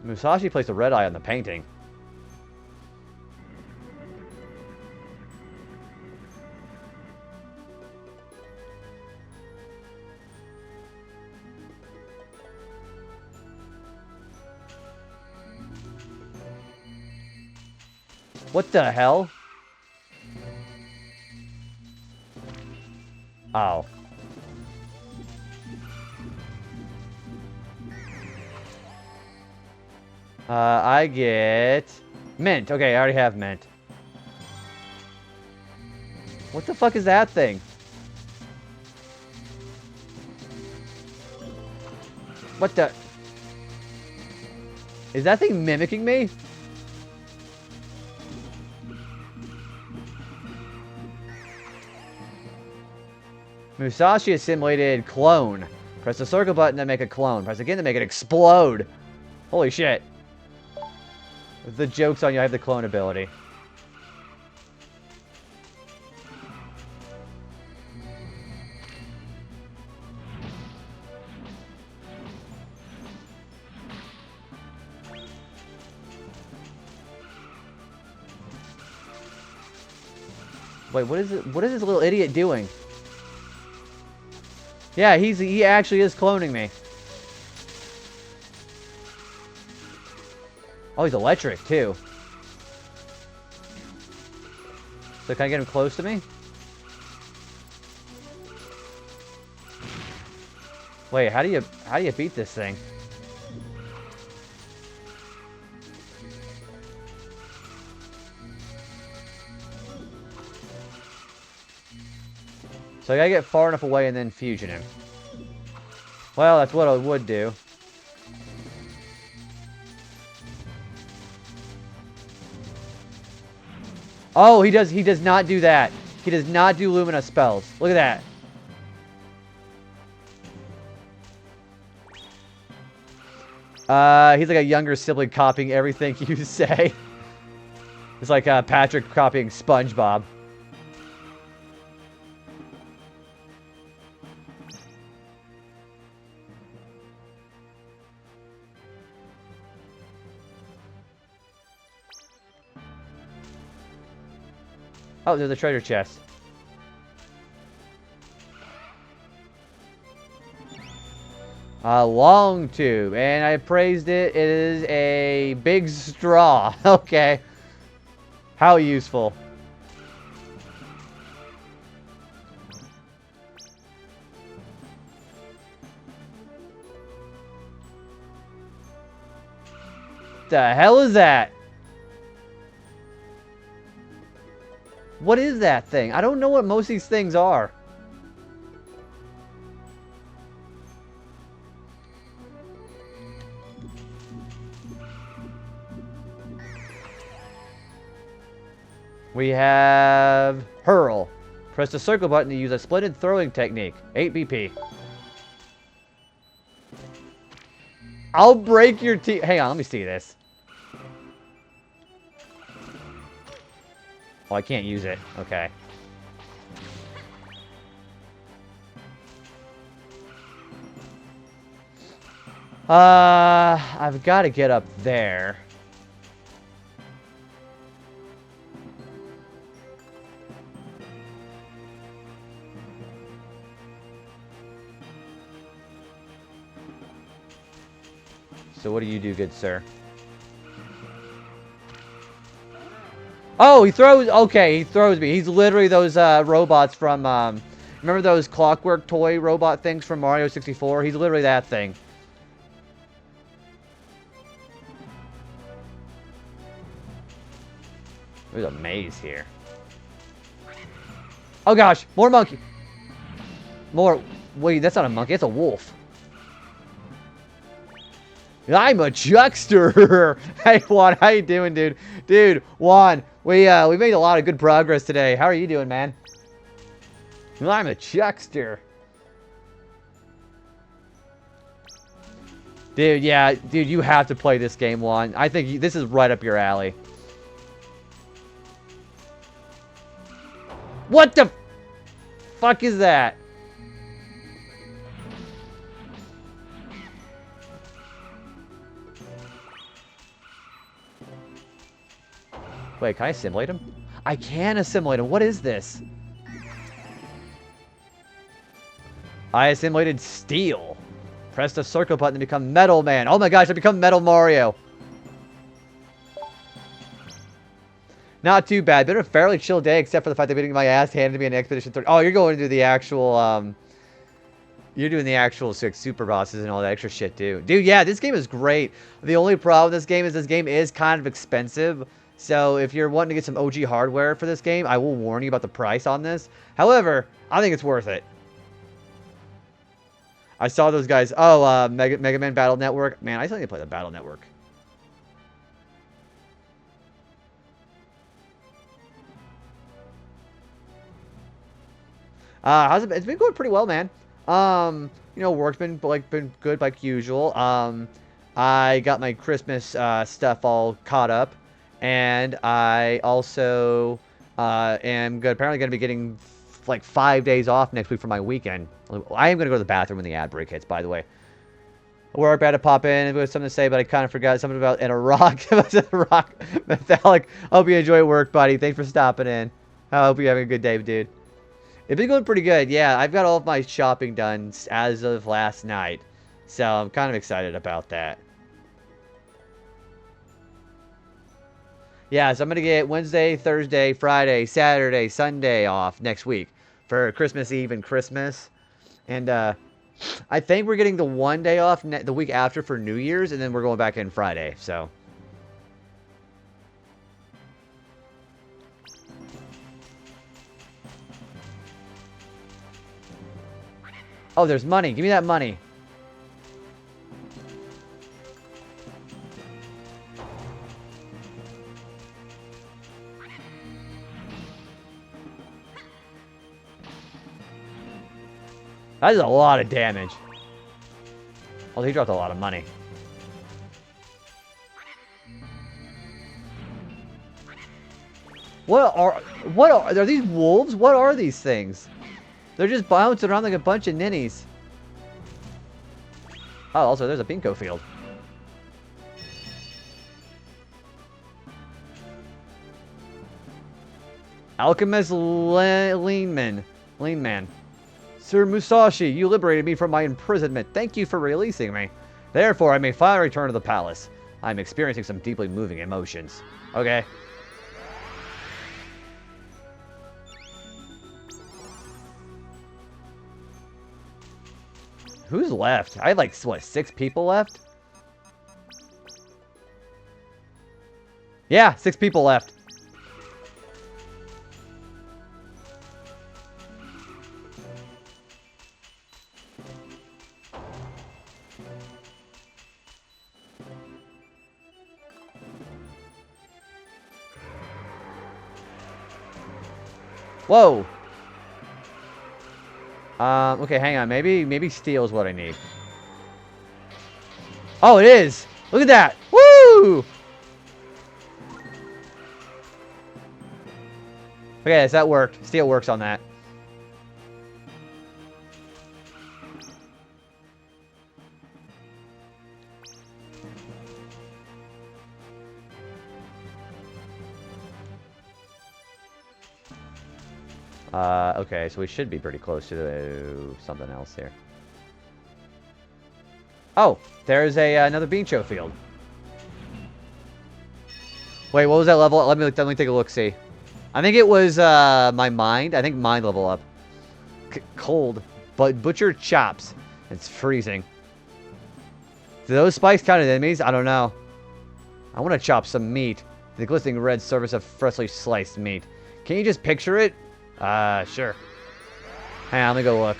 Musashi placed a red eye on the painting. What the hell? Oh. I get mint. Okay, I already have mint. What the fuck is that thing? What the? Is that thing mimicking me? Musashi assimilated clone. Press the circle button to make a clone. Press again to make it explode. Holy shit. The joke's on you, I have the clone ability. Wait, what is it? What is this little idiot doing? Yeah, he actually is cloning me. Oh, he's electric too. So can I get him close to me? Wait, how do you beat this thing? So I gotta get far enough away and then fusion him. Well, that's what I would do. Oh, he does not do that. He does not do Lumina spells. Look at that. He's like a younger sibling copying everything you say. It's like Patrick copying SpongeBob. Oh, there's a treasure chest. A long tube, and I praised it. It is a big straw. Okay. How useful. The hell is that? What is that thing? I don't know what most of these things are. We have Hurl. Press the circle button to use a splendid throwing technique. 8 BP. I'll break your teeth. Hang on, let me see this. Oh, I can't use it. Okay. I've got to get up there. So what do you do, good sir? Oh, he throws... Okay, he throws me. He's literally those robots from... remember those clockwork toy robot things from Mario 64? He's literally that thing. There's a maze here. Oh gosh, more monkey. More... Wait, that's not a monkey. It's a wolf. I'm a chuckster. Hey Juan, how you doing, dude? Dude, Juan, we made a lot of good progress today. How are you doing, man? I'm a chuckster. Dude, yeah, dude, you have to play this game, Juan. I think this is right up your alley. What the fuck is that? Wait, can I assimilate him? I can assimilate him. What is this? I assimilated steel. Press the circle button to become Metal Man. Oh my gosh, I become Metal Mario. Not too bad. Been a fairly chill day, except for the fact that I'm getting my ass handed to me in Expedition 30. Oh, you're going to do the actual, you're doing the actual super bosses and all that extra shit, too. Dude, yeah, this game is great. The only problem with this game is kind of expensive. So if you're wanting to get some OG hardware for this game, I will warn you about the price on this. However, I think it's worth it. I saw those guys. Oh, Mega Man Battle Network. Man, I still need to play the Battle Network. How's it been? It's been going pretty well, man. You know, work's been good like usual. I got my Christmas stuff all caught up. And I also am apparently going to be getting like 5 days off next week for my weekend. I am going to go to the bathroom when the ad break hits, by the way. We're about to pop in with something to say, but I kind of forgot something about a rock. Metallic. Hope you enjoy work, buddy. Thanks for stopping in. I hope you're having a good day, dude. It's been going pretty good. Yeah, I've got all of my shopping done as of last night. So I'm kind of excited about that. Yeah, so I'm going to get Wednesday, Thursday, Friday, Saturday, Sunday off next week for Christmas Eve and Christmas. And I think we're getting the one day off the week after for New Year's, and then we're going back in Friday, so. Oh, there's money. Give me that money. That is a lot of damage. Oh, he dropped a lot of money. What are these wolves? What are these things? They're just bouncing around like a bunch of ninnies. Oh, also there's a bingo field. Alchemist Lean Man. Sir Musashi, you liberated me from my imprisonment. Thank you for releasing me. Therefore, I may finally return to the palace. I'm experiencing some deeply moving emotions. Okay. Who's left? I had like, what, 6 people left? Yeah, 6 people left. Whoa. Okay, hang on. Maybe steel is what I need. Oh, it is. Look at that. Woo! Okay, yes, that worked. Steel works on that. Okay, so we should be pretty close to something else here. Oh, there's another bean show field. Wait, what was that level? Let me take a look. See, I think it was my mind. I think mind level up. Cold, but butcher chops. It's freezing. Do those spikes count as enemies? I don't know. I want to chop some meat. The glistening red surface of freshly sliced meat. Can you just picture it? Sure. Hang on, let me go look.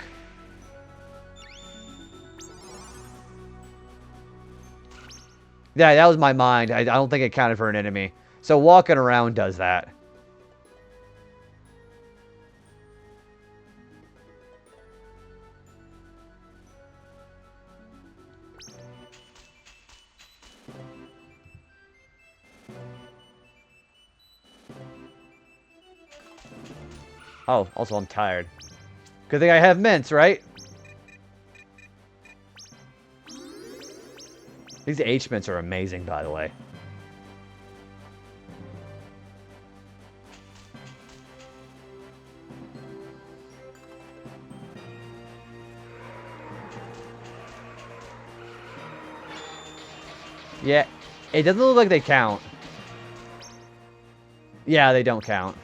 Yeah, that was my mind. I don't think it counted for an enemy. So walking around does that. Oh, also I'm tired. Good thing I have mints, right? These H mints are amazing, by the way. Yeah, it doesn't look like they count. Yeah, they don't count.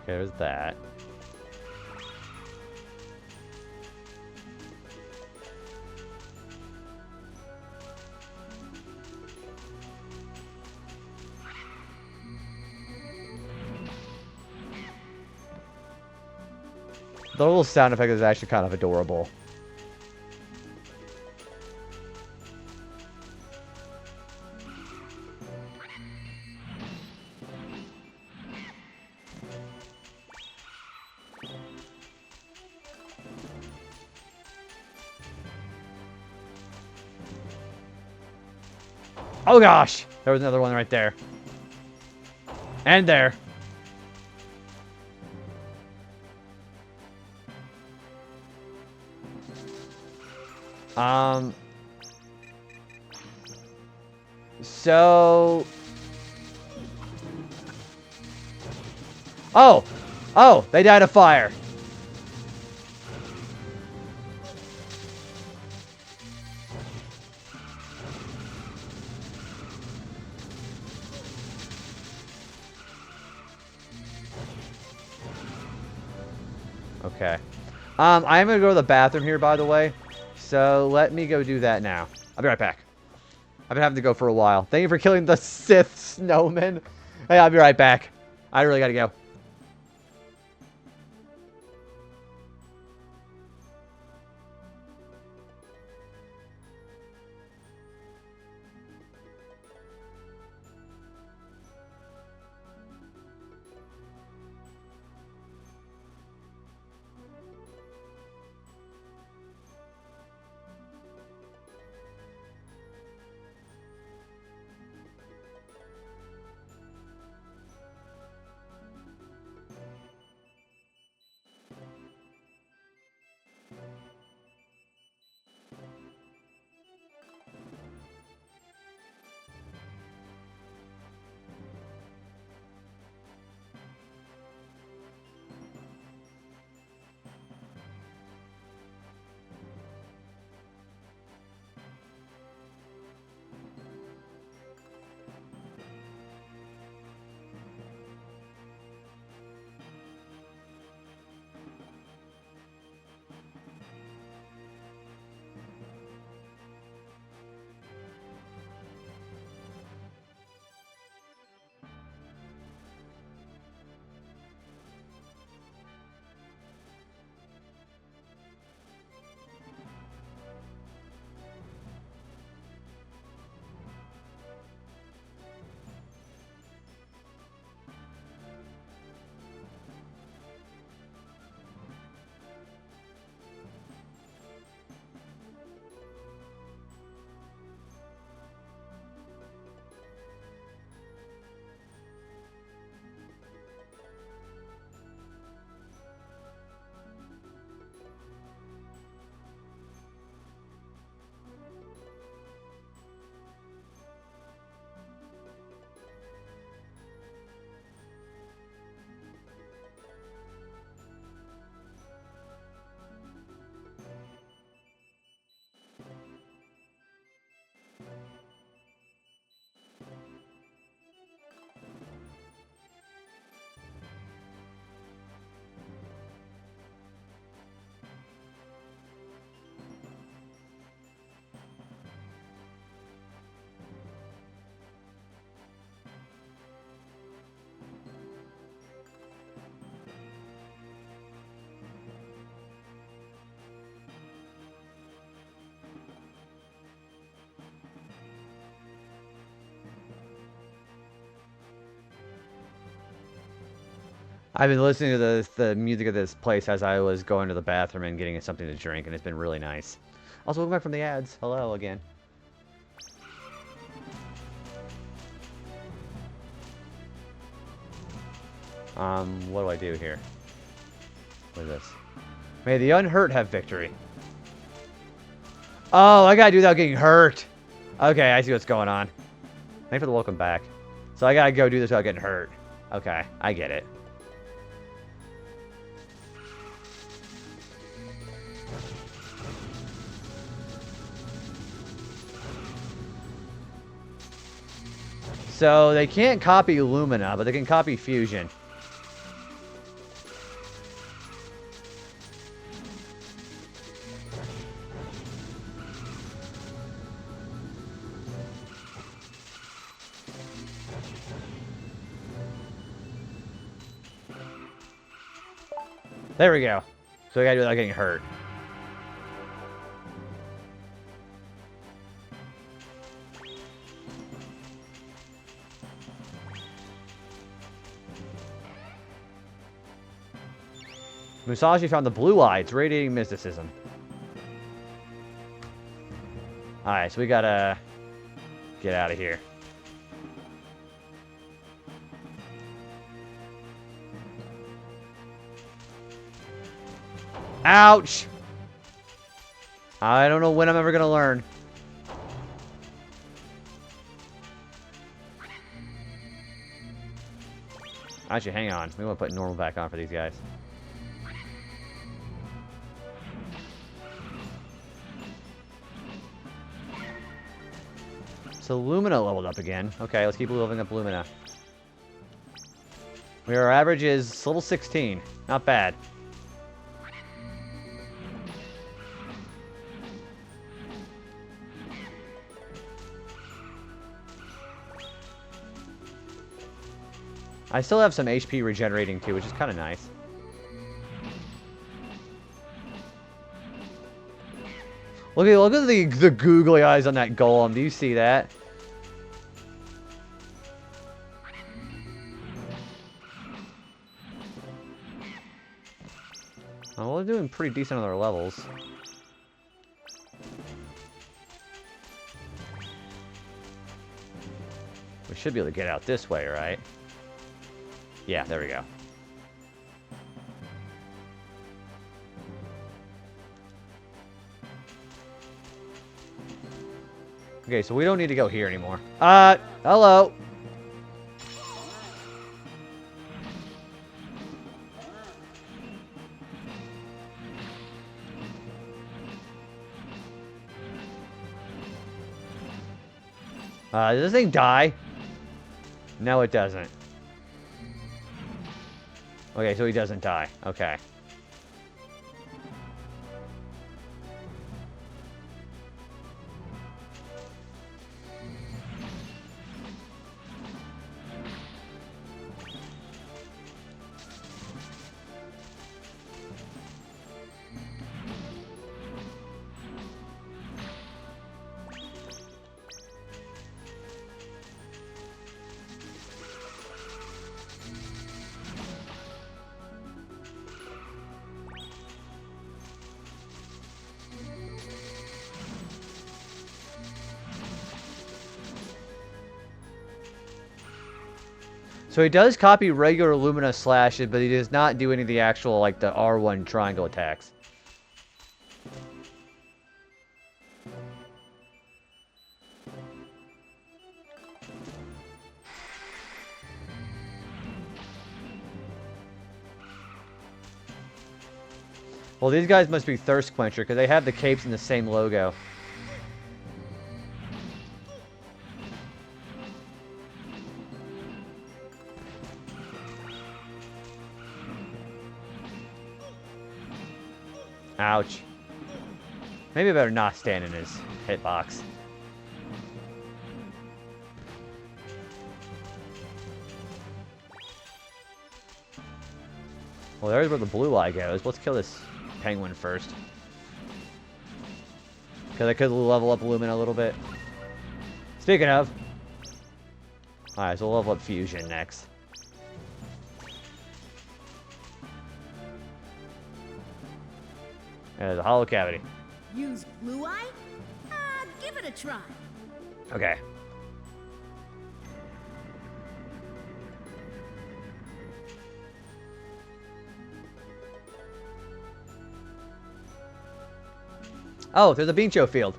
There's that. The little sound effect is actually kind of adorable. Oh gosh! There was another one right there. And there. So... Oh! Oh! They died of fire. Okay. I am going to go to the bathroom here, by the way. So, let me go do that now. I'll be right back. I've been having to go for a while. Thank you for killing the Sith snowman. Hey, I'll be right back. I really got to go. I've been listening to the music of this place as I was going to the bathroom and getting something to drink, and it's been really nice. Also, welcome back from the ads. Hello again. What do I do here? What is this? May the unhurt have victory. Oh, I gotta do without getting hurt. Okay, I see what's going on. Thanks for the welcome back. So I gotta go do this without getting hurt. Okay, I get it. So they can't copy Lumina, but they can copy Fusion. There we go. So we gotta do it without getting hurt. Musashi found the blue lights, radiating mysticism. Alright, so we gotta get out of here. Ouch! I don't know when I'm ever gonna learn. Actually, hang on. We want to put normal back on for these guys. So Lumina leveled up again. Okay, let's keep leveling up Lumina. Our average is level 16. Not bad. I still have some HP regenerating too, which is kind of nice. Look at the googly eyes on that golem. Do you see that? Oh, well, we're doing pretty decent on our levels. We should be able to get out this way, right? Yeah, there we go. Okay, so we don't need to go here anymore. Hello. Does this thing die? No, it doesn't. Okay, so he doesn't die. Okay. So he does copy regular Lumina slashes, but he does not do any of the actual, like, the R1 triangle attacks. Well, these guys must be Thirst Quencher, because they have the capes in the same logo. Ouch. Maybe I better not stand in his hitbox. Well, there's where the blue eye goes. Let's kill this penguin first. Because I could level up Lumina a little bit. Speaking of. Alright, so we'll level up Fusion next. There's a hollow cavity. Use blue eye? Give it a try. Okay. Oh, there's a Bincho field.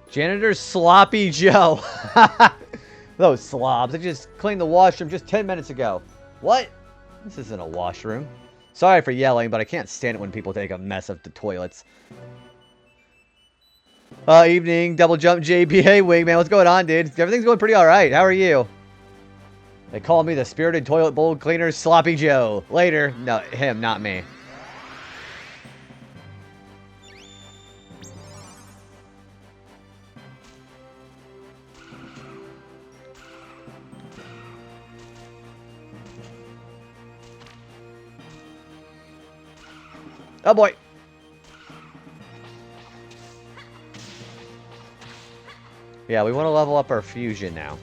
Janitor Sloppy Joe. Those slobs. I just cleaned the washroom just 10 minutes ago. What? This isn't a washroom. Sorry for yelling, but I can't stand it when people take a mess of the toilets. Evening, double jump JPA Wingman. What's going on, dude? Everything's going pretty alright. How are you? They call me the spirited toilet bowl cleaner, Sloppy Joe. Later. No, him, not me. Oh boy. Yeah, we want to level up our fusion now.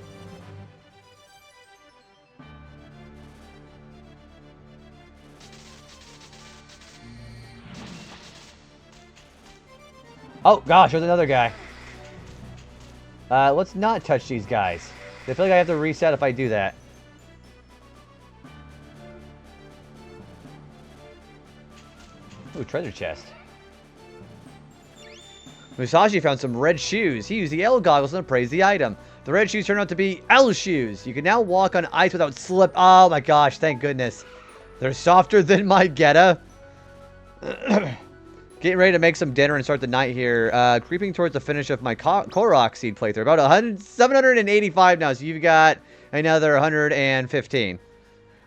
Oh gosh, there's another guy. Let's not touch these guys. I feel like I have to reset if I do that. Ooh, treasure chest. Musashi found some red shoes. He used the L goggles and appraised the item. The red shoes turned out to be L shoes. You can now walk on ice without slip. Oh my gosh, thank goodness. They're softer than my Geta. Getting ready to make some dinner and start the night here. Creeping towards the finish of my Korok seed playthrough. About 785 now, so you've got another 115.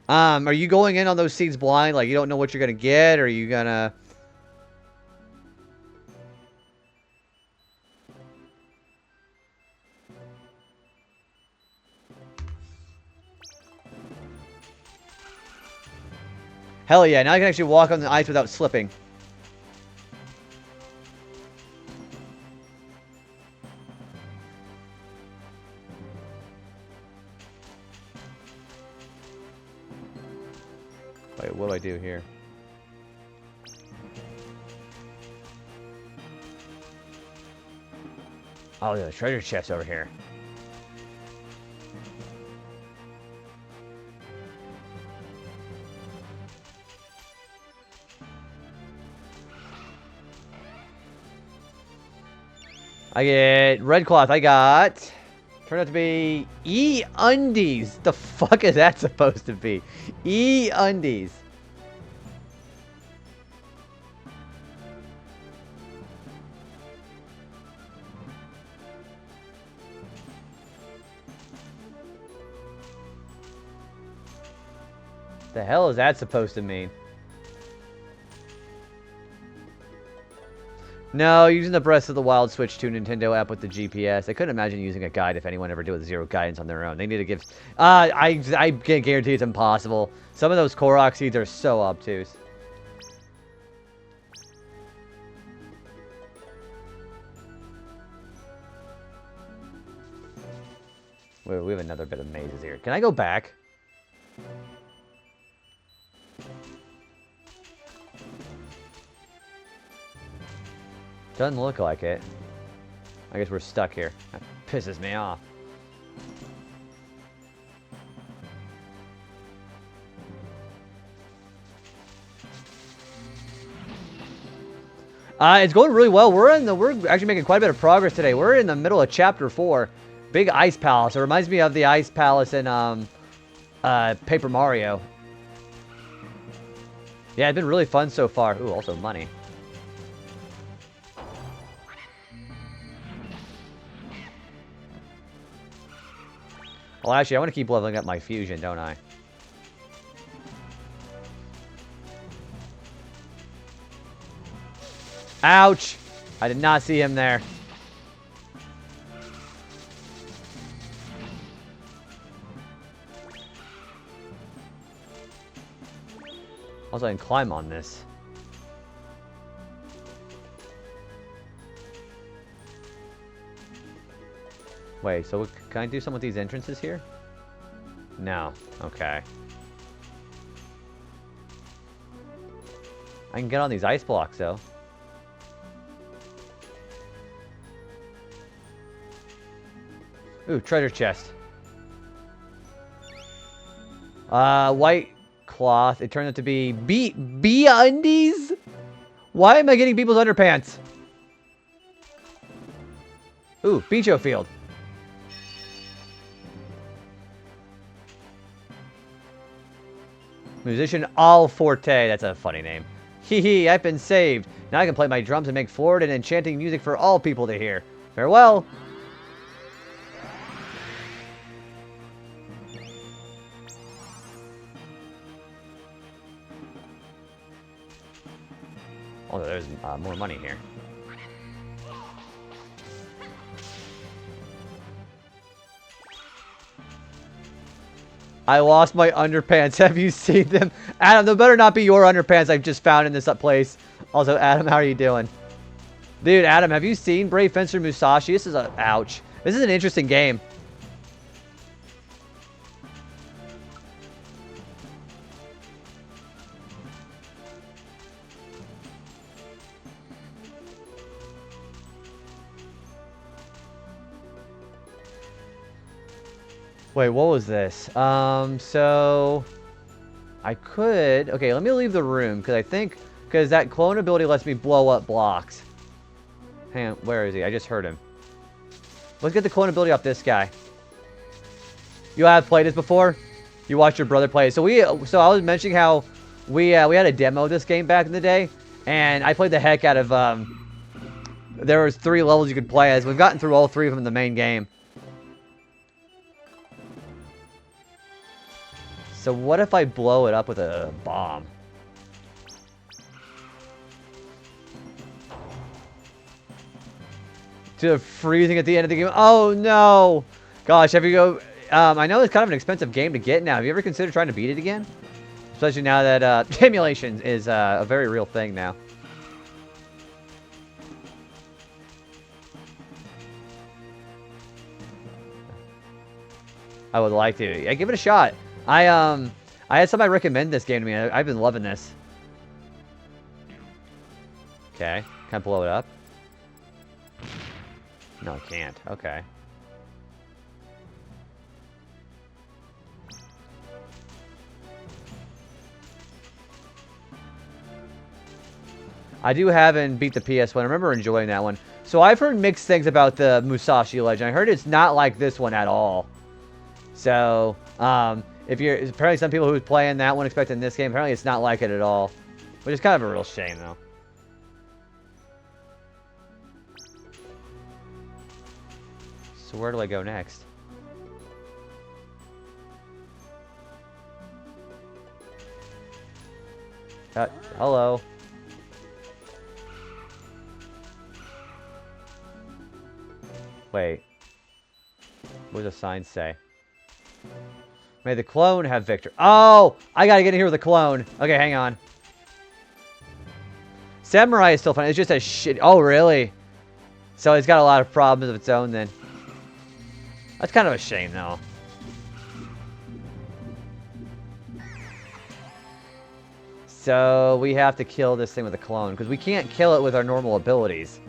Are you going in on those seeds blind? Like, you don't know what you're going to get? Or are you going to... Hell yeah, now I can actually walk on the ice without slipping. Wait, what do I do here? Oh, there's a treasure chest over here. I get red cloth. I got... Turned out to be E-Undies. The fuck is that supposed to be? E-Undies. The hell is that supposed to mean? No, using the Breath of the Wild Switch to Nintendo app with the GPS. I couldn't imagine using a guide if anyone ever did with zero guidance on their own. They need to give... I can guarantee it's impossible. Some of those Korok seeds are so obtuse. Wait, we have another bit of mazes here. Can I go back? Doesn't look like it. I guess we're stuck here. That pisses me off. It's going really well. We're actually making quite a bit of progress today. We're in the middle of Chapter 4. Big Ice Palace. It reminds me of the Ice Palace in Paper Mario. Yeah, it's been really fun so far. Ooh, also money. Well, actually, I want to keep leveling up my fusion, don't I? Ouch! I did not see him there. Also, I can climb on this. Wait, so can I do some with these entrances here? No. Okay. I can get on these ice blocks, though. Ooh, treasure chest. White cloth. It turned out to be bee undies? Why am I getting people's underpants? Ooh, Bicho field. Musician Al Forte. That's a funny name. Hee hee, I've been saved. Now I can play my drums and make florid and enchanting music for all people to hear. Farewell. Oh, there's more money here. I lost my underpants. Have you seen them? Adam, they better not be your underpants I've just found in this place. Also, Adam, how are you doing? Dude, Adam, have you seen Brave Fencer Musashi? This is a... Ouch. This is an interesting game. Wait, what was this? So... I could... Okay, let me leave the room, because I think... Because that clone ability lets me blow up blocks. Hang on, where is he? I just heard him. Let's get the clone ability off this guy. You have played this before? You watched your brother play it. So I was mentioning how we had a demo of this game back in the day, and I played the heck out of... there was 3 levels you could play as. We've gotten through all 3 of them in the main game. So what if I blow it up with a bomb? To freezing at the end of the game. Oh no! Gosh, have you go... I know it's kind of an expensive game to get now. Have you ever considered trying to beat it again? Especially now that emulation is a very real thing now. I would like to. Yeah, give it a shot. I had somebody recommend this game to me. I've been loving this. Okay. Can I blow it up? No, I can't. Okay. I do have and beat the PS1. I remember enjoying that one. So I've heard mixed things about the Musashi Legend. I heard it's not like this one at all. So, apparently some people who was playing that one expecting this game, apparently it's not like it at all. Which is kind of a real shame, though. So where do I go next? Hello. Wait. What does the sign say? May the clone have victory. Oh! I gotta get in here with the clone. Okay, hang on. Samurai is still fun. It's just a shit... Oh, really? So it's got a lot of problems of its own, then. That's kind of a shame, though. So we have to kill this thing with a clone, because we can't kill it with our normal abilities.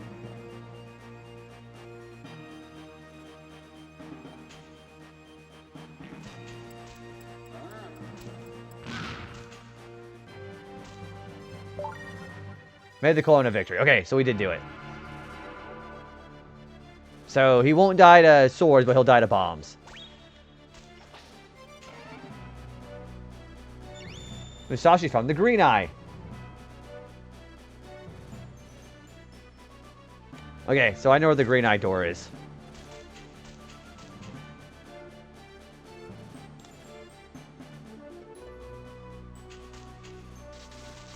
Made the clone a victory. Okay, so we did do it. So he won't die to swords, but he'll die to bombs. Musashi found the green eye. Okay, so I know where the green eye door is.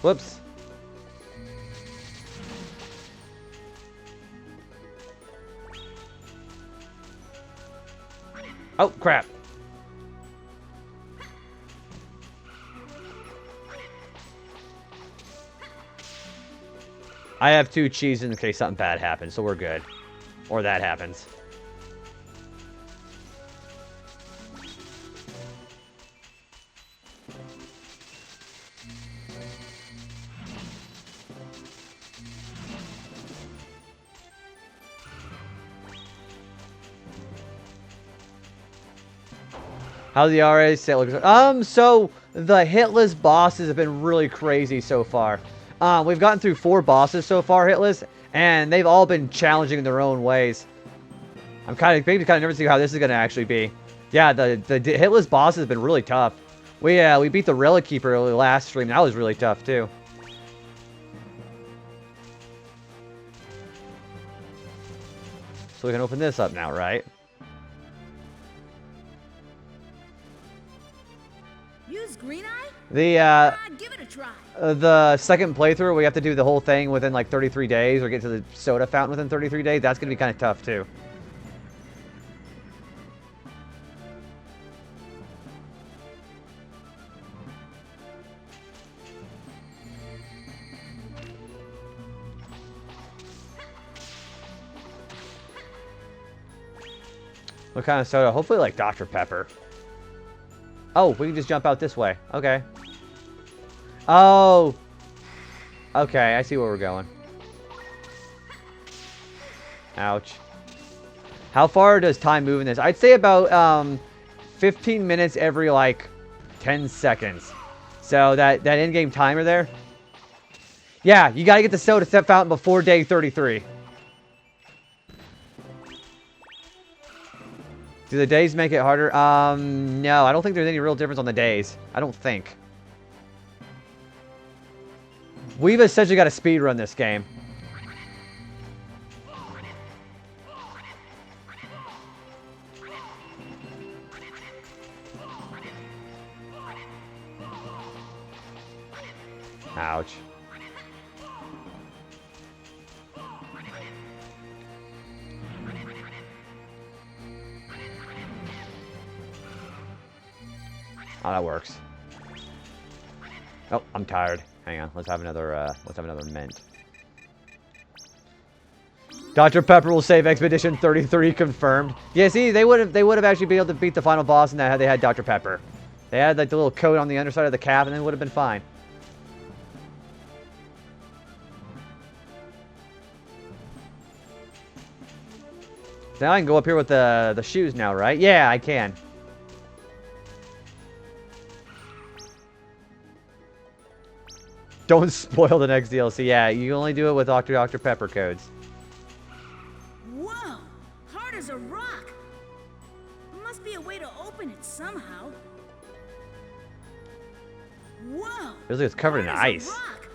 Whoops. Oh, crap. I have 2 cheeses in case something bad happens, so we're good. Or that happens. How the RA set looks? So the hitless bosses have been really crazy so far. We've gotten through 4 bosses so far, hitless, and they've all been challenging in their own ways. I'm kind of nervous to see how this is gonna actually be. Yeah, the hitless bosses have been really tough. We beat the Relic Keeper last stream. That was really tough too. So we can open this up now, right? Use Green Eye? The Give it a try. the second playthrough, we have to do the whole thing within like 33 days, or get to the soda fountain within 33 days. That's gonna be kind of tough too. What kind of soda? Hopefully like Dr. Pepper. Oh, we can just jump out this way. Okay. Oh. Okay, I see where we're going. Ouch. How far does time move in this? I'd say about 15 minutes every like 10 seconds. So that in-game timer there. Yeah, you gotta get the soda step fountain before day 33. Do the days make it harder? No, I don't think there's any real difference on the days. I don't think. We've essentially got to speedrun this game. Ouch. Oh, that works. Oh, I'm tired. Hang on. Let's have another mint. Dr. Pepper will save Expedition 33 confirmed. Yeah, see, they would have actually been able to beat the final boss and that they had Dr. Pepper. They had like the little coat on the underside of the cap and it would have been fine. Now I can go up here with the shoes now, right? Yeah, I can. Don't spoil the next DLC. Yeah, you only do it with Dr. Pepper codes. Whoa! Hard as a rock! Must be a way to open it somehow. Whoa! Feels like it's covered in hard as ice. a rock.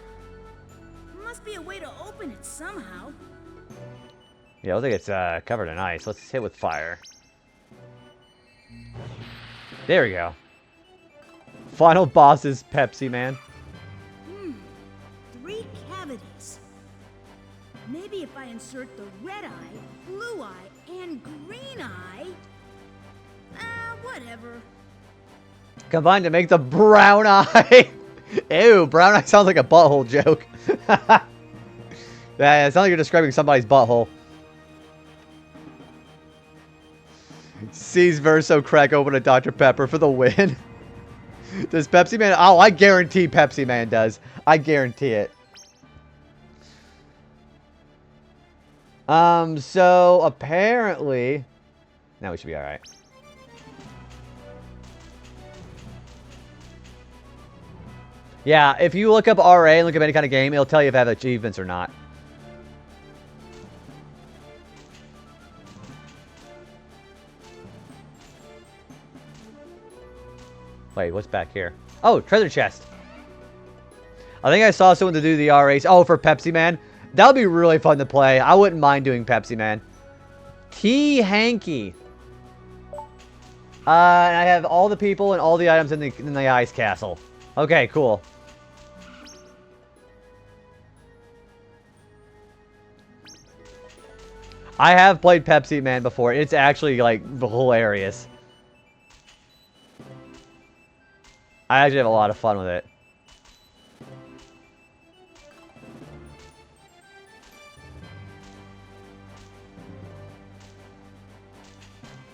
Must be a way to open it somehow. Yeah, I think it's covered in ice. Let's hit with fire. There we go. Final boss is Pepsi Man. 3 cavities. Maybe if I insert the red eye, blue eye, and green eye... whatever. Combined to make the brown eye. Ew, brown eye sounds like a butthole joke. Yeah, it sounds like you're describing somebody's butthole. Sees Verso crack open a Dr. Pepper for the win. Does Pepsi Man... Oh, I guarantee Pepsi Man does. I guarantee it. So apparently... Now we should be alright. Yeah, if you look up RA and look up any kind of game, it'll tell you if I have achievements or not. Wait, what's back here? Oh, treasure chest. I think I saw someone to do the RAs. Oh, for Pepsi Man. That would be really fun to play. I wouldn't mind doing Pepsi Man. T Hanky. And I have all the people and all the items in the ice castle. Okay, cool. I have played Pepsi Man before. It's actually, like, hilarious. I actually have a lot of fun with it.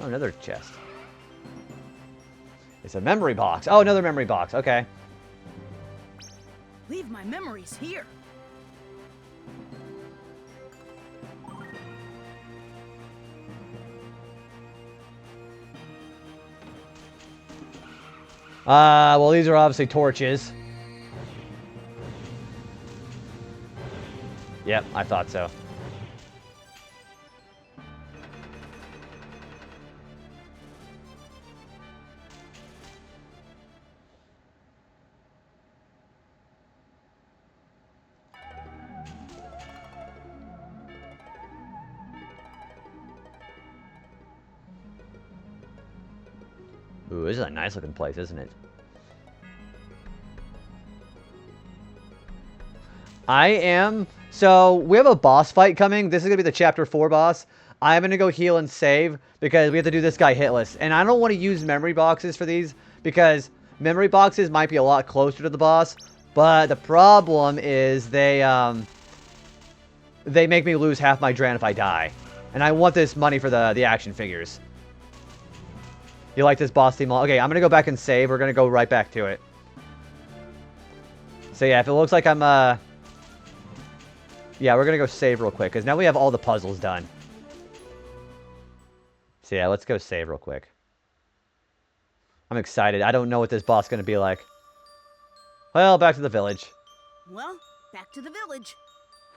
Oh, another chest. It's a memory box. Oh, another memory box. Okay. Leave my memories here. Well, these are obviously torches. Yep, I thought so. Ooh, this is a nice looking place, isn't it? So, we have a boss fight coming. This is going to be the Chapter 4 boss. I'm going to go heal and save because we have to do this guy hitless. And I don't want to use memory boxes for these because memory boxes might be a lot closer to the boss. But the problem is they make me lose half my Dran if I die. And I want this money for the action figures. You like this boss theme? Okay, I'm going to go back and save. We're going to go right back to it. So yeah, if it looks like I'm, yeah, we're going to go save real quick, because now we have all the puzzles done. So yeah, let's go save real quick. I'm excited. I don't know what this boss is going to be like. Well, back to the village. Well, back to the village.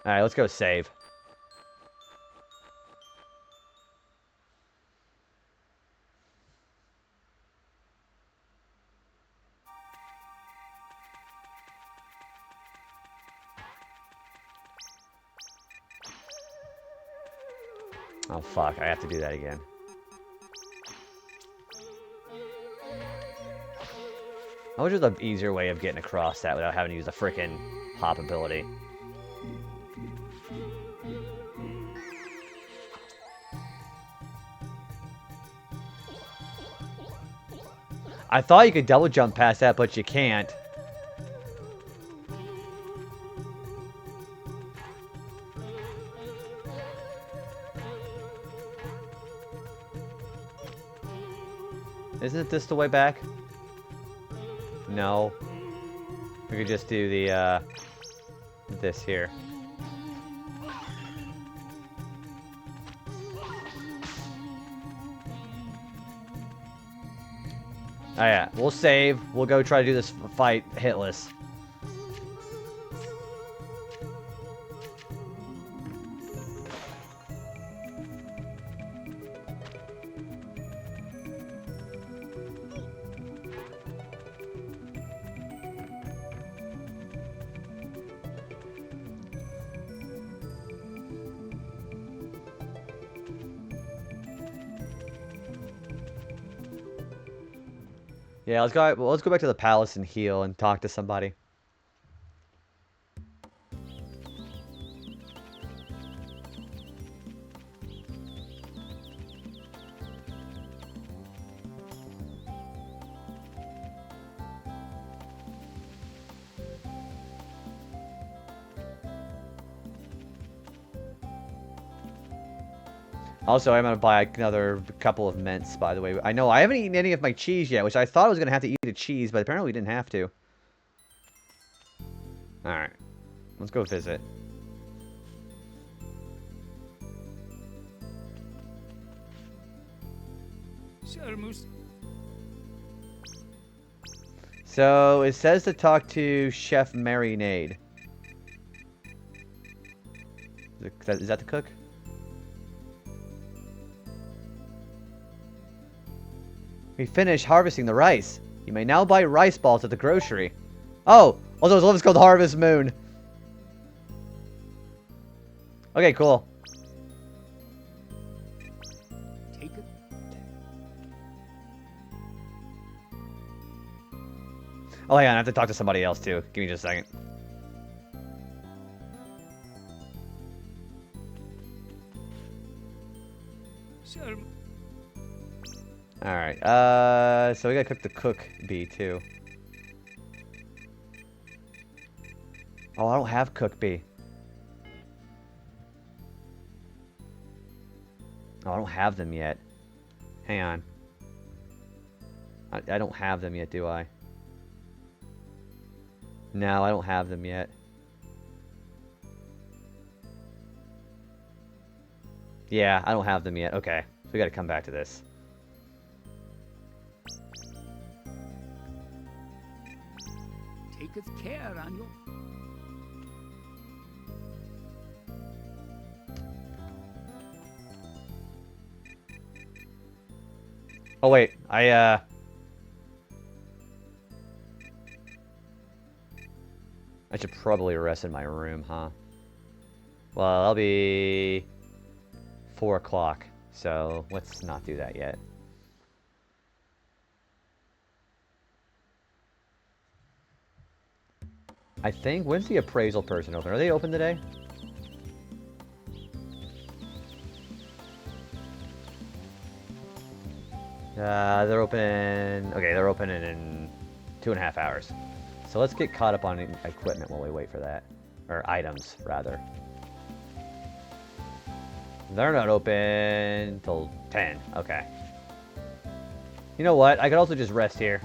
Alright, let's go save. Oh, fuck. I have to do that again. I wish there was an easier way of getting across that without having to use the frickin' hop ability. I thought you could double jump past that, but you can't. Isn't this the way back? No. We could just do the, this here. Oh yeah, we'll save. We'll go try to do this fight hitless. Yeah, let's go back to the palace and heal and talk to somebody. Also, I'm going to buy another couple of mints, by the way. I know I haven't eaten any of my cheese yet, which I thought I was going to have to eat a cheese, but apparently we didn't have to. Alright. Let's go visit. So, it says to talk to Chef Marinade. Is that the cook? We finished harvesting the rice. You may now buy rice balls at the grocery. Oh! Also, this level's called Harvest Moon. Okay, cool. Take it. Oh, hang on. I have to talk to somebody else, too. Give me just a second. Sure. Alright, so we gotta cook the cook bee, too. Oh, I don't have cook bee. Oh, I don't have them yet. Hang on. I don't have them yet, do I? No, I don't have them yet. Yeah, I don't have them yet. Okay, so we gotta come back to this. taketh care on you. Oh wait, I should probably rest in my room, huh? Well, I'll be 4 o'clock, so let's not do that yet. I think, when's the appraisal person open? Are they open today? They're open, okay, they're open in 2.5 hours. So let's get caught up on equipment while we wait for that. Or items, rather. They're not open till 10, okay. You know what, I could also just rest here.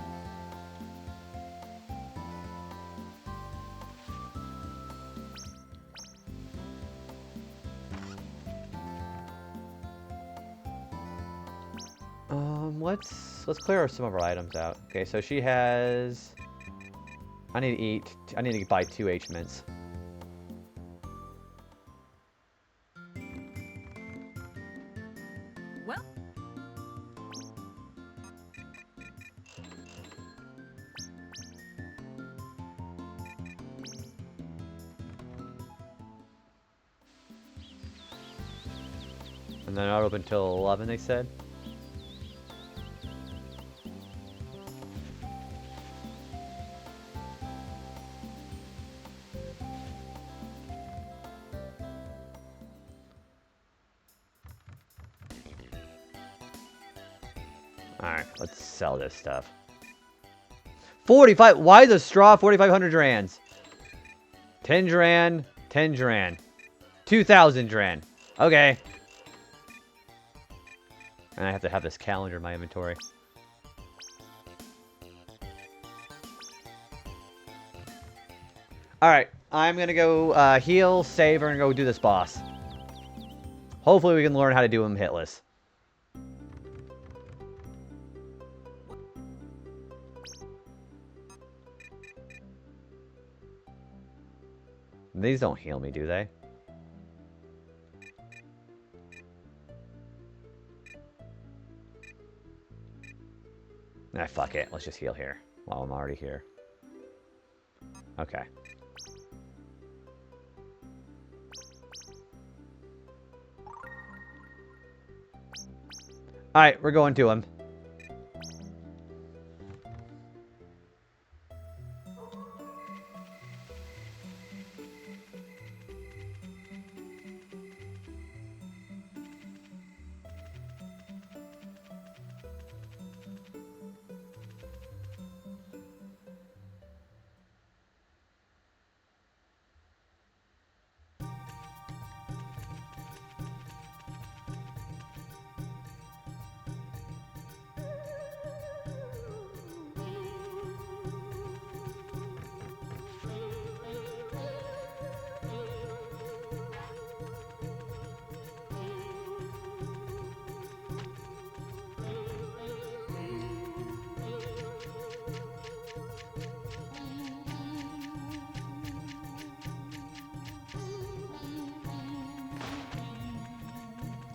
Let's clear some of our items out. Okay, so she has... I need to eat. I need to buy 2 H-mints. Well, And they're not open till 11, they said? Alright, let's sell this stuff. 45! Why the straw? 4,500 Drands. 10 Dran, 10 Dran. 2,000 Dran. Okay. And I have to have this calendar in my inventory. Alright, I'm gonna go heal, save, and go do this boss. Hopefully we can learn how to do him hitless. These don't heal me, do they? Nah, fuck it. Let's just heal here while I'm already here. Okay. Alright, we're going to him.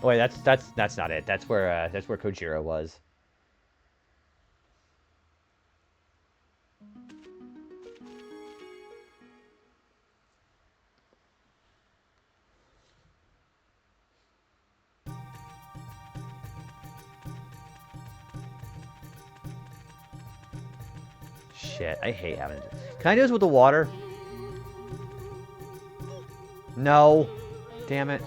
Oh, wait, that's not it. That's where Kojiro was. Shit, I hate having to... Can I do this with the water? No. Damn it.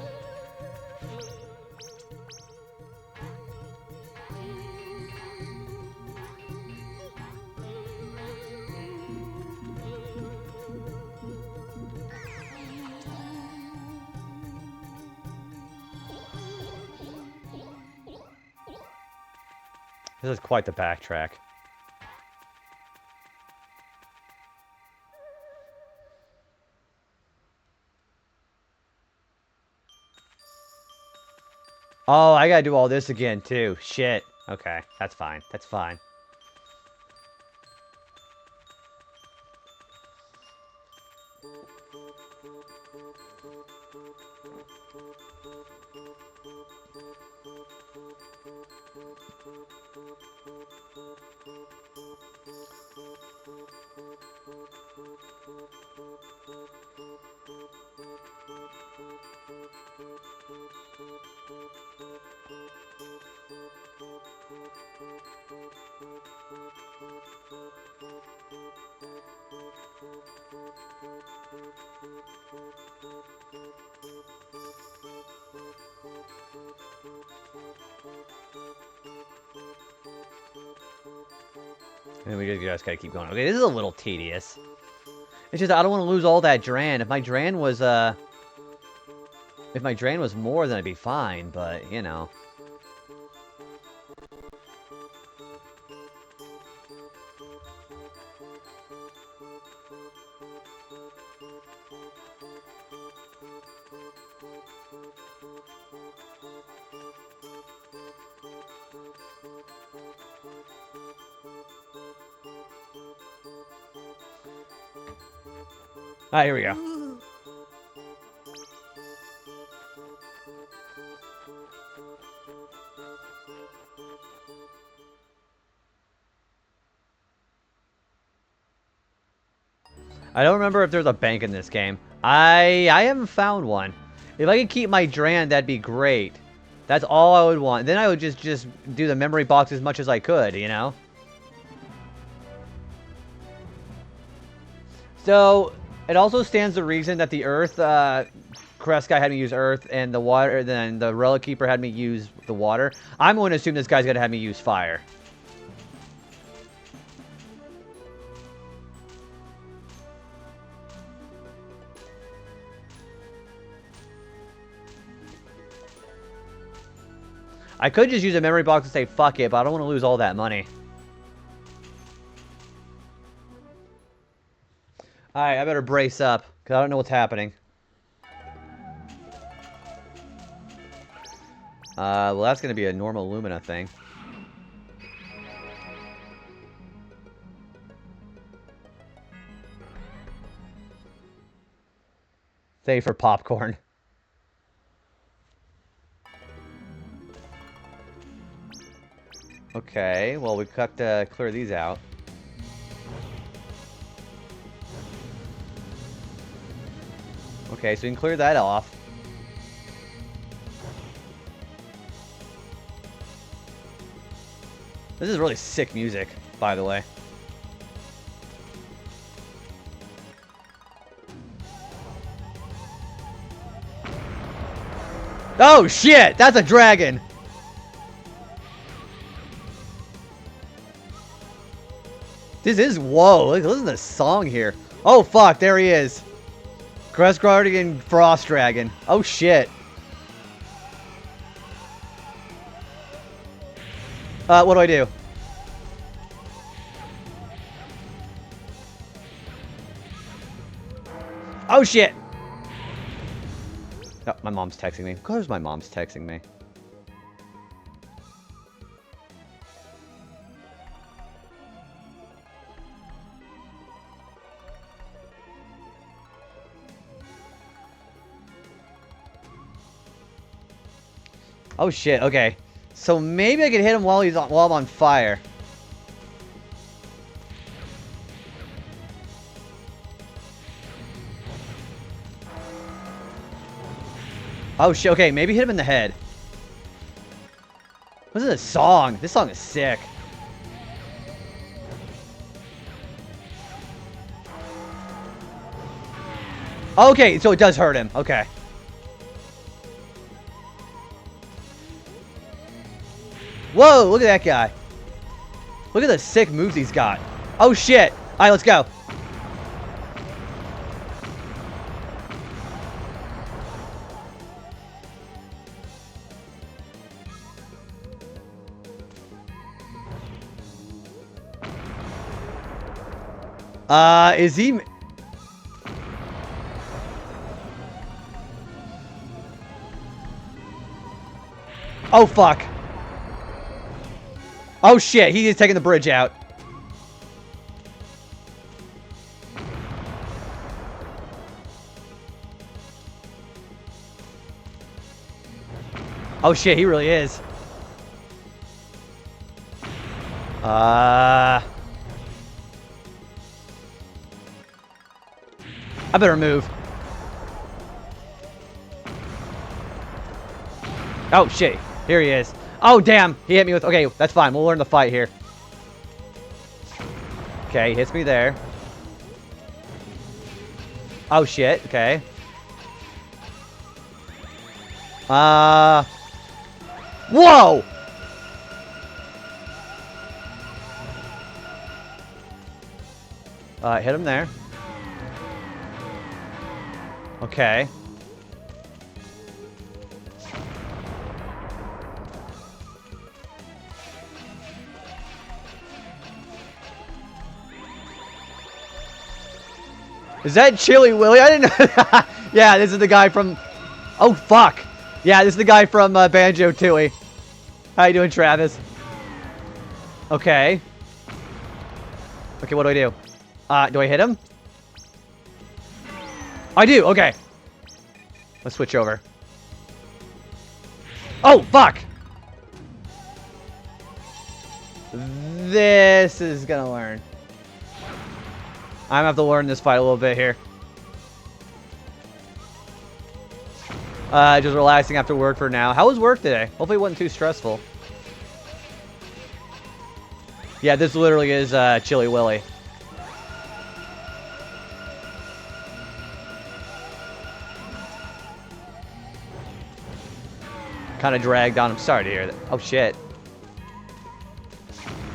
This is quite the backtrack. Oh, I gotta do all this again, too. Shit. Okay, that's fine. That's fine. And we just gotta keep going. Okay, this is a little tedious. It's just I don't want to lose all that Dran. If my Dran was more, then I'd be fine. But you know. Alright, here we go. I don't remember if there's a bank in this game. I haven't found one. If I could keep my Dran, that'd be great. That's all I would want. Then I would just do the memory box as much as I could, you know? So, it also stands to reason that the Earth, Crest guy had me use Earth, and the water, then the Relic Keeper had me use the water. I'm going to assume this guy's going to have me use fire. I could just use a memory box and say fuck it, but I don't want to lose all that money. Alright, I better brace up, because I don't know what's happening. Well, that's going to be a normal Lumina thing. Save for popcorn. Okay, well, we got to clear these out. Okay, so we can clear that off. This is really sick music, by the way. Oh, shit! That's a dragon! This is, whoa, listen to this song here. Oh, fuck, there he is. Crest Guardian Frost Dragon. Oh, shit. What do I do? Oh, shit. Oh, my mom's texting me. Of course my mom's texting me. Oh shit, okay. So maybe I can hit him while I'm on fire. Oh shit, okay, maybe hit him in the head. Listen to this song. This song is sick. Okay, so it does hurt him. Okay. Whoa, look at that guy. Look at the sick moves he's got. Oh, shit. All right, let's go. Is he... Oh, fuck. Oh shit, he is taking the bridge out. Oh shit, he really is. I better move. Oh, shit. Here he is. Oh, damn. He hit me with... Okay, that's fine. We'll learn the fight here. Okay, he hits me there. Oh, shit. Okay. Whoa! Hit him there. Okay. Is that Chili Willy? I didn't know that. Yeah, this is the guy from... Oh, fuck. Yeah, this is the guy from Banjo-Tooie. How you doing, Travis? Okay. Okay, what do I do? Do I hit him? I do, okay. Let's switch over. Oh, fuck! This is gonna learn. I'm gonna have to learn this fight a little bit here. Just relaxing after work for now. How was work today? Hopefully it wasn't too stressful. Yeah, this literally is Chili Willy. Kind of dragged on. I'm sorry to hear that. Oh, shit.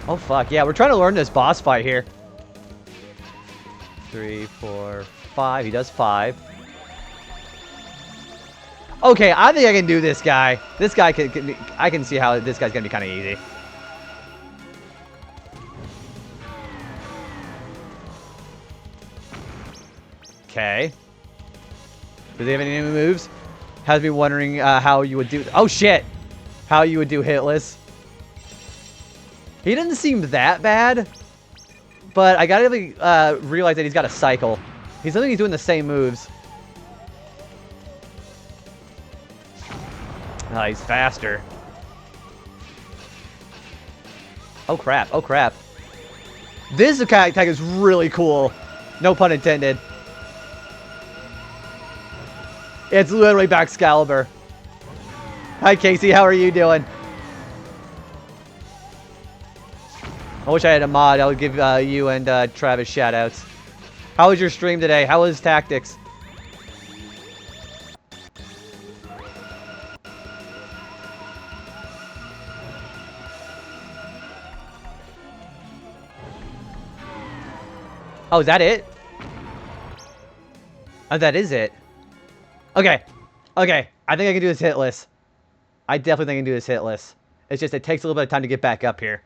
Oh, fuck. Yeah, we're trying to learn this boss fight here. 3, 4, 5. He does 5. Okay, I think I can do this guy. This guy I can see how this guy's gonna be kind of easy. Okay. Does he have any new moves? Has me wondering how you would do... Oh, shit! How you would do hitless. He doesn't seem that bad. But I gotta realize that he's got a cycle. He's doing the same moves. Oh, he's faster. Oh, crap. Oh, crap. This attack is really cool. No pun intended. It's literally Baxcalibur. Hi, Casey. How are you doing? I wish I had a mod. I would give you and Travis shoutouts. How was your stream today? How was tactics? Oh, is that it? Oh, that is it. Okay. Okay. I think I can do this hitless. I definitely think I can do this hitless. It's just it takes a little bit of time to get back up here.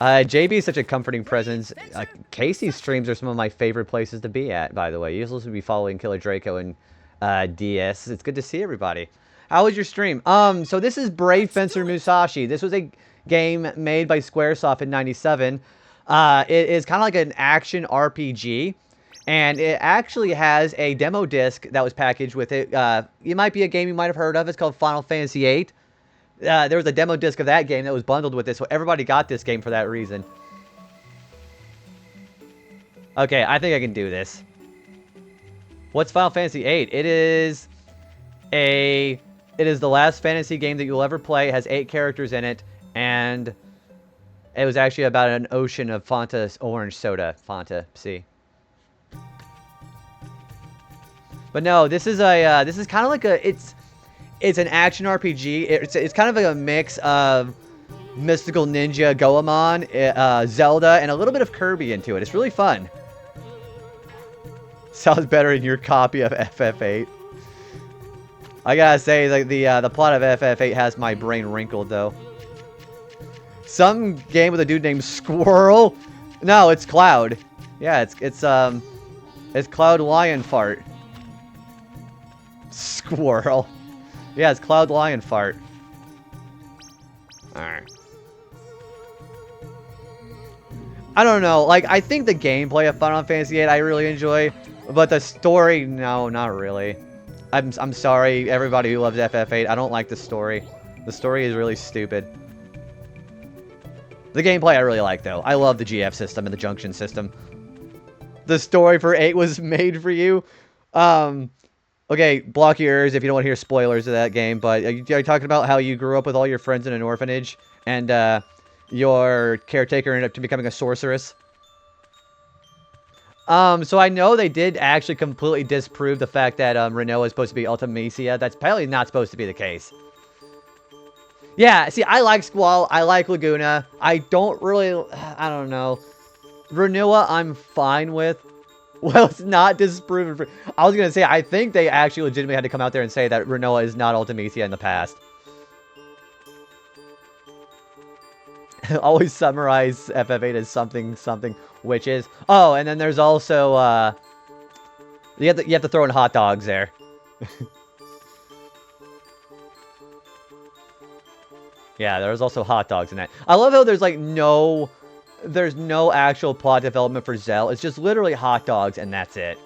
JB is such a comforting presence. Casey's streams are some of my favorite places to be at, by the way. You're supposed to be following Killer Draco and DS. It's good to see everybody. How was your stream? So this is Brave Fencer Musashi. This was a game made by Squaresoft in '97. It is kind of like an action RPG. And it actually has a demo disc that was packaged with it. It might be a game you might have heard of. It's called Final Fantasy VIII. There was a demo disc of that game that was bundled with this, so everybody got this game for that reason. Okay, I think I can do this. What's Final Fantasy VIII? It is the last fantasy game that you'll ever play. It has 8 characters in it, and it was actually about an ocean of Fanta orange soda. Fanta, see. But no, this is kind of like it's an action RPG. It's kind of like a mix of Mystical Ninja, Goemon, Zelda, and a little bit of Kirby into it. It's really fun. Sounds better in your copy of FF8. I gotta say, like the plot of FF8 has my brain wrinkled though. Some game with a dude named Squirrel. No, it's Cloud. Yeah, it's Cloud Lion Fart. Squirrel. Yeah, it's Cloud Lion Fart. Alright. I don't know. Like, I think the gameplay of Final Fantasy VIII I really enjoy. But the story, no, not really. I'm sorry, everybody who loves FF8. I don't like the story. The story is really stupid. The gameplay I really like, though. I love the GF system and the junction system. The story for 8 was made for you. Okay, block your ears if you don't want to hear spoilers of that game, but are you talking about how you grew up with all your friends in an orphanage, and your caretaker ended up becoming a sorceress? So I know they did actually completely disprove the fact that Renoa is supposed to be Ultimecia. That's apparently not supposed to be the case. Yeah, see, I like Squall, I like Laguna. I don't really, I don't know. Renoa, I'm fine with. Well, it's not disproven. I was going to say, I think they actually legitimately had to come out there and say that Renoa is not Ultimecia in the past. Always summarize FF8 as something, which is... Oh, and then there's also, you have to throw in hot dogs there. Yeah, there's also hot dogs in that. I love how there's, like, there's no actual plot development for Zell. It's just literally hot dogs, and that's it.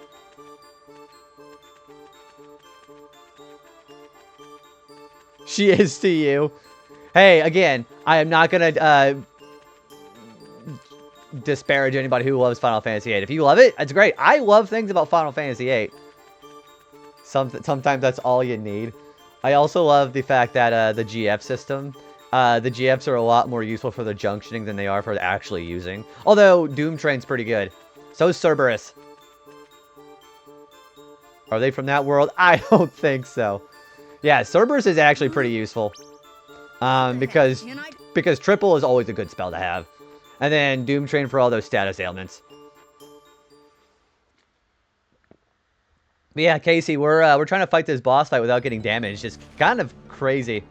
She is to you. Hey, again, I am not gonna disparage anybody who loves Final Fantasy VIII. If you love it, that's great. I love things about Final Fantasy VIII. Sometimes that's all you need. I also love the fact that the GF system, the GFs are a lot more useful for the junctioning than they are for actually using. Although Doom Train's pretty good. So is Cerberus. Are they from that world? I don't think so. Yeah, Cerberus is actually pretty useful. Because triple is always a good spell to have. And then Doom Train for all those status ailments. But yeah, Casey, we're trying to fight this boss fight without getting damaged. It's kind of crazy.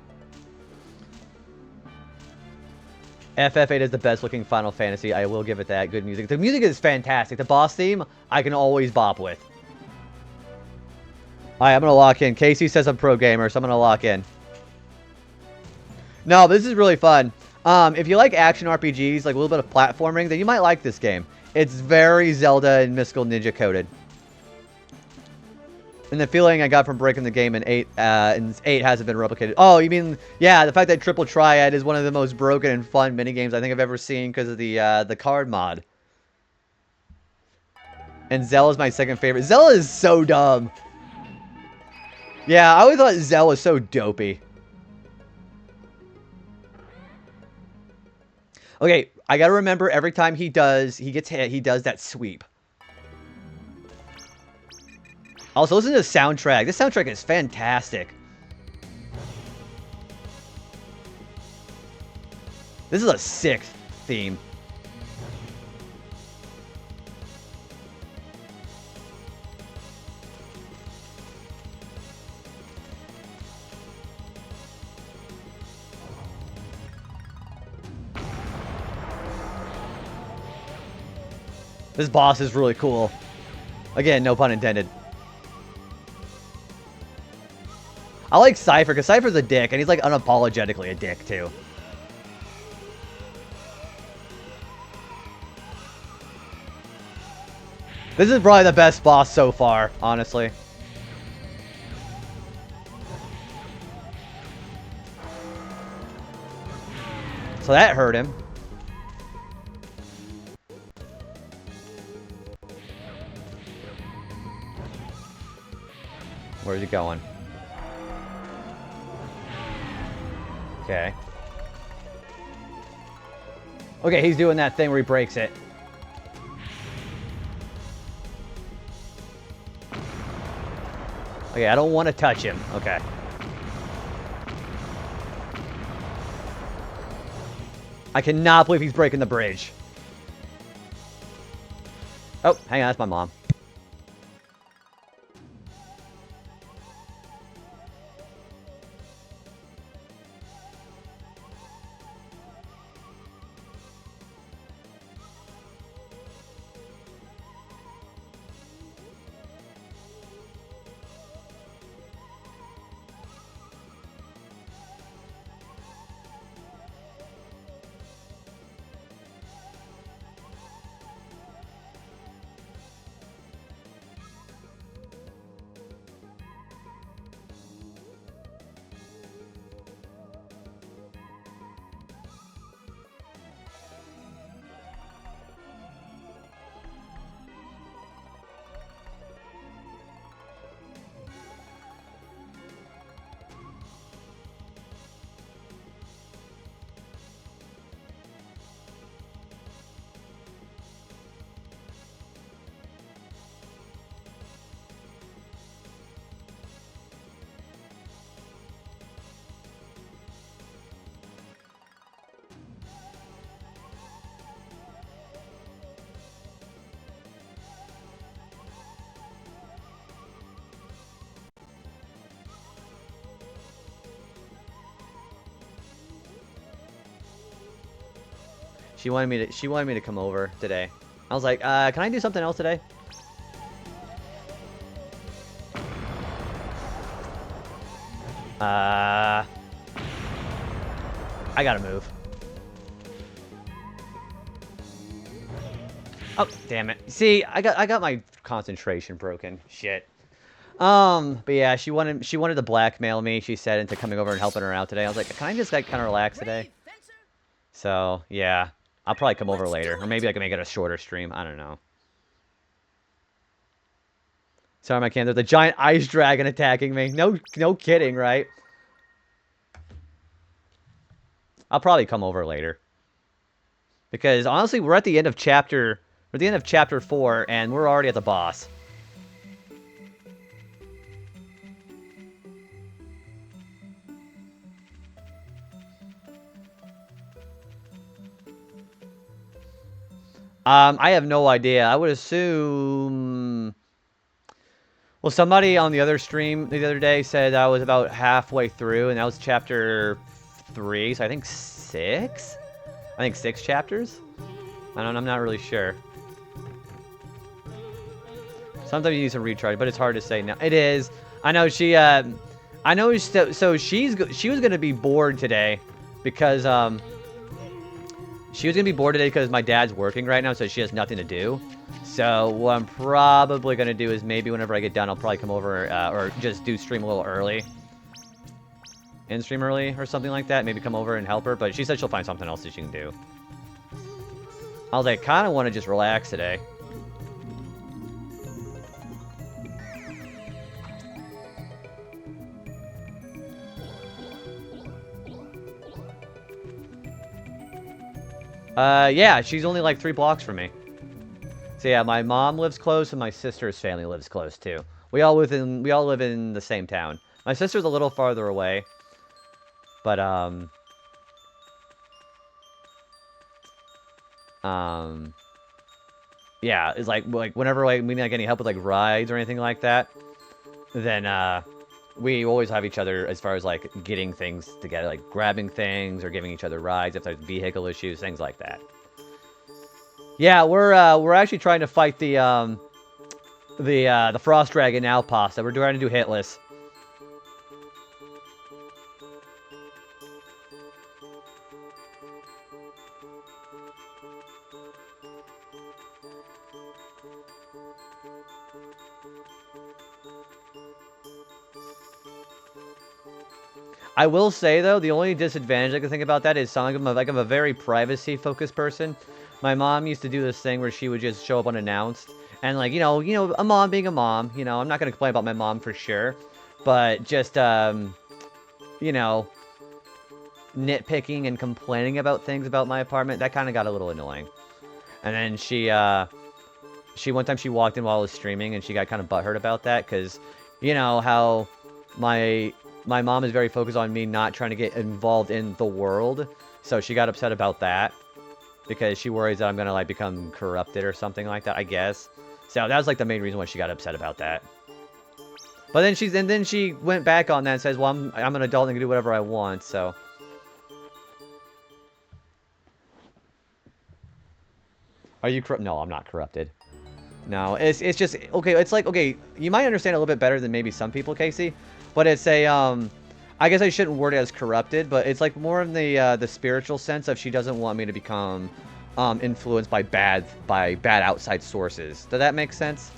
FF8 is the best looking Final Fantasy. I will give it that. Good music. The music is fantastic. The boss theme, I can always bop with. Alright, I'm going to lock in. Casey says I'm pro gamer, so I'm going to lock in. No, but this is really fun. If you like action RPGs, like a little bit of platforming, then you might like this game. It's very Zelda and Mystical Ninja coded. And the feeling I got from breaking the game in 8 hasn't been replicated. Oh, you mean, yeah, the fact that Triple Triad is one of the most broken and fun minigames I think I've ever seen because of the card mod. And Zell is my second favorite. Zell is so dumb. Yeah, I always thought Zell was so dopey. Okay, I gotta remember every time he gets hit, he does that sweep. Also, listen to the soundtrack. This soundtrack is fantastic. This is a sick theme. This boss is really cool. Again, no pun intended. I like Cypher, because Cypher's a dick, and he's like unapologetically a dick, too. This is probably the best boss so far, honestly. So that hurt him. Where's he going? Okay. Okay, he's doing that thing where he breaks it. Okay, I don't want to touch him. Okay. I cannot believe he's breaking the bridge. Oh, hang on, that's my mom. She wanted me to come over today. I was like, can I do something else today? I gotta move. Oh, damn it. See, I got my concentration broken. Shit. But yeah, she wanted to blackmail me, she said, into coming over and helping her out today. I was like, can I just like kind of relax today? So, yeah. I'll probably come over later. Or maybe I can make it a shorter stream. I don't know. Sorry, my can. There's a giant ice dragon attacking me. No kidding, right? I'll probably come over later. Because honestly, we're at the end of chapter 4, and we're already at the boss. I have no idea. I would assume... Well, somebody on the other stream the other day said I was about halfway through, and that was chapter 3, so I think 6? I think 6 chapters? I'm not really sure. Sometimes you need some retry, but it's hard to say now. It is. I know she, so she was going to be bored today because, she was going to be bored today because my dad's working right now, so she has nothing to do. So what I'm probably going to do is maybe whenever I get done, I'll probably come over, or just do stream a little early. End stream early or something like that. Maybe come over and help her, but she said she'll find something else that she can do. I was like, kind of want to just relax today. Yeah, she's only like 3 blocks from me. So yeah, my mom lives close and my sister's family lives close too. We all live in the same town. My sister's a little farther away. But yeah, it's like whenever we need like any help with like rides or anything like that, then we always have each other as far as like getting things together, like grabbing things or giving each other rides if there's vehicle issues, things like that. Yeah, we're actually trying to fight the frost dragon now, Pasta. We're trying to do hitless. I will say, though, the only disadvantage I can think about that is I'm a very privacy-focused person. My mom used to do this thing where she would just show up unannounced. And, like, you know, a mom being a mom, you know, I'm not going to complain about my mom for sure. But just, you know, nitpicking and complaining about things about my apartment, that kind of got a little annoying. And then one time she walked in while I was streaming, and she got kind of butthurt about that, because, you know, how my mom is very focused on me not trying to get involved in the world, so she got upset about that, because she worries that I'm gonna, like, become corrupted or something like that, I guess. So that was, like, the main reason why she got upset about that. But then she went back on that and says, well, I'm an adult and can do whatever I want, so... Are you corrupt? No, I'm not corrupted. No, it's just, okay, it's like, okay, you might understand a little bit better than maybe some people, Casey, but it's a, I guess I shouldn't word it as corrupted, but it's like more in the spiritual sense of she doesn't want me to become, influenced by bad outside sources. Does that make sense?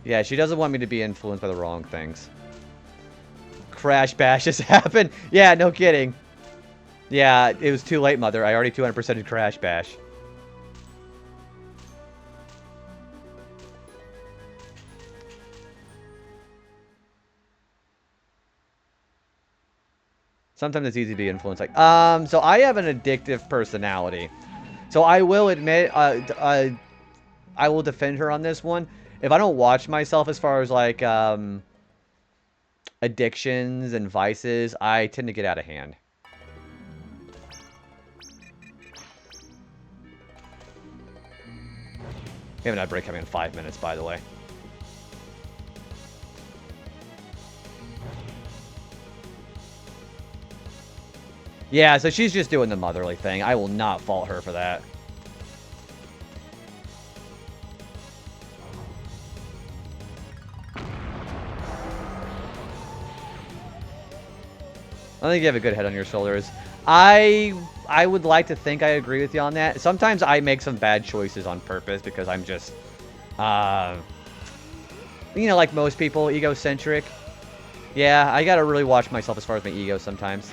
Yeah, she doesn't want me to be influenced by the wrong things. Crash bashes happen. Yeah, no kidding. Yeah, it was too late, Mother. I already 200%'d Crash Bash. Sometimes it's easy to be influenced. Like, so I have an addictive personality. So I will admit, I will defend her on this one. If I don't watch myself as far as, like, addictions and vices, I tend to get out of hand. We haven't had a break coming in 5 minutes, by the way. Yeah, so she's just doing the motherly thing. I will not fault her for that. I think you have a good head on your shoulders. I would like to think I agree with you on that. Sometimes I make some bad choices on purpose because I'm just, you know, like most people, egocentric. Yeah, I gotta really watch myself as far as my ego sometimes.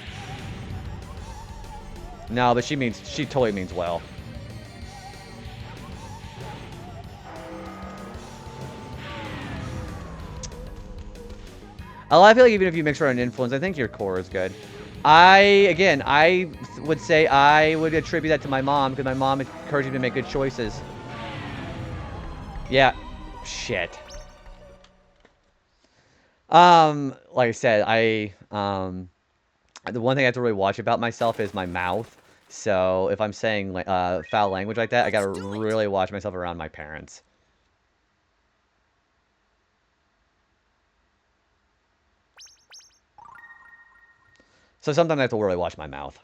No, but she totally means well. I feel like even if you mix her an influence, I think your core is good. Again, I would say I would attribute that to my mom, because my mom encouraged me to make good choices. Yeah. Shit. Like I said, the one thing I have to really watch about myself is my mouth. So if I'm saying foul language like that, I gotta really watch myself around my parents. So sometimes I have to really watch my mouth.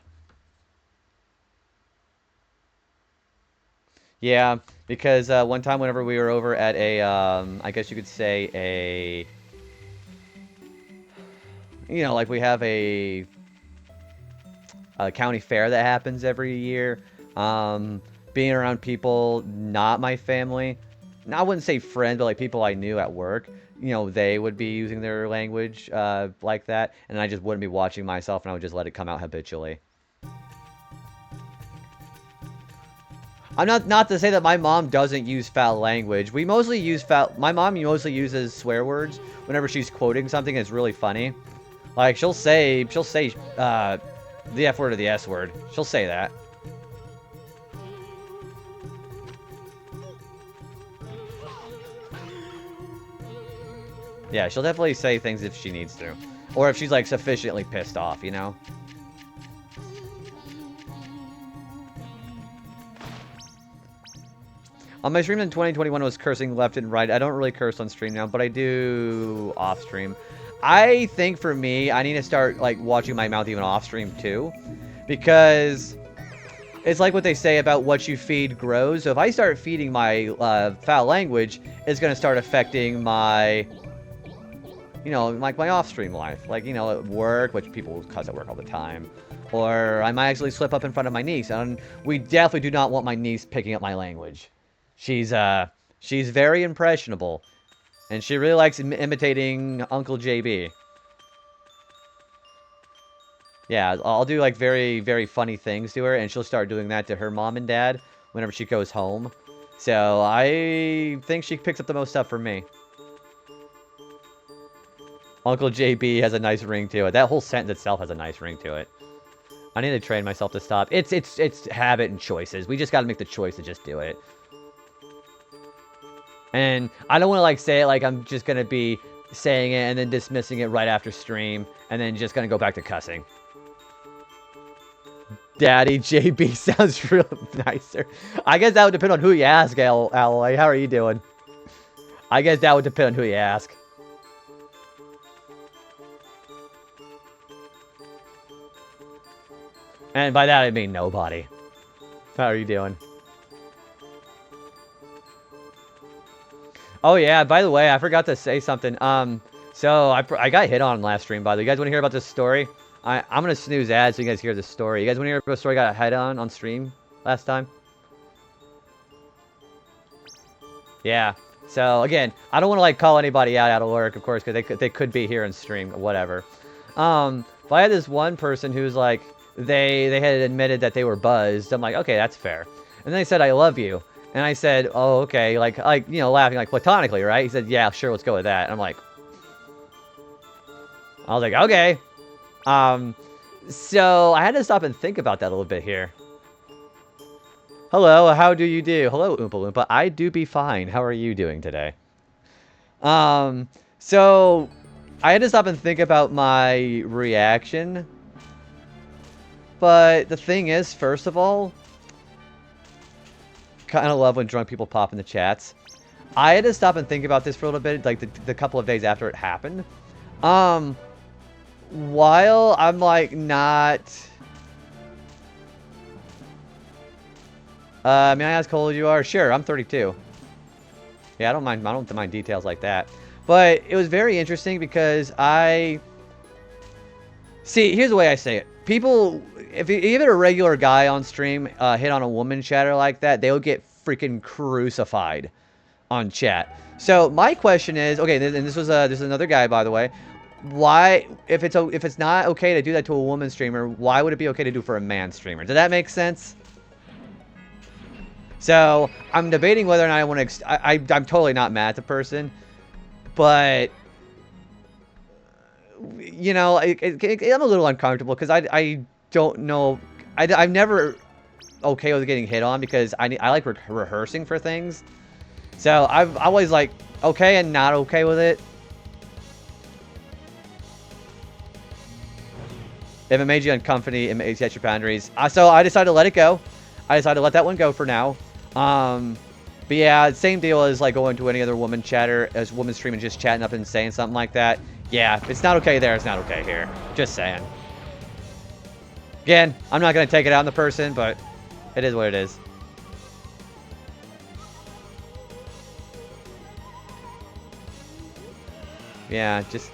Yeah, because one time whenever we were over at a, I guess you could say you know, like we have a county fair that happens every year. Being around people, not my family. I wouldn't say friends, but like people I knew at work. You know, they would be using their language like that, and I just wouldn't be watching myself, and I would just let it come out habitually. I'm not to say that my mom doesn't use foul language. We mostly use my mom mostly uses swear words whenever she's quoting something that's really funny. Like she'll say the F word or the S word. She'll say that. Yeah, she'll definitely say things if she needs to. Or if she's, like, sufficiently pissed off, you know? On my stream in 2021, I was cursing left and right. I don't really curse on stream now, but I do off stream. I think for me, I need to start, like, watching my mouth even off stream, too. Because it's like what they say about what you feed grows. So if I start feeding my foul language, it's going to start affecting my... you know, like my off-stream life. Like, you know, at work, which people cuss at work all the time. Or I might actually slip up in front of my niece. And we definitely do not want my niece picking up my language. She's very impressionable. And she really likes imitating Uncle JB. Yeah, I'll do, like, very, very funny things to her. And she'll start doing that to her mom and dad whenever she goes home. So I think she picks up the most stuff from me. Uncle JB has a nice ring to it. That whole sentence itself has a nice ring to it. I need to train myself to stop. It's habit and choices. We just got to make the choice to just do it. And I don't want to like say it like I'm just going to be saying it and then dismissing it right after stream and then just going to go back to cussing. Daddy JB sounds real nicer. I guess that would depend on who you ask, Alloy. How are you doing? I guess that would depend on who you ask. And by that, I mean nobody. How are you doing? Oh, yeah. By the way, I forgot to say something. So I got hit on last stream, by the way. You guys want to hear about this story? I'm going to snooze ads so you guys hear this story. You guys want to hear about a story I got hit on stream last time? Yeah. So, again, I don't want to, like, call anybody out of work, of course, because they could be here in stream, whatever. But I had this one person who's, like... They had admitted that they were buzzed. I'm like, okay, that's fair. And then they said, I love you. And I said, oh, okay. Like, you know, laughing, like, platonically, right? He said, yeah, sure, let's go with that. And I'm like... I was like, okay. So, I had to stop and think about that a little bit here. Hello, how do you do? Hello, Oompa Loompa. I do be fine. How are you doing today? So... I had to stop and think about my reaction... But the thing is, first of all, kind of love when drunk people pop in the chats. I had to stop and think about this for a little bit, like the couple of days after it happened. While I'm like not May I ask how old you are? Sure, I'm 32. Yeah, I don't mind details like that. But it was very interesting because see, here's the way I say it. People, if even a regular guy on stream hit on a woman chatter like that, they'll get freaking crucified on chat. So my question is, okay, and this is another guy, by the way. Why, if it's not okay to do that to a woman streamer, why would it be okay to do for a man streamer? Does that make sense? So I'm debating whether or not I want to. I'm totally not mad at the person, but you know, I'm a little uncomfortable because I don't know. I'm never okay with getting hit on because I like rehearsing for things. So I've always like okay and not okay with it. If it made you uncomfortable, it made you set your boundaries. So I decided to let it go. I decided to let that one go for now. But yeah, same deal as like going to any other woman chatter, as woman streaming, just chatting up and saying something like that. Yeah, if it's not okay there, it's not okay here. Just saying. Again, I'm not going to take it out on the person, but it is what it is. Yeah, just...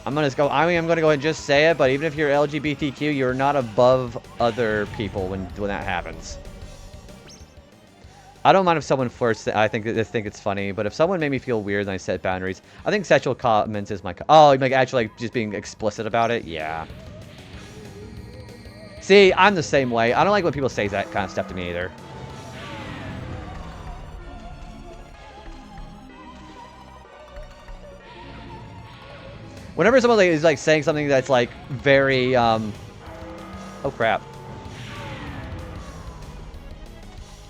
I'm going to go ahead and just say it, but even if you're LGBTQ, you're not above other people when that happens. I don't mind if someone flirts. I think it's funny, but if someone made me feel weird and I set boundaries, I think sexual comments is my... Oh, like actually like just being explicit about it? Yeah. See, I'm the same way. I don't like when people say that kind of stuff to me either. Whenever someone is like saying something that's like very oh crap.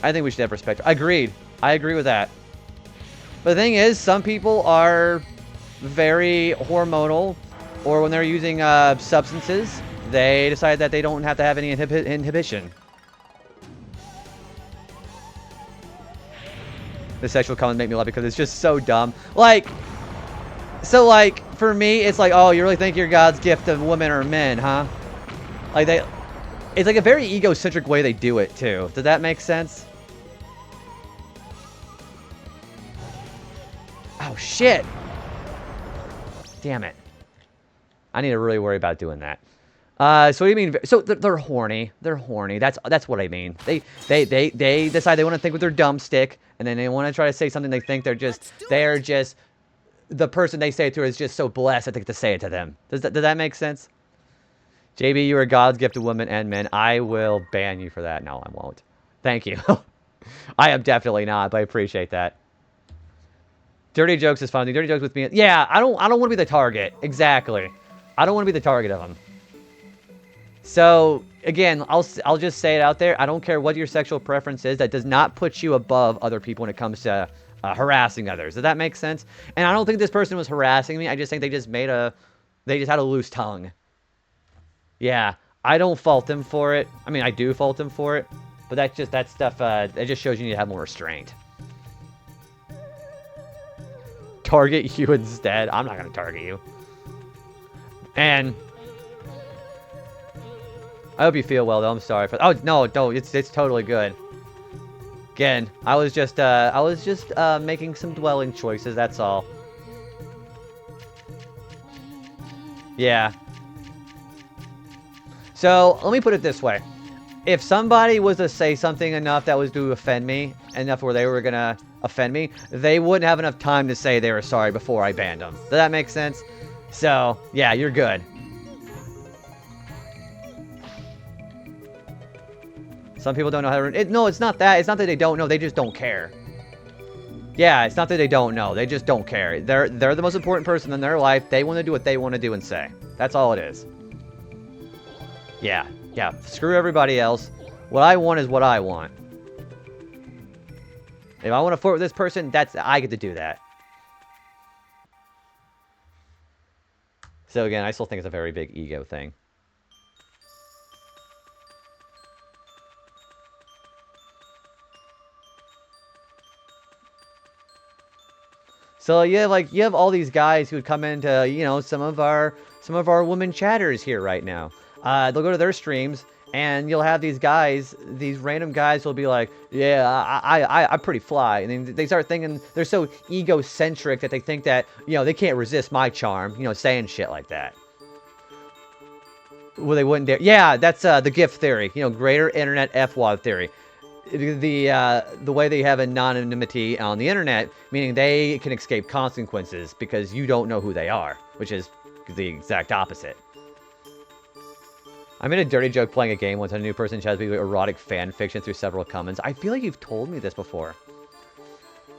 I think we should have respect. Agreed. I agree with that. But the thing is, some people are very hormonal, or when they're using substances, they decide that they don't have to have any inhibition. The sexual comments make me laugh because it's just so dumb. Like, so like, for me, it's like, oh, you really think you're God's gift of women or men, huh? Like, it's like a very egocentric way they do it, too. Does that make sense? Oh, shit. Damn it. I need to really worry about doing that. So what do you mean? So they're horny. They're horny. That's what I mean. They decide they want to think with their dumb stick, and then they want to try to say something they think they're just the person they say it to is just so blessed that they get to say it to them. Does that make sense? JB, you are God's gift to women and men. I will ban you for that. No, I won't. Thank you. I am definitely not, but I appreciate that. Dirty jokes is funny. Dirty jokes with me. Yeah, I don't want to be the target. Exactly. I don't want to be the target of them. So again, I'll just say it out there. I don't care what your sexual preference is. That does not put you above other people when it comes to harassing others. Does that make sense? And I don't think this person was harassing me. I just think they just had a loose tongue. Yeah, I don't fault them for it. I mean, I do fault them for it, but that stuff. It just shows you need to have more restraint. Target you instead. I'm not gonna target you. And I hope you feel well, though. I'm sorry for. Oh no, it's totally good. Again, I was just making some dwelling choices. That's all. Yeah. So let me put it this way: if somebody was to say something enough that was to offend me, enough where they were gonna offend me, they wouldn't have enough time to say they were sorry before I banned them. Does that make sense? So yeah, you're good. Some people don't know how to... No, it's not that. It's not that they don't know. They just don't care. Yeah, it's not that they don't know. They just don't care. They're the most important person in their life. They want to do what they want to do and say. That's all it is. Yeah. Yeah. Screw everybody else. What I want is what I want. If I want to flirt with this person, I get to do that. So again, I still think it's a very big ego thing. So you have all these guys who come into, you know, some of our women chatters here right now. They'll go to their streams And you'll have these guys, these random guys will be like, yeah, I'm pretty fly. And then they start thinking they're so egocentric that they think that, you know, they can't resist my charm, you know, saying shit like that. Well, they wouldn't dare. Yeah, that's the GIF theory, you know, greater internet FWAD theory. The way they have anonymity on the internet, meaning they can escape consequences because you don't know who they are, which is the exact opposite. I made a dirty joke playing a game once, and a new person tried to be erotic fan fiction through several comments. I feel like you've told me this before.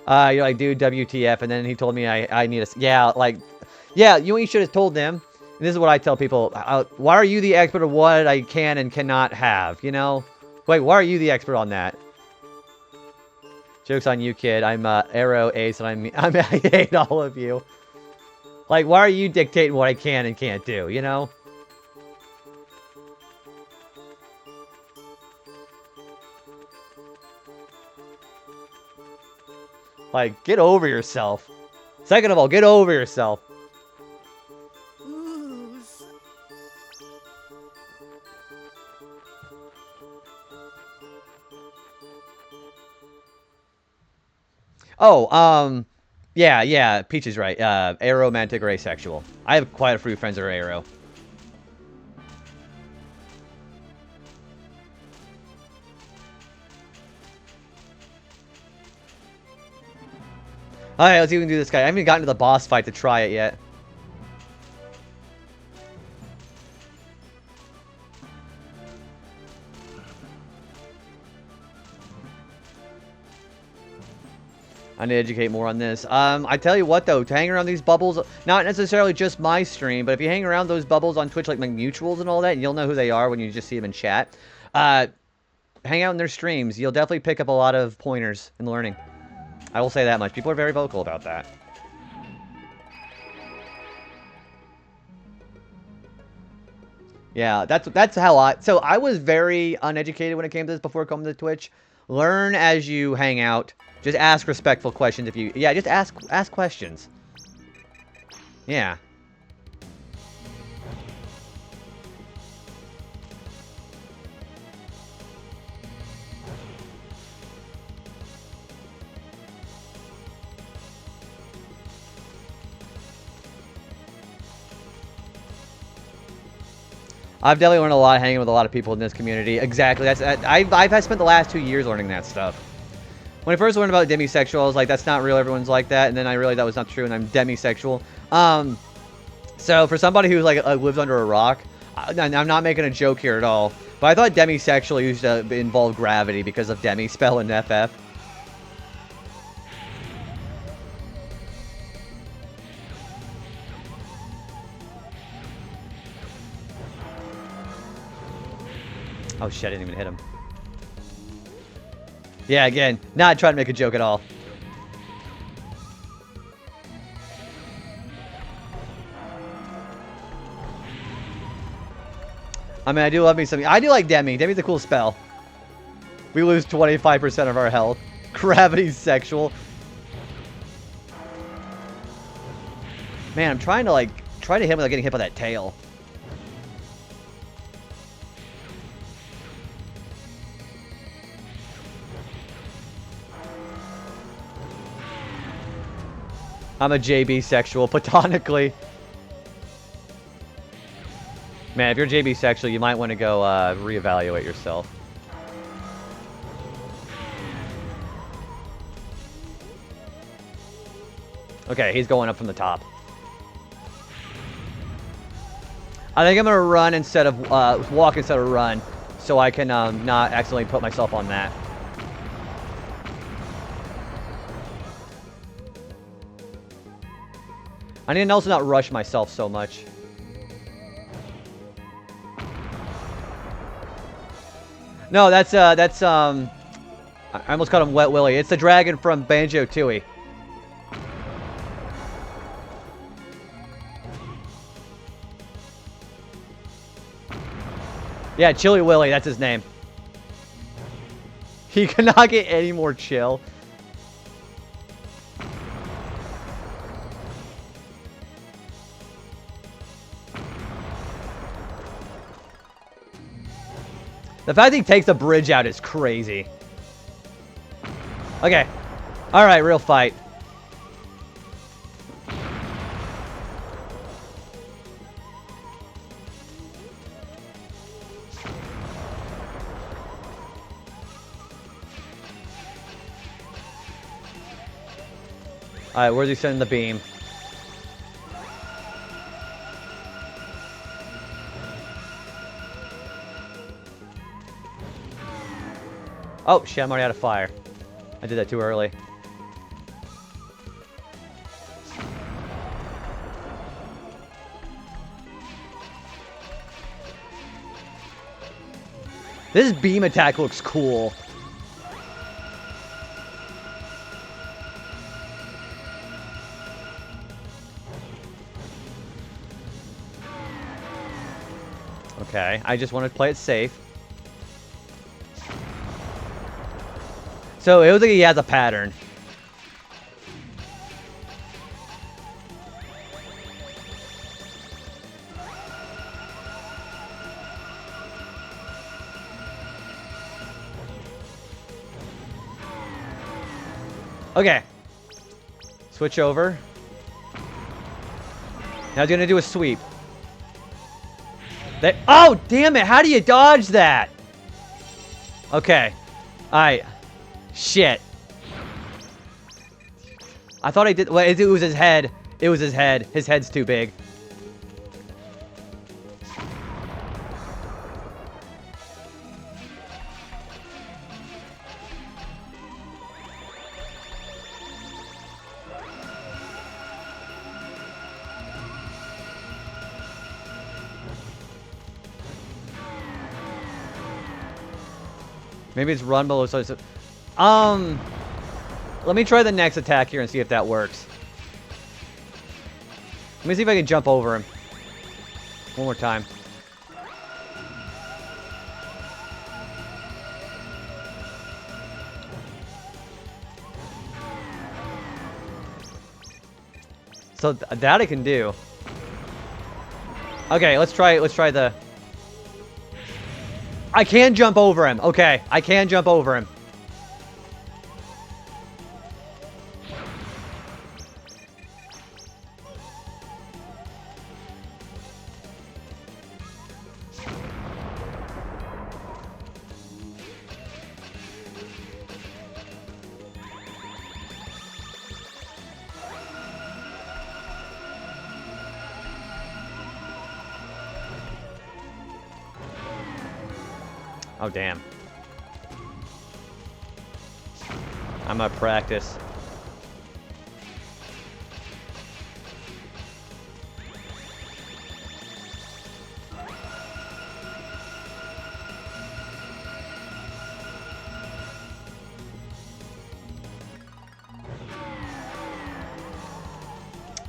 You're like, dude, WTF, and then he told me I need a... Yeah, like... Yeah, you know what you should have told them? And this is what I tell people. Why are you the expert of what I can and cannot have, you know? Wait, why are you the expert on that? Joke's on you, kid. I'm Arrow, Ace, and I hate all of you. Like, why are you dictating what I can and can't do, you know? Like, get over yourself. Second of all, get over yourself. Oh, yeah, Peach is right. Aromantic or asexual. I have quite a few friends that are aro. Alright, let's see if we can do this guy. I haven't even gotten to the boss fight to try it yet. I need to educate more on this. I tell you what, though, to hang around these bubbles, not necessarily just my stream, but if you hang around those bubbles on Twitch, like mutuals and all that, and you'll know who they are when you just see them in chat, hang out in their streams. You'll definitely pick up a lot of pointers in learning. I will say that much. People are very vocal about that. Yeah, that's how So I was very uneducated when it came to this before coming to Twitch. Learn as you hang out. Just ask respectful questions if you... Yeah, just ask questions. Yeah. I've definitely learned a lot hanging with a lot of people in this community. Exactly. I've spent the last 2 years learning that stuff. When I first learned about demisexual, I was like, that's not real, everyone's like that. And then I realized that was not true, and I'm demisexual. So for somebody who lives under a rock, I'm not making a joke here at all, but I thought demisexual used to involve gravity because of demi spell and FF. Oh shit, I didn't even hit him. Yeah, again, not trying to make a joke at all. I mean, I do love me something. I do like Demi. Demi's a cool spell. We lose 25% of our health. Gravity's sexual. Man, I'm trying to hit him without getting hit by that tail. I'm a JB sexual, platonically. Man, if you're JB sexual, you might want to go reevaluate yourself. Okay, he's going up from the top. I think I'm gonna run instead of walk instead of run, so I can not accidentally put myself on that. I need to also not rush myself so much. No, that's I almost called him Wet Willy. It's the dragon from Banjo-Tooie. Yeah, Chilly Willy, that's his name. He cannot get any more chill. The fact he takes the bridge out is crazy. Okay. Alright, real fight. Alright, where's he sending the beam? Oh, shit, I'm already out of fire. I did that too early. This beam attack looks cool. Okay, I just want to play it safe. So it looks like he has a pattern. Okay. Switch over. Now he's gonna do a sweep. Oh, damn it! How do you dodge that? Okay. Alright. Shit. I thought I did. Well, it was his head. It was his head. His head's too big. Maybe it's run below. So let me try the next attack here and see if that works. Let me see if I can jump over him. One more time. So that I can do. Okay, let's try the... I can jump over him. Okay, I can jump over him. Oh, damn. I'm gonna practice.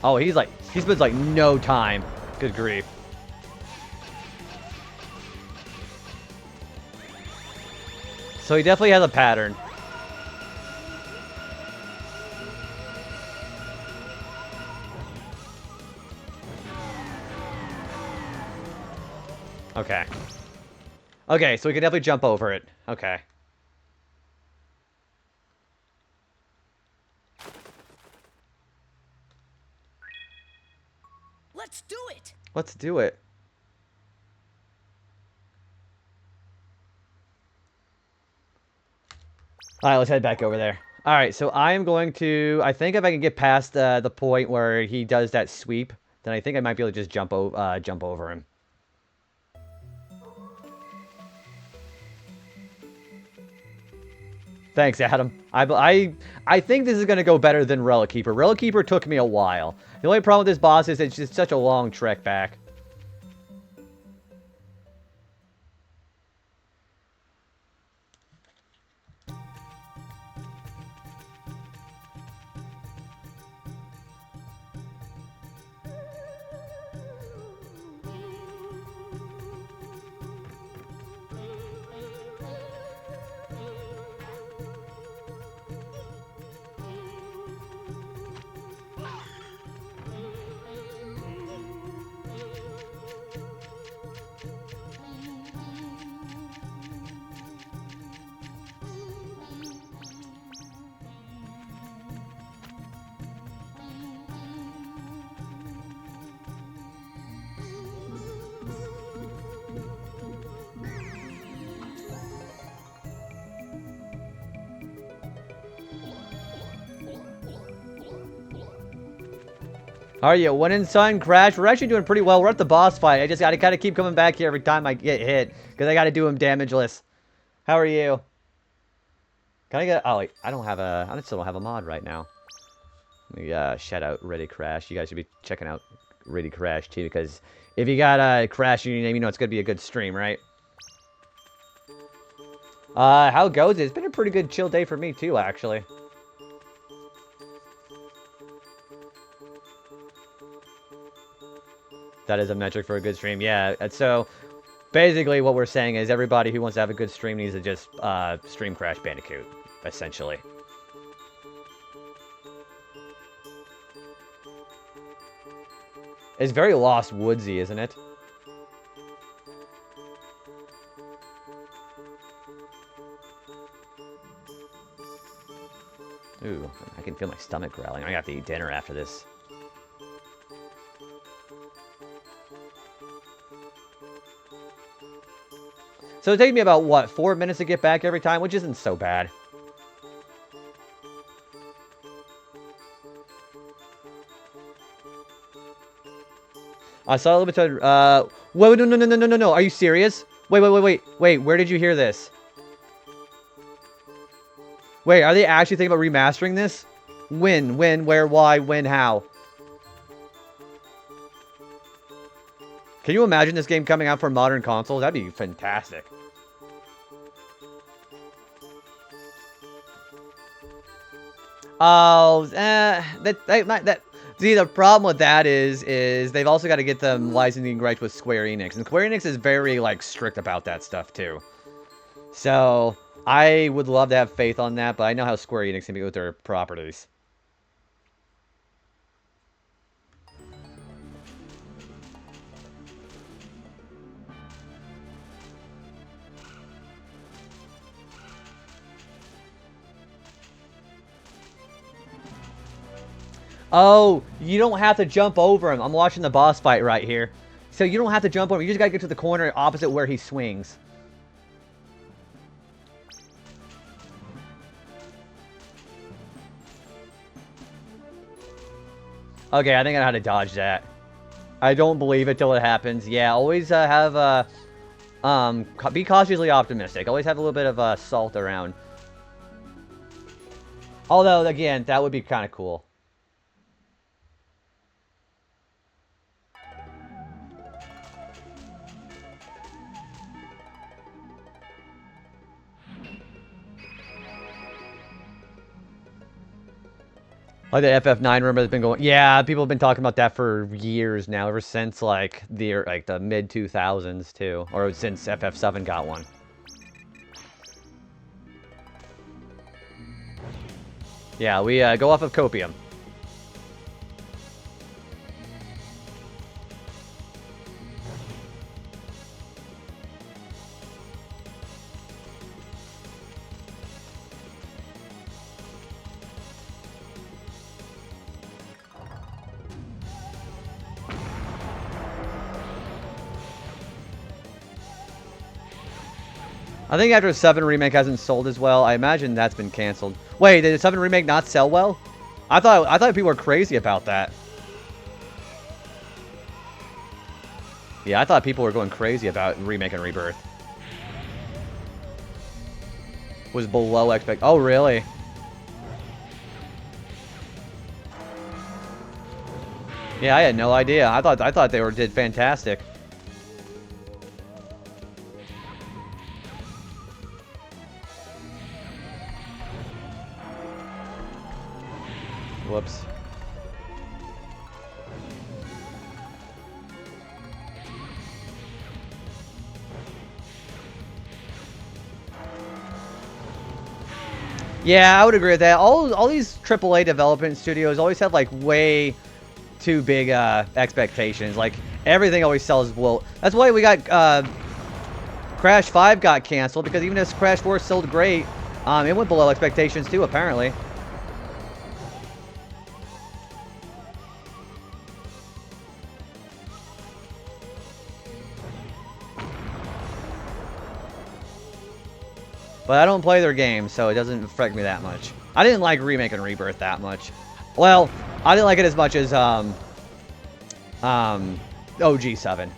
Oh, he spends like no time. Good grief. So he definitely has a pattern. Okay. Okay, so we can definitely jump over it. Okay. Let's do it. Let's do it. Alright, let's head back over there. Alright, so I am going to... I think if I can get past the point where he does that sweep, then I think I might be able to just jump over him. Thanks, Adam. I think this is going to go better than Relic Keeper. Relic Keeper took me a while. The only problem with this boss is it's just such a long trek back. How are you? Winning, son? Crash? We're actually doing pretty well. We're at the boss fight. I just gotta kind of keep coming back here every time I get hit. Because I gotta do him damageless. How are you? Can I get... Oh, wait. I still don't have a mod right now. Let me shout out Ready Crash. You guys should be checking out Ready Crash too. Because if you got Crash in your name, you know it's gonna be a good stream, right? How goes it? It's been a pretty good chill day for me too, actually. That is a metric for a good stream. Yeah, so basically what we're saying is everybody who wants to have a good stream needs to just stream Crash Bandicoot, essentially. It's very Lost Woodsy, isn't it? Ooh, I can feel my stomach growling. I have to eat dinner after this. So it takes me about, what, 4 minutes to get back every time, which isn't so bad. I saw a little bit of, wait, no. Are you serious? Wait, where did you hear this? Wait, are they actually thinking about remastering this? When, where, why, when, how? Can you imagine this game coming out for modern consoles? That'd be fantastic. Oh, see, the problem with that is they've also got to get them licensing rights with Square Enix. And Square Enix is very, like, strict about that stuff, too. So, I would love to have faith on that, but I know how Square Enix can be with their properties. Oh, you don't have to jump over him. I'm watching the boss fight right here. So you don't have to jump over him. You just gotta get to the corner opposite where he swings. Okay, I think I know how to dodge that. I don't believe it till it happens. Yeah, always have, be cautiously optimistic. Always have a little bit of, salt around. Although, again, that would be kind of cool. Like the FF9 rumor that's been going. Yeah, people have been talking about that for years now, ever since like the mid 2000s too, or since FF7 got one. Yeah, we go off of copium. I think after 7 Remake hasn't sold as well, I imagine that's been canceled. Wait, did the 7 Remake not sell well? I thought people were crazy about that. Yeah, I thought people were going crazy about Remake and Rebirth. Was below expect. Oh, really? Yeah, I had no idea. I thought they did fantastic. Whoops. Yeah, I would agree with that. All these AAA development studios always have like way too big expectations. Like everything always sells well. That's why we got Crash 5 got canceled, because even if Crash 4 sold great, it went below expectations too, apparently. But I don't play their games, so it doesn't affect me that much. I didn't like Remake and Rebirth that much. Well, I didn't like it as much as OG7.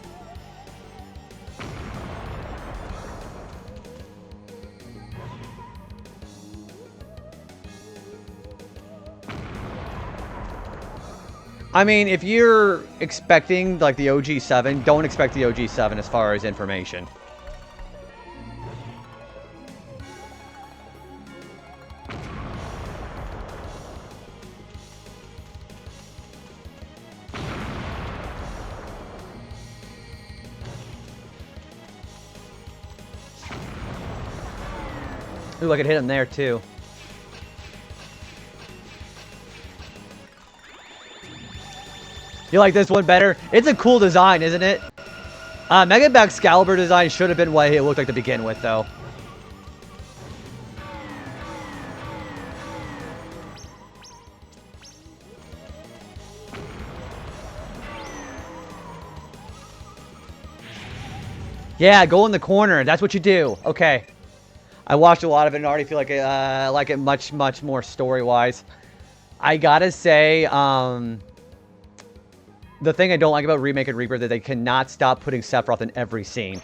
I mean, if you're expecting, like, the OG7, don't expect the OG7 as far as information. Ooh, I could hit him there, too. You like this one better? It's a cool design, isn't it? Mega Excalibur design should have been what it looked like to begin with, though. Yeah, go in the corner. That's what you do. Okay. I watched a lot of it and already feel like I like it much, much more story-wise. I gotta say, the thing I don't like about Remake and Rebirth is that they cannot stop putting Sephiroth in every scene.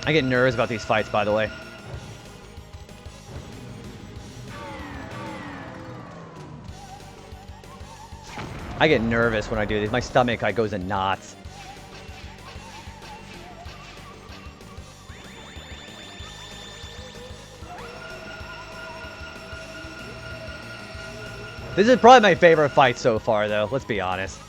I get nervous about these fights, by the way. I get nervous when I do these. My stomach goes in knots. This is probably my favorite fight so far, though. Let's be honest.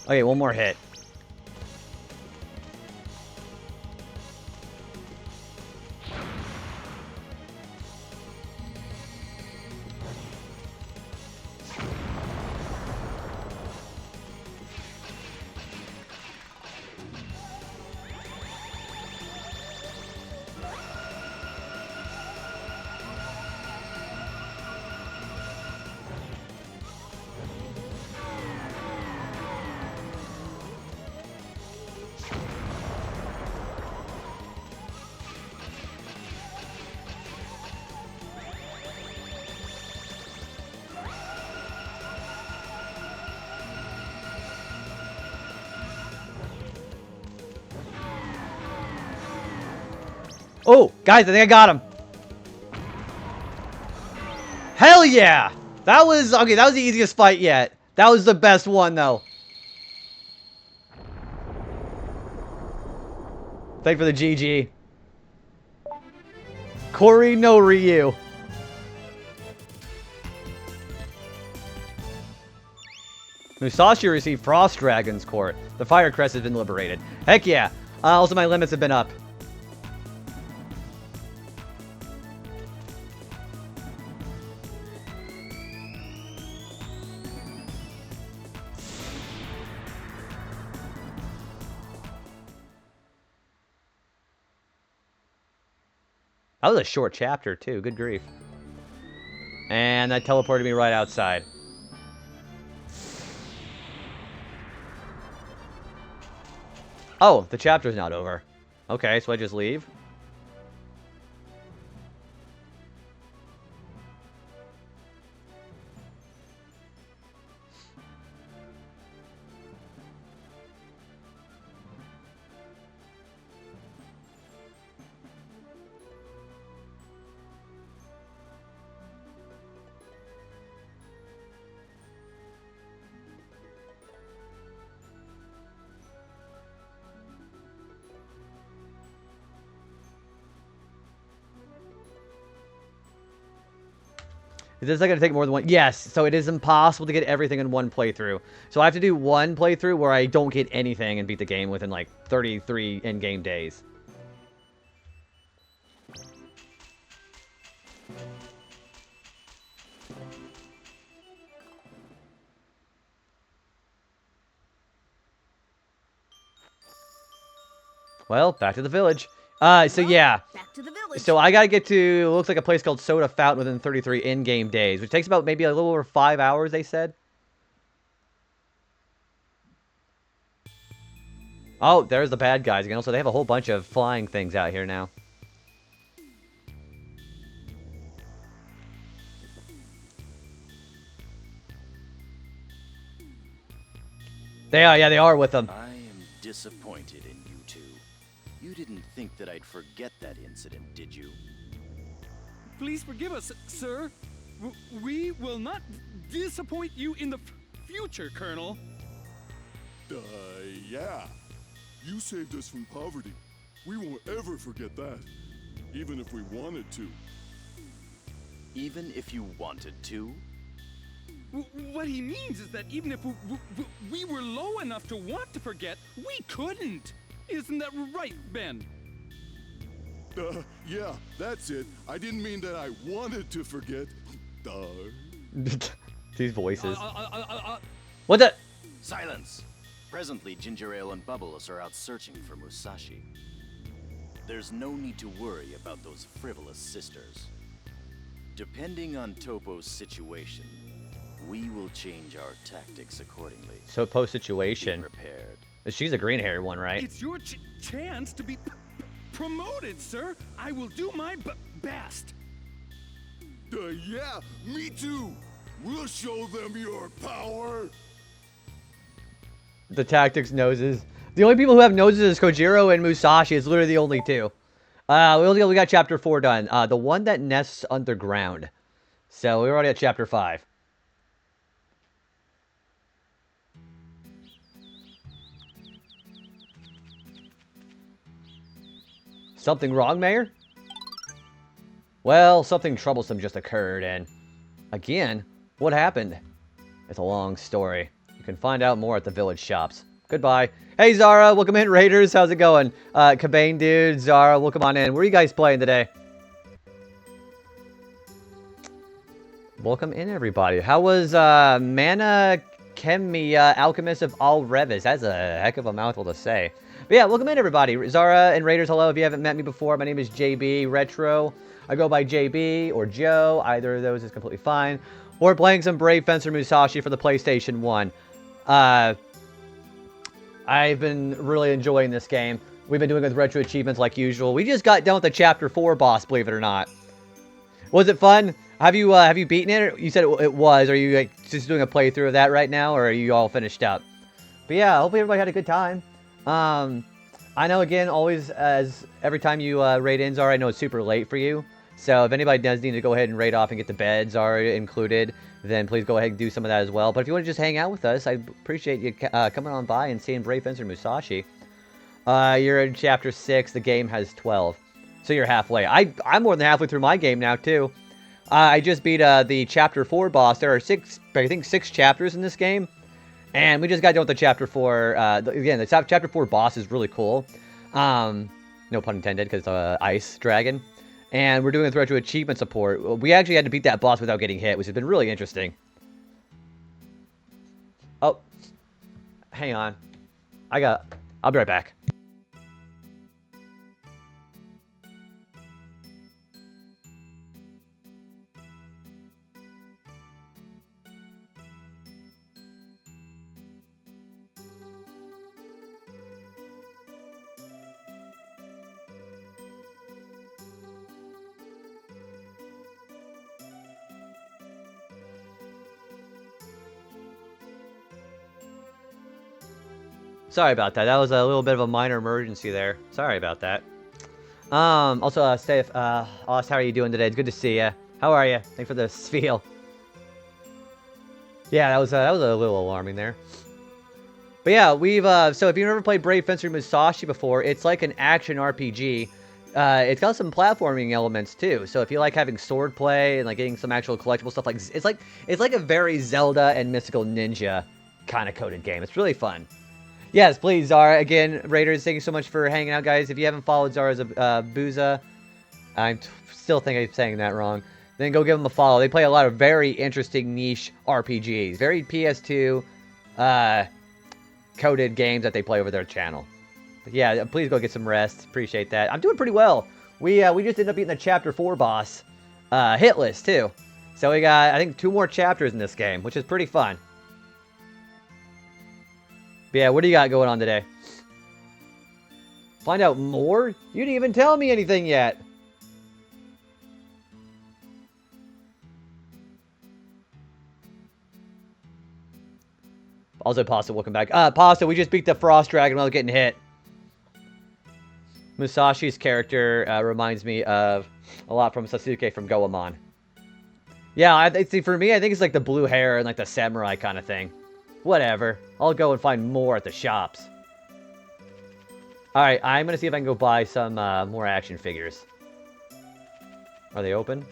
Okay, one more hit. Oh, guys, I think I got him. Hell yeah! That was, okay, that was the easiest fight yet. That was the best one, though. Thank you for the GG. Kori no Ryu. Musashi received Frost Dragon's Court. The Fire Crest has been liberated. Heck yeah. Also, my limits have been up. That was a short chapter, too. Good grief. And that teleported me right outside. Oh, the chapter's not over. Okay, so I just leave? Is this going to take more than one? Yes, so it is impossible to get everything in one playthrough. So I have to do one playthrough where I don't get anything and beat the game within like 33 in-game days. Well, back to the village. So yeah. Back to the village. So I gotta get to, looks like a place called Soda Fountain within 33 in-game days, which takes about maybe a little over 5 hours, they said. Oh, there's the bad guys again. Also, they have a whole bunch of flying things out here now. They are, yeah, they are with them. I am disappointed in you two. You didn't think that I'd forget that incident, did you? Please forgive us, sir. We will not disappoint you in the future, Colonel. Yeah. You saved us from poverty. We won't ever forget that. Even if we wanted to. Even if you wanted to? What he means is that even if we were low enough to want to forget, we couldn't. Isn't that right, Ben? Yeah, that's it. I didn't mean that I wanted to forget. These voices. What the? Silence! Presently, Ginger Ale and Bubbles are out searching for Musashi. There's no need to worry about those frivolous sisters. Depending on Topo's situation, we will change our tactics accordingly. So post-situation. Be prepared. She's a green-haired one, right? It's your chance to be promoted, sir. I will do my best. Yeah, me too. We'll show them your power. The tactics noses. The only people who have noses is Kojiro and Musashi. It's literally the only two. We got chapter 4 done. The one that nests underground. So we're already at chapter 5. Something wrong, Mayor? Well, something troublesome just occurred, and again, what happened? It's a long story. You can find out more at the village shops. Goodbye. Hey, Zara, welcome in, Raiders. How's it going? Cabane Dude, Zara, welcome on in. What are you guys playing today? Welcome in, everybody. How was Mana Chemia Alchemist of All Revis? That's a heck of a mouthful to say. But yeah, welcome in, everybody. Zara and Raiders, hello. If you haven't met me before, my name is JB Retro. I go by JB or Joe. Either of those is completely fine. We're playing some Brave Fencer Musashi for the PlayStation 1. I've been really enjoying this game. We've been doing it with Retro Achievements like usual. We just got done with the Chapter 4 boss, believe it or not. Was it fun? Have you beaten it? You said it was. Are you like just doing a playthrough of that right now, or are you all finished up? But yeah, hopefully everybody had a good time. I know, again, always, as every time you raid in, Zara, I know it's super late for you. So if anybody does need to go ahead and raid off and get to bed, Zara included, then please go ahead and do some of that as well. But if you want to just hang out with us, I appreciate you coming on by and seeing Brave Fencer Musashi. You're in Chapter 6. The game has 12. So you're halfway. I'm more than halfway through my game now, too. I just beat the Chapter 4 boss. There are 6 chapters in this game. And we just got done with the Chapter 4. Again, the Chapter 4 boss is really cool. No pun intended, because it's Ice Dragon. And we're doing it with Retro Achievement support. We actually had to beat that boss without getting hit, which has been really interesting. Oh. Hang on. I'll be right back. Sorry about that. That was a little bit of a minor emergency there. Sorry about that. Also, Steph, Oz, how are you doing today? It's good to see you. How are you? Thanks for the spiel. Yeah, that was a little alarming there. But yeah, we've so if you've never played Brave Fencer Musashi before, it's like an action RPG. it's got some platforming elements too. So if you like having sword play and like getting some actual collectible stuff, like it's like a very Zelda and Mystical Ninja kind of coded game. It's really fun. Yes, please, Zara. Again, Raiders, thank you so much for hanging out, guys. If you haven't followed Zara's Booza, I still think I'm saying that wrong. Then go give them a follow. They play a lot of very interesting niche RPGs, very PS2 coded games that they play over their channel. But yeah, please go get some rest. Appreciate that. I'm doing pretty well. We just ended up beating the Chapter 4 boss hit list too. So we got, I think, 2 more chapters in this game, which is pretty fun. But yeah, what do you got going on today? Find out more? You didn't even tell me anything yet. Also, Pasta, welcome back. Pasta, we just beat the Frost Dragon while getting hit. Musashi's character reminds me of a lot from Sasuke from Goemon. Yeah, see, for me, I think it's like the blue hair and like the samurai kind of thing. Whatever. I'll go and find more at the shops. Alright, I'm going to see if I can go buy some more action figures. Are they open?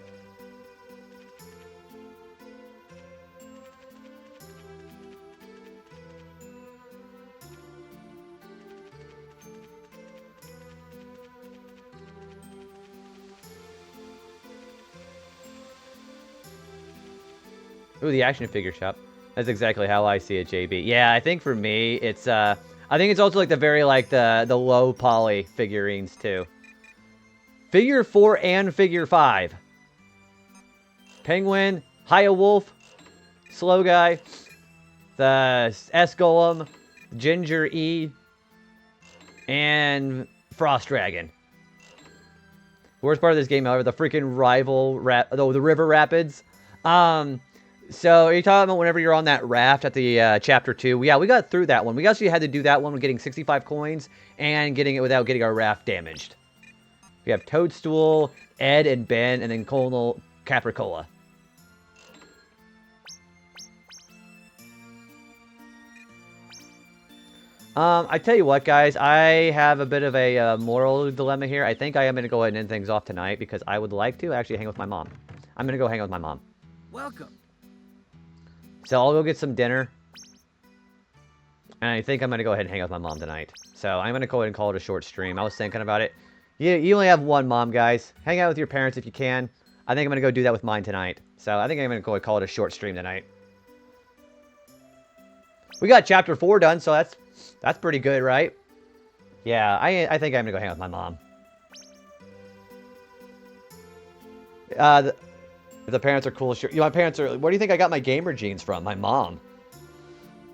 Ooh, the action figure shop. That's exactly how I see it, JB. Yeah, I think for me, it's I think it's also like the very like the low poly figurines too. Figure 4 and Figure 5. Penguin, Haya Wolf, Slow Guy, the S Golem, Ginger E, and Frost Dragon. Worst part of this game, however, the freaking rival the River Rapids. So are you talking about whenever you're on that raft at the chapter 2? Yeah, we got through that one. We actually had to do that one with getting 65 coins and getting it without getting our raft damaged. We have Toadstool, Ed and Ben, and then Colonel Capricola. I tell you what, guys, I have a bit of a moral dilemma here. I think I am going to go ahead and end things off tonight because I would like to actually hang with my mom. I'm going to go hang out with my mom. Welcome. So I'll go get some dinner. And I think I'm going to go ahead and hang out with my mom tonight. So I'm going to go ahead and call it a short stream. I was thinking about it. You only have one mom, guys. Hang out with your parents if you can. I think I'm going to go do that with mine tonight. So I think I'm going to go and call it a short stream tonight. We got Chapter 4 done, so that's pretty good, right? Yeah, I think I'm going to go hang out with my mom. The parents are cool. Sure. You know, my parents are... Where do you think I got my gamer jeans from? My mom.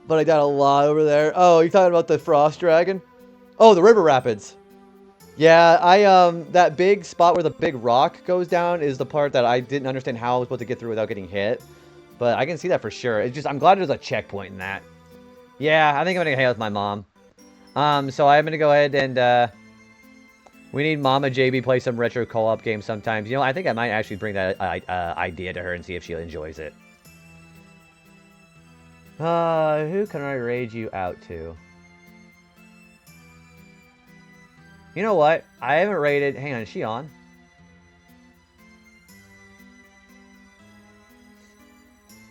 But I got a lot over there. Oh, you talking about the Frost Dragon? Oh, the River Rapids. Yeah, that big spot where the big rock goes down is the part that I didn't understand how I was supposed to get through without getting hit. But I can see that for sure. It's just, I'm glad there's a checkpoint in that. Yeah, I think I'm going to hang out with my mom. So I'm going to go ahead and, we need Mama JB play some retro co-op games sometimes. You know, I think I might actually bring that idea to her and see if she enjoys it. Who can I raid you out to? You know what? I haven't raided... Hang on, is she on?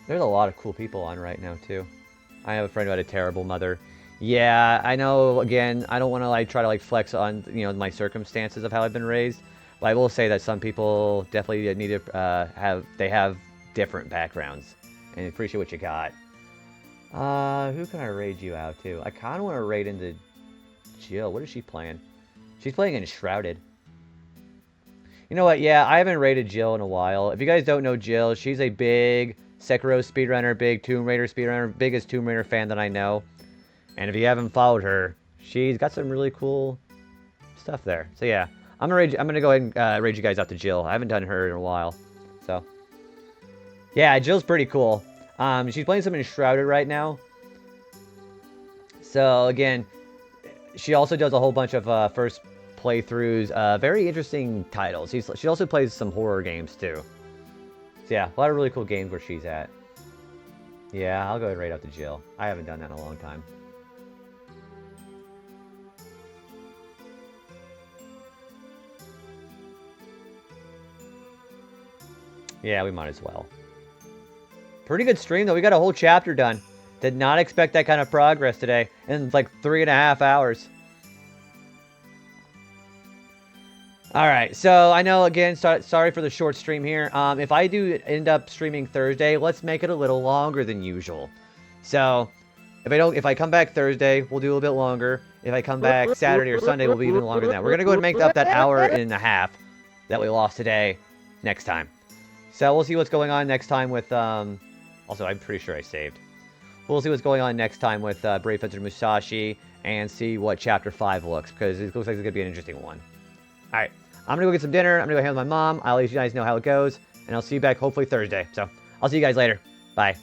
There's a lot of cool people on right now, too. I have a friend who had a terrible mother. Yeah, I know, again, I don't want to, like, try to, like, flex on, you know, my circumstances of how I've been raised. But I will say that some people definitely need to have different backgrounds. And appreciate what you got. Who can I raid you out to? I kind of want to raid into Jill. What is she playing? She's playing Enshrouded. You know what? Yeah, I haven't raided Jill in a while. If you guys don't know Jill, she's a big Sekiro speedrunner, big Tomb Raider speedrunner, biggest Tomb Raider fan that I know. And if you haven't followed her, she's got some really cool stuff there. So yeah, I'm gonna go ahead and raid you guys out to Jill. I haven't done her in a while. So yeah, Jill's pretty cool. She's playing some Enshrouded right now. So again, she also does a whole bunch of first playthroughs, very interesting titles. She also plays some horror games too. So yeah, a lot of really cool games where she's at. Yeah, I'll go ahead and raid out to Jill. I haven't done that in a long time. Yeah, we might as well. Pretty good stream, though. We got a whole chapter done. Did not expect that kind of progress today. In like 3.5 hours. Alright, so I know, again, sorry for the short stream here. If I do end up streaming Thursday, let's make it a little longer than usual. So, if I come back Thursday, we'll do a little bit longer. If I come back Saturday or Sunday, we'll be even longer than that. We're going to go ahead and make up that hour and a half that we lost today next time. So we'll see what's going on next time with, also, I'm pretty sure I saved. We'll see what's going on next time with Brave Fencer Musashi and see what Chapter 5 looks, because it looks like it's going to be an interesting one. Alright, I'm going to go get some dinner. I'm going to go hang with my mom. I'll let you guys know how it goes, and I'll see you back hopefully Thursday. So, I'll see you guys later. Bye.